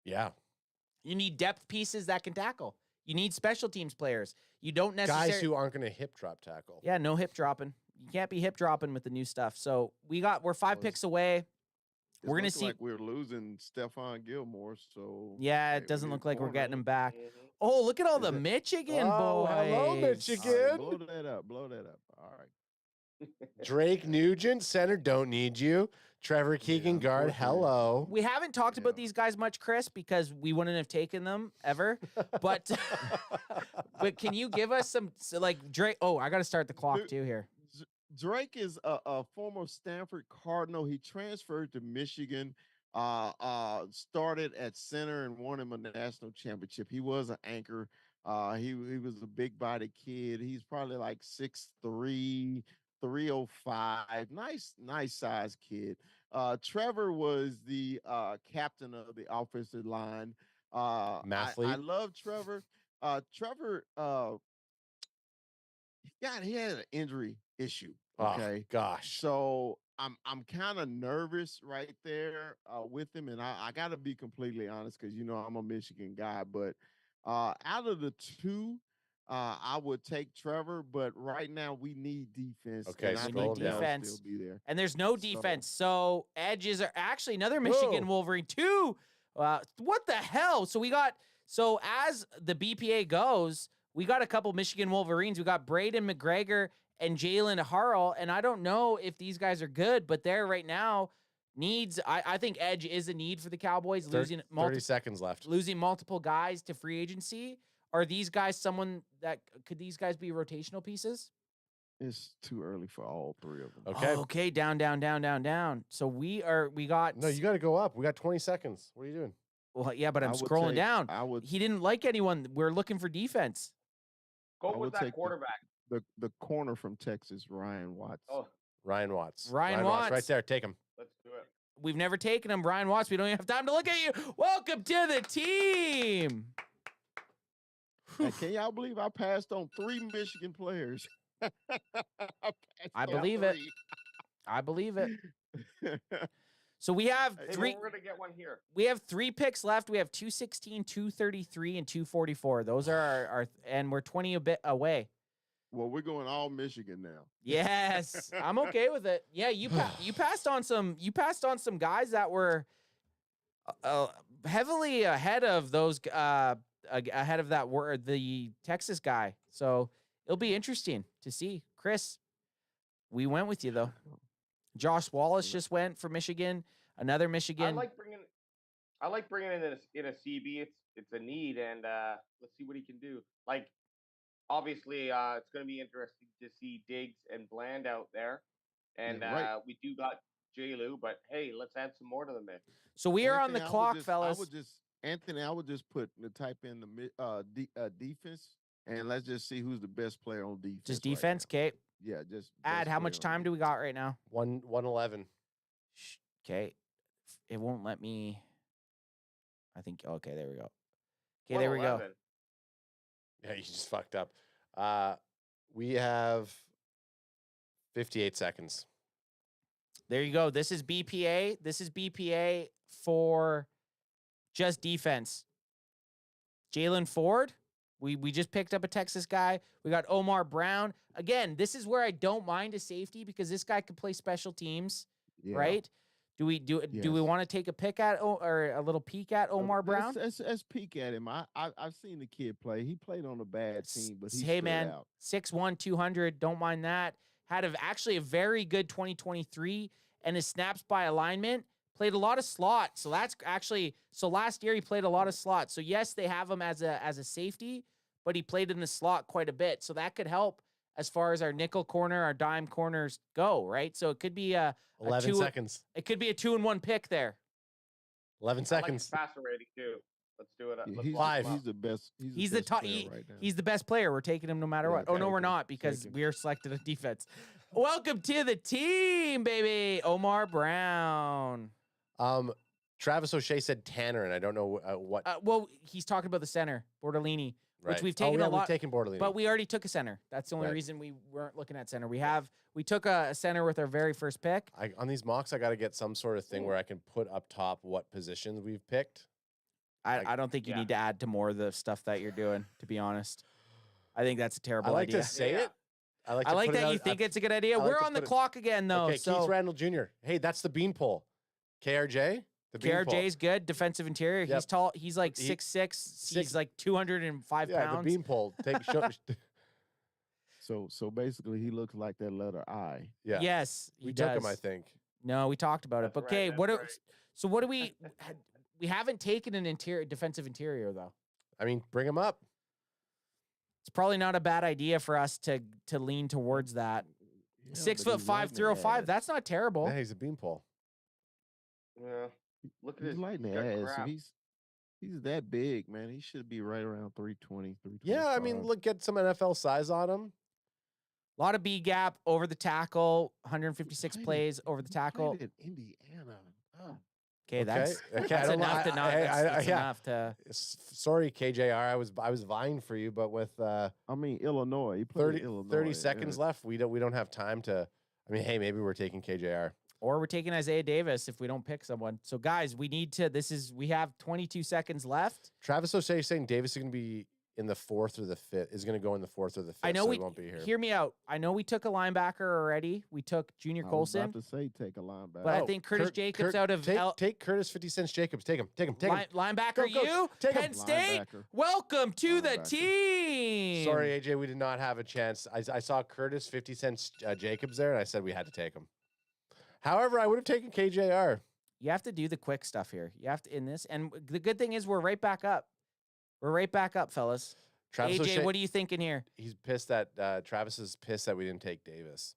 Yeah. You need depth pieces that can tackle. You need special teams players. You don't necessarily Guys who aren't gonna hip drop tackle. Yeah, no hip dropping. You can't be hip dropping with the new stuff. So we're 5 picks away. It's We're gonna looking see. like we're losing Stephon Gilmore. So Yeah, hey, it doesn't we look like we're need a getting him corner. back. Oh, look at all Is the it- Michigan Oh, boys. hello, All Michigan. right, blow that up. Blow that up. All right. Drake Nugent, center, don't need you. Trevor Keegan, guard, unfortunately. hello. We haven't talked about Yeah. these guys much, Chris, because we wouldn't have taken them ever. But but can you give us some Drake? Oh, I got to start the clock Dude. too here. Drake is a former Stanford Cardinal. He transferred to Michigan, started at center and won him a national championship. He was an anchor. He was a big body kid. He's probably like 6'3", 305. Nice size kid. Trevor was the captain of the offensive line. I Mathlete. love Trevor. Trevor he had an injury issue. Okay. Oh, gosh. So I'm kind of nervous right there with him, and I got to be completely honest because I'm a Michigan guy. But out of the two, I would take Trevor. But right now we need defense. Okay, and I scroll think down. they'll still be there. And there's no defense. So edges are actually another Michigan Wolverine too. What the hell? So as the BPA goes, we got a couple Michigan Wolverines. We got Braden McGregor and Jalen Harrell. And I don't know if these guys are good, but they're right now needs. I think edge is a need for the Cowboys. 30 seconds left. Losing multiple guys to free agency. Are these guys could these guys be rotational pieces? It's too early for all three of them. Okay. Okay, down. So we got. No, you got to go up. We got 20 seconds. What are you doing? Well, yeah, but I'm I would scrolling take- down. I would He didn't like anyone. We're looking for defense. Go I with would that take quarterback. the corner from Texas, Ryan Watts. Oh, Ryan Watts. Ryan Watts, right Watts. there. Take him. let's do it. We've never taken him. Brian Watts, we don't even have time to look at you. Welcome to the team. Hey, can y'all believe I passed on 3 Michigan players? I believe it. I believe it. So we have Hey, three. we're gonna get one here. We have 3 picks left. We have 216, 233, and 244. Those are our and we're 20 a bit away. Well, we're going all Michigan now. Yes, I'm okay with it. Yeah, you passed on some guys that were heavily ahead of those ahead of that word the Texas guy. So it'll be interesting to see. Chris, we went with you though. Josh Wallace just went for Michigan. Another Michigan. I like bringing in a CB. It's a need, and let's see what he can do. Like, obviously, it's going to be interesting to see Diggs and Bland out there, and right. we do got J-Lu, but hey, let's add some more to the mix. So we are on the Anthony, clock, fellas. I would just type in the defense, and let's just see who's the best player on defense. Just defense, Right okay. now. Yeah, just Add best how player much on time do we got right now? 111. Okay. It won't let me. I think. Okay, there we go. Okay, there we go. 111. Yeah, you just fucked up. We have 58 seconds. There you go. This is BPA. This is BPA for just defense. Jalen Ford. We just picked up a Texas guy. We got Omar Brown. Again, this is where I don't mind a safety because this guy could play special teams, Yeah. right? Do we want to take a pick at or a little peek at Omar Brown? Let's peek at him. I've seen the kid play. He played on a bad team, but he Hey stood man, out. 6'1", 200. Don't mind that. Had actually a very good 2023, and his snaps by alignment played a lot of slot. So that's actually last year he played a lot of slot. So yes, they have him as a safety, but he played in the slot quite a bit. So that could help as far as our nickel corner, our dime corners go, right? So it could be 11 seconds. It could be a 2-1 pick there. 11 I like seconds. his passer rating too. Let's do it. Yeah, Let's he's, lock him he's up. the best. He's the best top. player right now. He's the best player. We're taking him no matter Yeah, what. Oh no, take we're him. not because Take him. we are selected a defense. Welcome to the team, baby. Omar Brown. Travis O'Shea said Tanner, and I don't know what. Well, he's talking about the center, Bortolini, Right. which we've taken yeah, a lot. We've taken Bortolini. But we already took a center. That's the only Right. reason we weren't looking at center. We took a center with our very first pick. on these mocks, I got to get some sort of thing where I can put up top what positions we've picked. I don't think you need to add to more of the stuff that you're doing, to be honest. I think that's a terrible I like idea. to say it. I like, I to like put it that out- you think it's a good idea. I like We're to on the put it- clock again, though. Okay, so Keith Randall Jr. Hey, that's the beanpole. KRJ? The beanpole. KRJ's good. Defensive interior. Yep. He's tall. He's like He- 6'6". He's like 205 Yeah, pounds. the beanpole. So basically, he looks like that letter I. Yeah. Yes, he We took him, does. I think. No, we talked about it. That's But okay, right, what? that's Do, right. So what do we? We haven't taken an defensive interior though. I mean, bring him up. It's probably not a bad idea for us to lean towards that. Yeah, 6'5", but he's lighting the 305. ass. That's not terrible. Yeah, he's a beanpole. Yeah. Look at He's his lighting the got ass. crap. He's that big, man. He should be right around 320, 325. Yeah, I mean, look, get some NFL size on him. A lot of B gap over the tackle. 156 Played plays over the He tackle. played in Indiana. Oh. Okay, that's Okay, I that's don't know. enough to not. That's yeah. enough to. Sorry, KJR. I was vying for you, but with I mean, Illinois. He played 30, in Illinois. 30 seconds left, we don't have time to. I mean, hey, maybe we're taking KJR. Or we're taking Isaiah Davis if we don't pick someone. So guys, we need to. We have 22 seconds left. Travis O'Shea is saying Davis is going to be in the 4th or the 5th. Is going to go in the 4th or the 5th. I know so we he won't be here. Hear me out. I know we took a linebacker already. We took Junior I was Colson, about to say take a linebacker. but I think Curtis Jacobs out of take Curtis 50 cents Jacobs. Take him. linebacker. Go, You take him. Penn State. Linebacker. Welcome to the Linebacker. team. Sorry, AJ, we did not have a chance. I saw Curtis 50 cents Jacobs there, and I said we had to take him. However, I would have taken KJR. You have to do the quick stuff here. You have to in this, and the good thing is we're right back up. We're right back up, fellas. Travis AJ, O'Shea, what are you thinking here? he's pissed that Travis is pissed that we didn't take Davis.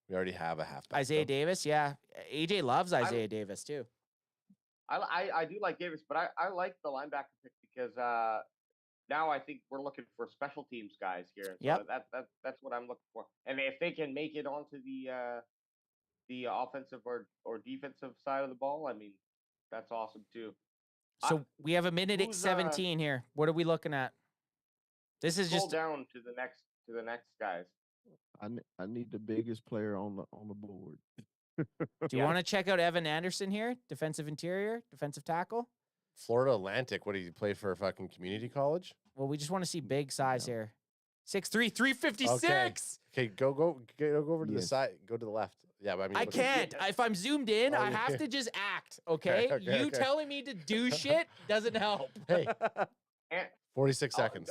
We already have a halfback. Isaiah though. Davis, yeah. AJ loves Isaiah Davis too. I do like Davis, but I like the linebacker pick because now I think we're looking for special teams guys here. So Yep. That's what I'm looking for. And if they can make it onto the offensive or defensive side of the ball, I mean, that's awesome too. So we have a minute who's, 17 here. What are we looking at? This is Scroll just down to the next guys. I need the biggest player on the board. Do you want to check out Evan Anderson here? Defensive interior, defensive tackle? Florida Atlantic. What did he play for? A fucking community college? Well, we just want to see big size here. 6'3", 356. Okay, go over to the Yes. side. Go to the left. Yeah, but I mean, I look- can't. If I'm zoomed in, Oh, I yeah. have to just act, okay? Okay, You okay. telling me to do shit doesn't help. Hey, And 46 seconds.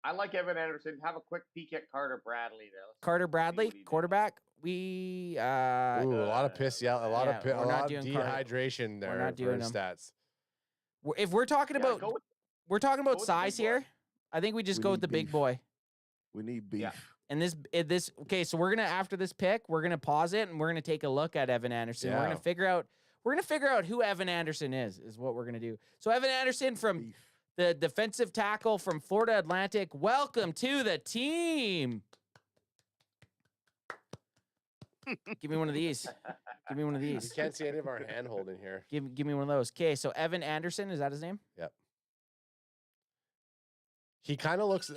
I like Evan Anderson. Have a quick peek at Carter Bradley there. Carter Bradley, what he did. quarterback. We Ooh, a lot of piss. Yeah, a lot yeah, of we're a not lot of doing Carter. dehydration there. not for doing his them. stats. if we're talking Yeah, about go with- we're talking about with the big size boy. here, I think we just We go with need the big beef. boy. We need beef. Yeah. And this okay, so we're gonna after this pick, we're gonna pause it and we're gonna take a look at Evan Anderson. We're Yeah. gonna figure out who Evan Anderson is what we're gonna do. So Evan Anderson from Beef. the defensive tackle from Florida Atlantic. Welcome to the team. Give me one of these. Give me one of You these. can't see any of our hand holding here. Give me one of those. Okay, so Evan Anderson, is that his name? Yep. He kind of looks.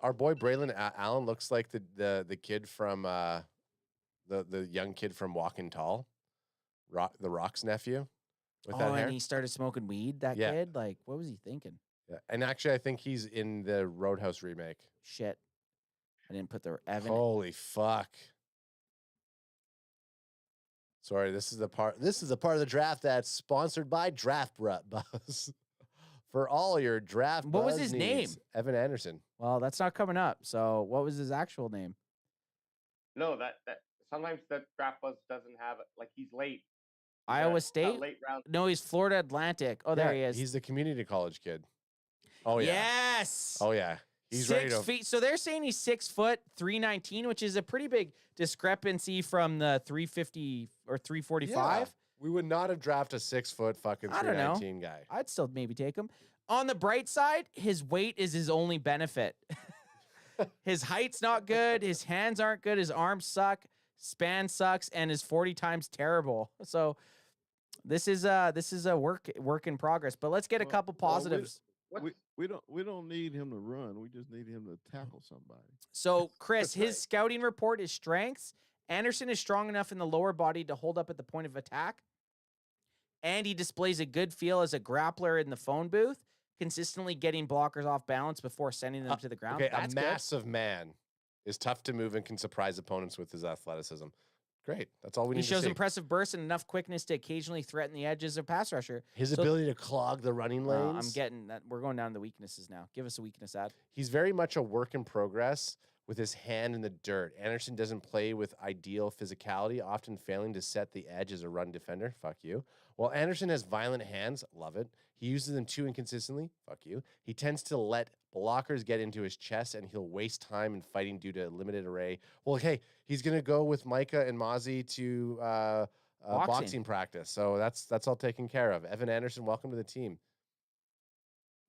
Our boy Braylon Allen looks like the kid from the young kid from Walking Tall, the Rock's nephew, with that hair. And he started smoking weed. That Yeah. kid, like, what was he thinking? Yeah. And actually, I think he's in the Roadhouse remake. Shit, I didn't put the Evan. Holy fuck! Sorry, this is the part. This is the part of the draft that's sponsored by Draft Buzz. For all your draft. What was buzz his needs. name? Evan Anderson. Well, that's not coming up. So, what was his actual name? No, that sometimes that draft buzz doesn't have it. Like he's late. Iowa He's got State? late round. No, he's Florida Atlantic. Oh, there he is. He's the community college kid. Oh yeah. Yes. Oh yeah. He's ready 6 to. feet. So they're saying he's 6 foot, 319, which is a pretty big discrepancy from the 350 or 345. Yeah. We would not have drafted a 6 foot fucking I don't know. 319 guy. I'd still maybe take him. On the bright side, his weight is his only benefit. His height's not good. His hands aren't good. His arms suck. Span sucks, and his 40 times terrible. So this is a work in progress. But let's get a couple positives. We don't need him to run. We just need him to tackle somebody. So, Chris, his scouting report is strengths. Anderson is strong enough in the lower body to hold up at the point of attack. And he displays a good feel as a grappler in the phone booth, consistently getting blockers off balance before sending them to the ground. Okay, That's a good. massive man is tough to move and can surprise opponents with his athleticism. Great. That's all we He need to shows see. impressive burst and enough quickness to occasionally threaten the edges of pass rusher. His So- ability to clog the running lanes. I'm getting that. We're going down to the weaknesses now. Give us a weakness, Ad. He's very much a work in progress with his hand in the dirt. Anderson doesn't play with ideal physicality, often failing to set the edge as a run defender. Fuck you. While Anderson has violent hands, love it. He uses them too inconsistently. Fuck you. He tends to let blockers get into his chest, and he'll waste time in fighting due to a limited array. Well, hey, he's gonna go with Micah and Mozzie to boxing practice, so that's all taken care of. Evan Anderson, welcome to the team.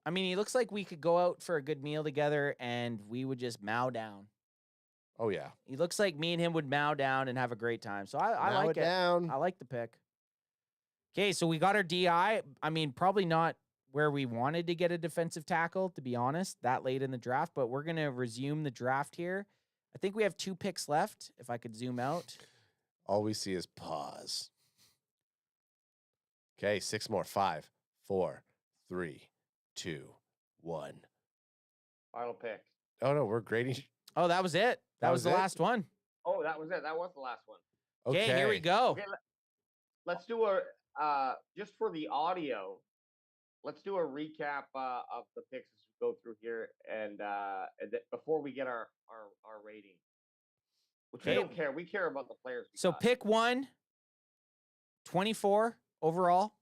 I mean, he looks like we could go out for a good meal together and we would just mow down. Oh yeah, He looks like me and him would mow down and have a great time. So I Mow like it it. down. I like the pick. Okay, so we got our DI. I mean, probably not where we wanted to get a defensive tackle, to be honest, that late in the draft, but we're going to resume the draft here. I think we have 2 picks left, if I could zoom out. All we see is pause. Okay, 6 more. 5, 4, 3, 2, 1. Final pick. Oh no, we're grading. Oh, that was it. That was the it? last one. Oh, that was it. That was the last one. Okay, here we go. Okay, let's do a just for the audio. Let's do a recap of the picks as we go through here, and before we get our rating, which we Okay. don't care. We care about the players. we So got. pick 1, 24 overall.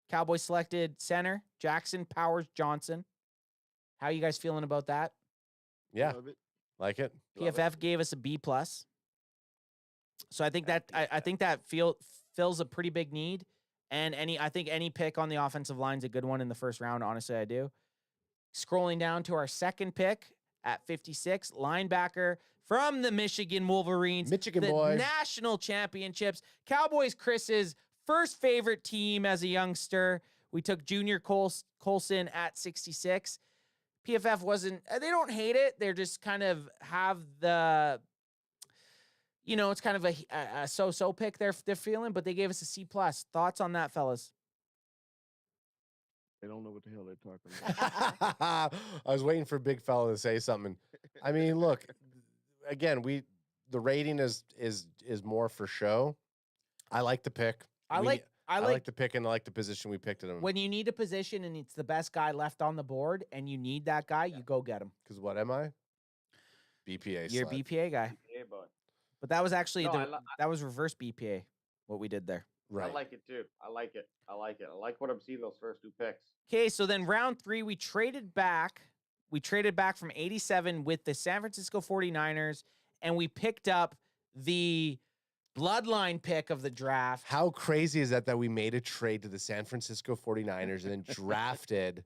Cowboys selected center, Jackson Powers Johnson. How you guys feeling about that? Yeah, Love it. like it. Love it. PFF gave us a B+. So I think that I think that fills a pretty big need And I think any pick on the offensive line is a good one in the first round. Honestly, I do. Scrolling down to our second pick at 56, linebacker from the Michigan Wolverines. Michigan the boy. National championships. Cowboys Chris's first favorite team as a youngster. We took Junior Colson at 66. PFF wasn't, they don't hate it. They're just kind of have the, it's kind of a so-so pick they're feeling, but they gave us a C+. Thoughts on that, fellas? They don't know what the hell they're talking I was waiting for Big Fella to say something. I mean, look, again, the rating is more for show. I like the pick. I like the pick, and I like the position we picked him. When you need a position and it's the best guy left on the board, and you need that guy, you go get him. Because what am I? BPA. You're a BPA guy. BPA boy. But that was actually that was reverse BPA. What we did there. Right. I like it too. I like it. I like what I'm seeing those first 2 picks. Okay, so then round 3, we traded back. We traded back from 87 with the San Francisco 49ers, and we picked up the bloodline pick of the draft. How crazy is that we made a trade to the San Francisco 49ers and then drafted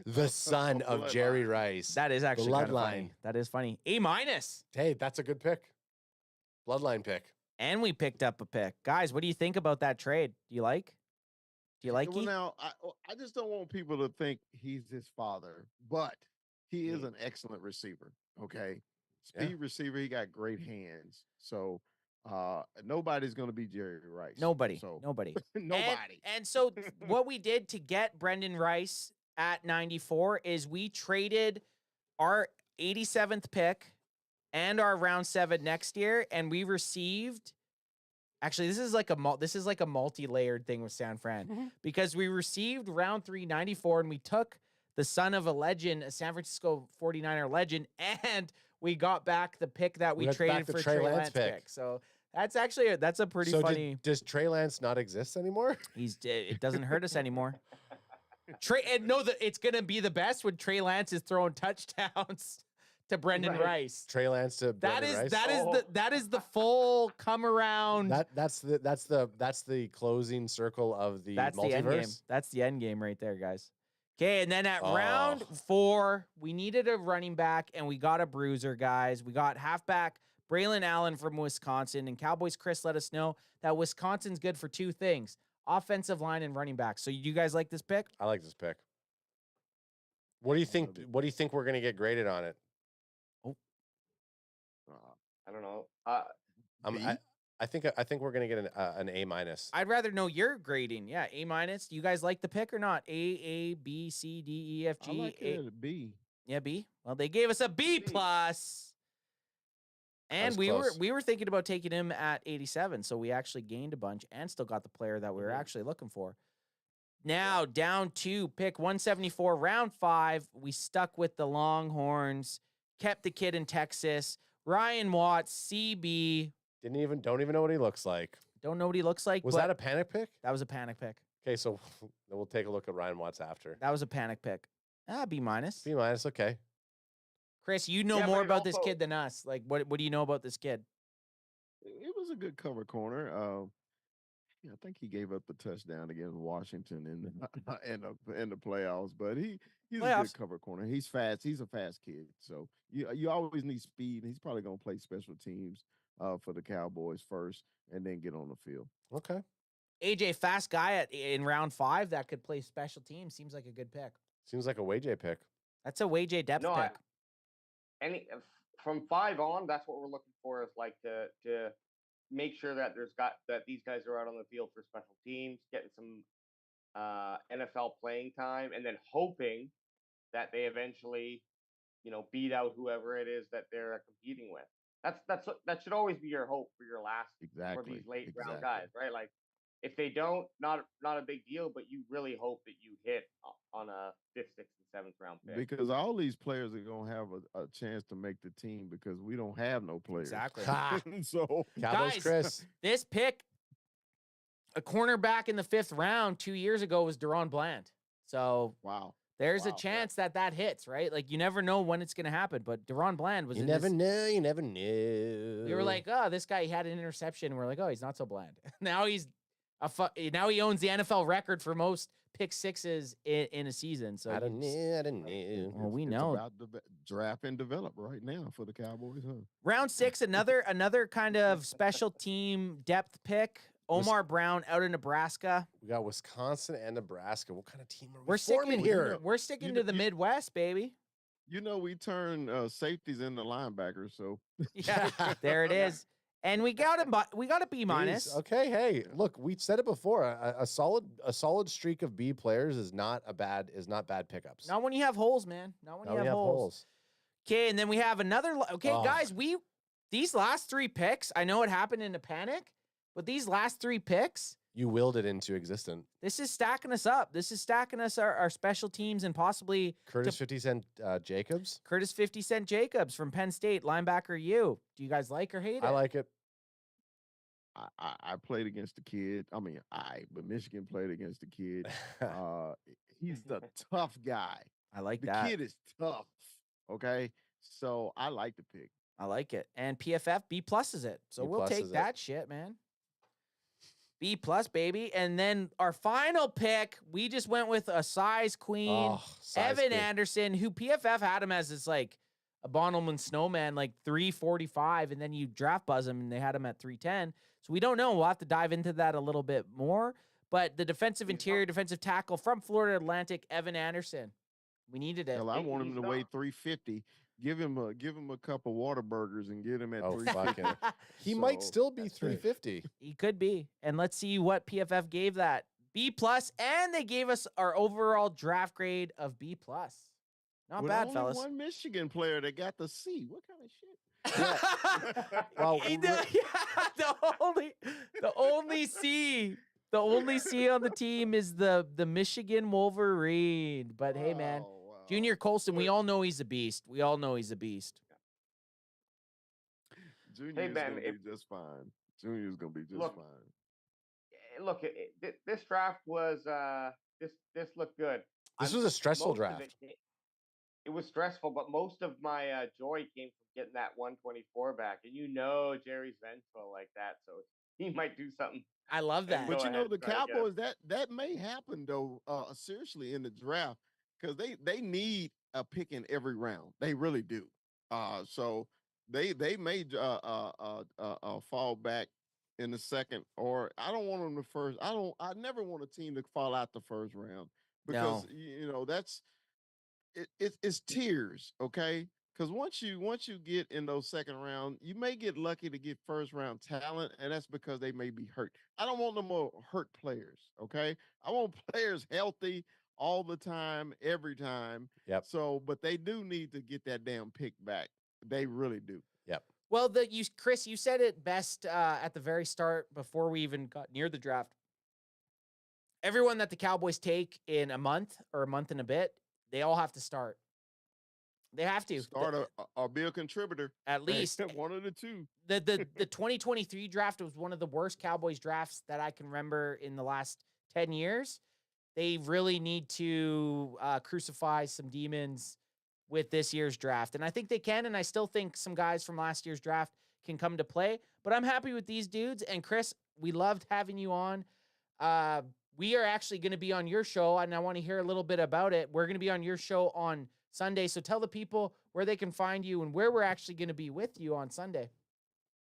the son of Jerry Rice? That is actually kind of Bloodline. funny. That is funny. A-. Hey, that's a good pick. Bloodline pick. And we picked up a pick. Guys, what do you think about that trade? Do you like Well, it? now, I just don't want people to think he's his father, but he is an excellent receiver, okay? Speed receiver. He got great hands. So nobody's going to be Jerry Rice. Nobody. So, Nobody. nobody. And so what we did to get Brendan Rice at 94 is we traded our 87th pick and our round 7 next year, and we received. Actually, this is like a multi-layered thing with San Fran because we received round 3, 94, and we took the son of a legend, a San Francisco 49er legend, and we got back the pick that we traded for Trey Lance pick. So that's a pretty funny. Does Trey Lance not exist anymore? It doesn't hurt us anymore. It's gonna be the best when Trey Lance is throwing touchdowns to Brendan Rice. Trey Lance to Brendan Rice. That is the full come around. That's the closing circle of the multiverse. The end game. That's the end game right there, guys. Okay, and then at round 4, we needed a running back, and we got a bruiser, guys. We got halfback Braylon Allen from Wisconsin, and Cowboys Chris let us know that Wisconsin's good for 2 things: offensive line and running back. So you guys like this pick? I like this pick. What do you think? What do you think we're gonna get graded on it? I don't know. I think we're gonna get an A-. I'd rather know your grading. Yeah, A-. Do you guys like the pick or not? A, B, C, D, E, F, G. I like it at B. Yeah, B. Well, they gave us a B+. And we were thinking about taking him at 87, so we actually gained a bunch and still got the player that we were actually looking for. Now, down to pick 174, round 5, we stuck with the Longhorns, kept the kid in Texas, Ryan Watts, CB. Don't even know what he looks like. Don't know what he looks like. Was that a panic pick? That was a panic pick. Okay, so we'll take a look at Ryan Watts after. That was a panic pick. B-. B-, okay. Chris, you know more about this kid than us. Like, what do you know about this kid? It was a good cover corner. I think he gave up the touchdown against Washington in the playoffs, but he's a good cover corner. He's fast. He's a fast kid. So you always need speed. He's probably going to play special teams for the Cowboys first and then get on the field. Okay. AJ, fast guy in round 5 that could play special teams. Seems like a good pick. Seems like a WayJ pick. That's a WayJ depth pick. From 5 on, that's what we're looking for, is like to make sure that these guys are out on the field for special teams, getting some NFL playing time, and then hoping that they eventually, beat out whoever it is that they're competing with. That should always be your hope for your last for these late round guys, right? Like, if they don't, not a big deal, but you really hope that you hit on a 5th, 6th, and 7th round pick. Because all these players are going to have a chance to make the team because we don't have no players. Exactly. So, Cowboys, guys, Chris. This pick, a cornerback in the 5th round 2 years ago was Deron Bland. So there's a chance that hits, right? Like, you never know when it's going to happen, but Deron Bland was. You never know. We were like, oh, this guy, he had an interception. And we're like, oh, he's not so bland. Now he's Now he owns the NFL record for most pick sixes in a season. So I don't know. Well, we It's know. about draft and develop right now for the Cowboys, huh? Round 6, another kind of special team depth pick. Omar Brown out of Nebraska. We got Wisconsin and Nebraska. What kind of team are we We're forming sticking here? We're sticking to the Midwest, baby. You know, we turn safeties into linebackers, so Yeah, there it is. And we got a B minus. Jeez. Okay, hey, look, we said it before. A solid streak of B players is not bad pickups. Not when you have holes, man. Not when you have holes. Okay, and then we have another. Okay, guys, these last 3 picks. I know it happened in a panic, but these last 3 picks, you willed it into existence. this is stacking us up. This is stacking us our special teams and possibly Curtis 50 Cent Jacobs. Curtis 50 Cent Jacobs from Penn State, linebacker. Do you guys like or hate it? I like it. I played against the kid. I mean, but Michigan played against the kid. He's the tough guy. I like the that. kid is tough. Okay, so I like the pick. I like it. And PFF B plus is it. So we'll take that shit, man. B plus, baby. And then our final pick, we just went with a size queen, Evan Anderson, who PFF had him as this like a Bonelman snowman, like 345, and then you draft buzz him and they had him at 310. So we don't know. We'll have to dive into that a little bit more. But the defensive tackle from Florida Atlantic, Evan Anderson. We needed it. Hell, I want him to weigh 350. Give him a cup of Whataburgers and get him at 350. He might still be 350. He could be. And let's see what PFF gave that. B plus, and they gave us our overall draft grade of B plus. Not bad, only fellas. One Michigan player that got the C. What kind of shit? Well, the only C. The only C on the team is the Michigan Wolverine. But hey, man, Junior Colson, we all know he's a beast. Junior's gonna be just fine. Junior's gonna be just fine. Look, this draft was this looked good. This was a stressful draft. It was stressful, but most of my joy came from getting that 124 back, and Jerry's vengeful like that, so he might do something. I love that. But the Cowboys, that may happen though, seriously in the draft, because they need a pick in every round. They really do. So they may fall back in the second, or I don't want them the first. I never want a team to fall out the first round because it's tiers, okay? Because once you get in those second round, you may get lucky to get first round talent, and that's because they may be hurt. I don't want no more hurt players, okay? I want players healthy all the time, every time. Yep. So, but they do need to get that damn pick back. They really do. Yep. Well, Chris, you said it best at the very start before we even got near the draft. Everyone that the Cowboys take in a month or a month and a bit, they all have to start. They have to start or be a contributor at least. One of the two. The 2023 draft was one of the worst Cowboys drafts that I can remember in the last 10 years. They really need to crucify some demons with this year's draft, and I think they can. And I still think some guys from last year's draft can come to play. But I'm happy with these dudes. And Chris, we loved having you on. We are actually going to be on your show, and I want to hear a little bit about it. We're going to be on your show on Sunday. So tell the people where they can find you and where we're actually going to be with you on Sunday.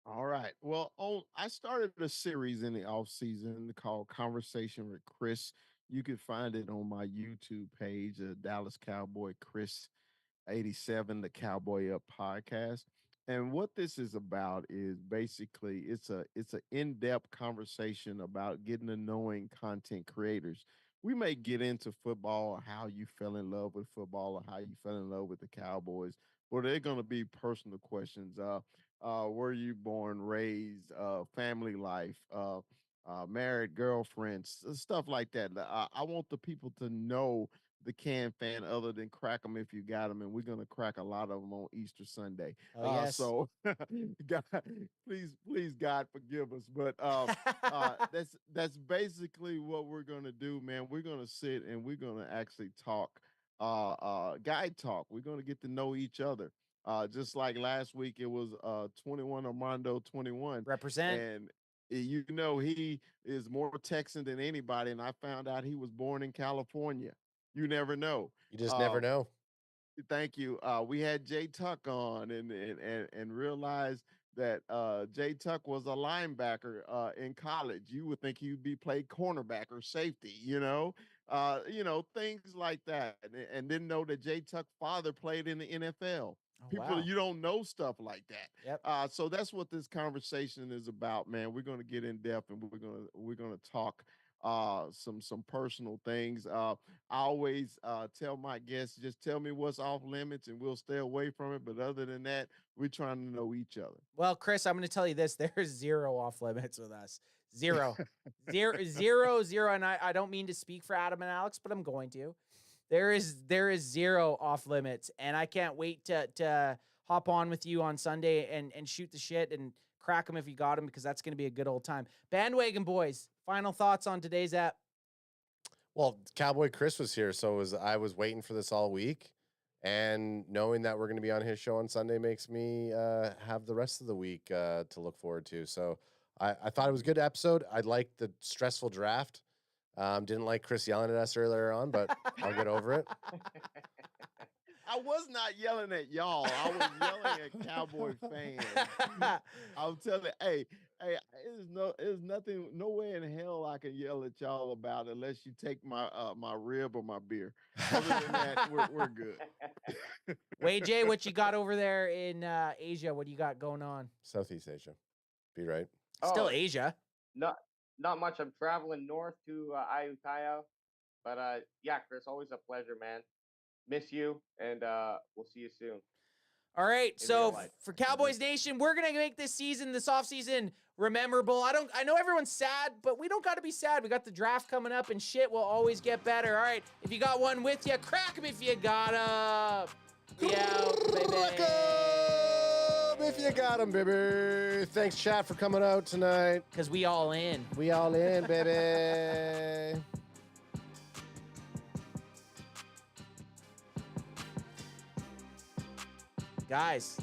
All right. Well, I started a series in the offseason called Conversation with Chris. You can find it on my YouTube page, Dallas Cowboy Chris 87, the Cowboy Up podcast. And what this is about is basically it's an in-depth conversation about getting to knowing content creators. We may get into football, or how you fell in love with football, or how you fell in love with the Cowboys, but they're going to be personal questions. Were you born, raised, family life, married, girlfriends, stuff like that. I want the people to know the Can fan other than crack them if you got them, and we're going to crack a lot of them on Easter Sunday. Yes. So God, please God forgive us, but that's basically what we're going to do, man. We're going to sit and we're going to actually talk guide talk. We're going to get to know each other. Just like last week, it was 21 Armando 21. Represent. And You know, he is more Texan than anybody, and I found out he was born in California. You never know. You just never know. Thank you. We had Jay Tuck on and realized that Jay Tuck was a linebacker in college. You would think he would be played cornerback or safety, things like that. And didn't know that Jay Tuck's father played in the NFL. People, wow. you don't know stuff like that. Yep. So that's what this conversation is about, man. We're going to get in depth and we're gonna talk some personal things. I always tell my guests, just tell me what's off limits and we'll stay away from it. But other than that, we're trying to know each other. Well, Chris, I'm going to tell you this. There's zero off limits with us. Zero. Zero. And I don't mean to speak for Adam and Alex, but I'm going to. There is zero off limits. And I can't wait to hop on with you on Sunday and shoot the shit and crack them if you got them, because that's going to be a good old time. Bandwagon boys, final thoughts on today's app. Well, Cowboy Chris was here, so I was waiting for this all week. And knowing that we're going to be on his show on Sunday makes me have the rest of the week to look forward to. So I thought it was a good episode. I liked the stressful draft. Didn't like Chris yelling at us earlier on, but I'll get over it. I was not yelling at y'all. I was yelling at Cowboy fans. I'm telling you, hey, there's nothing, no way in hell I can yell at y'all about it unless you take my my rib or my beer. Other than that, we're good. Wade J, what you got over there in Asia? What do you got going on? Southeast Asia. Be right. Still Asia. Not much. I'm traveling north to Ayutthaya. But yeah, Chris, always a pleasure, man. Miss you, and we'll see you soon. All right, so for Cowboys Nation, we're gonna make this offseason memorable. I know everyone's sad, but we don't gotta be sad. We got the draft coming up, and shit will always get better. All right, if you got one with you, crack them if you got 'em. We out, baby. If you got 'em, baby. Thanks, chat, for coming out tonight. Because we all in. We all in, baby. Guys,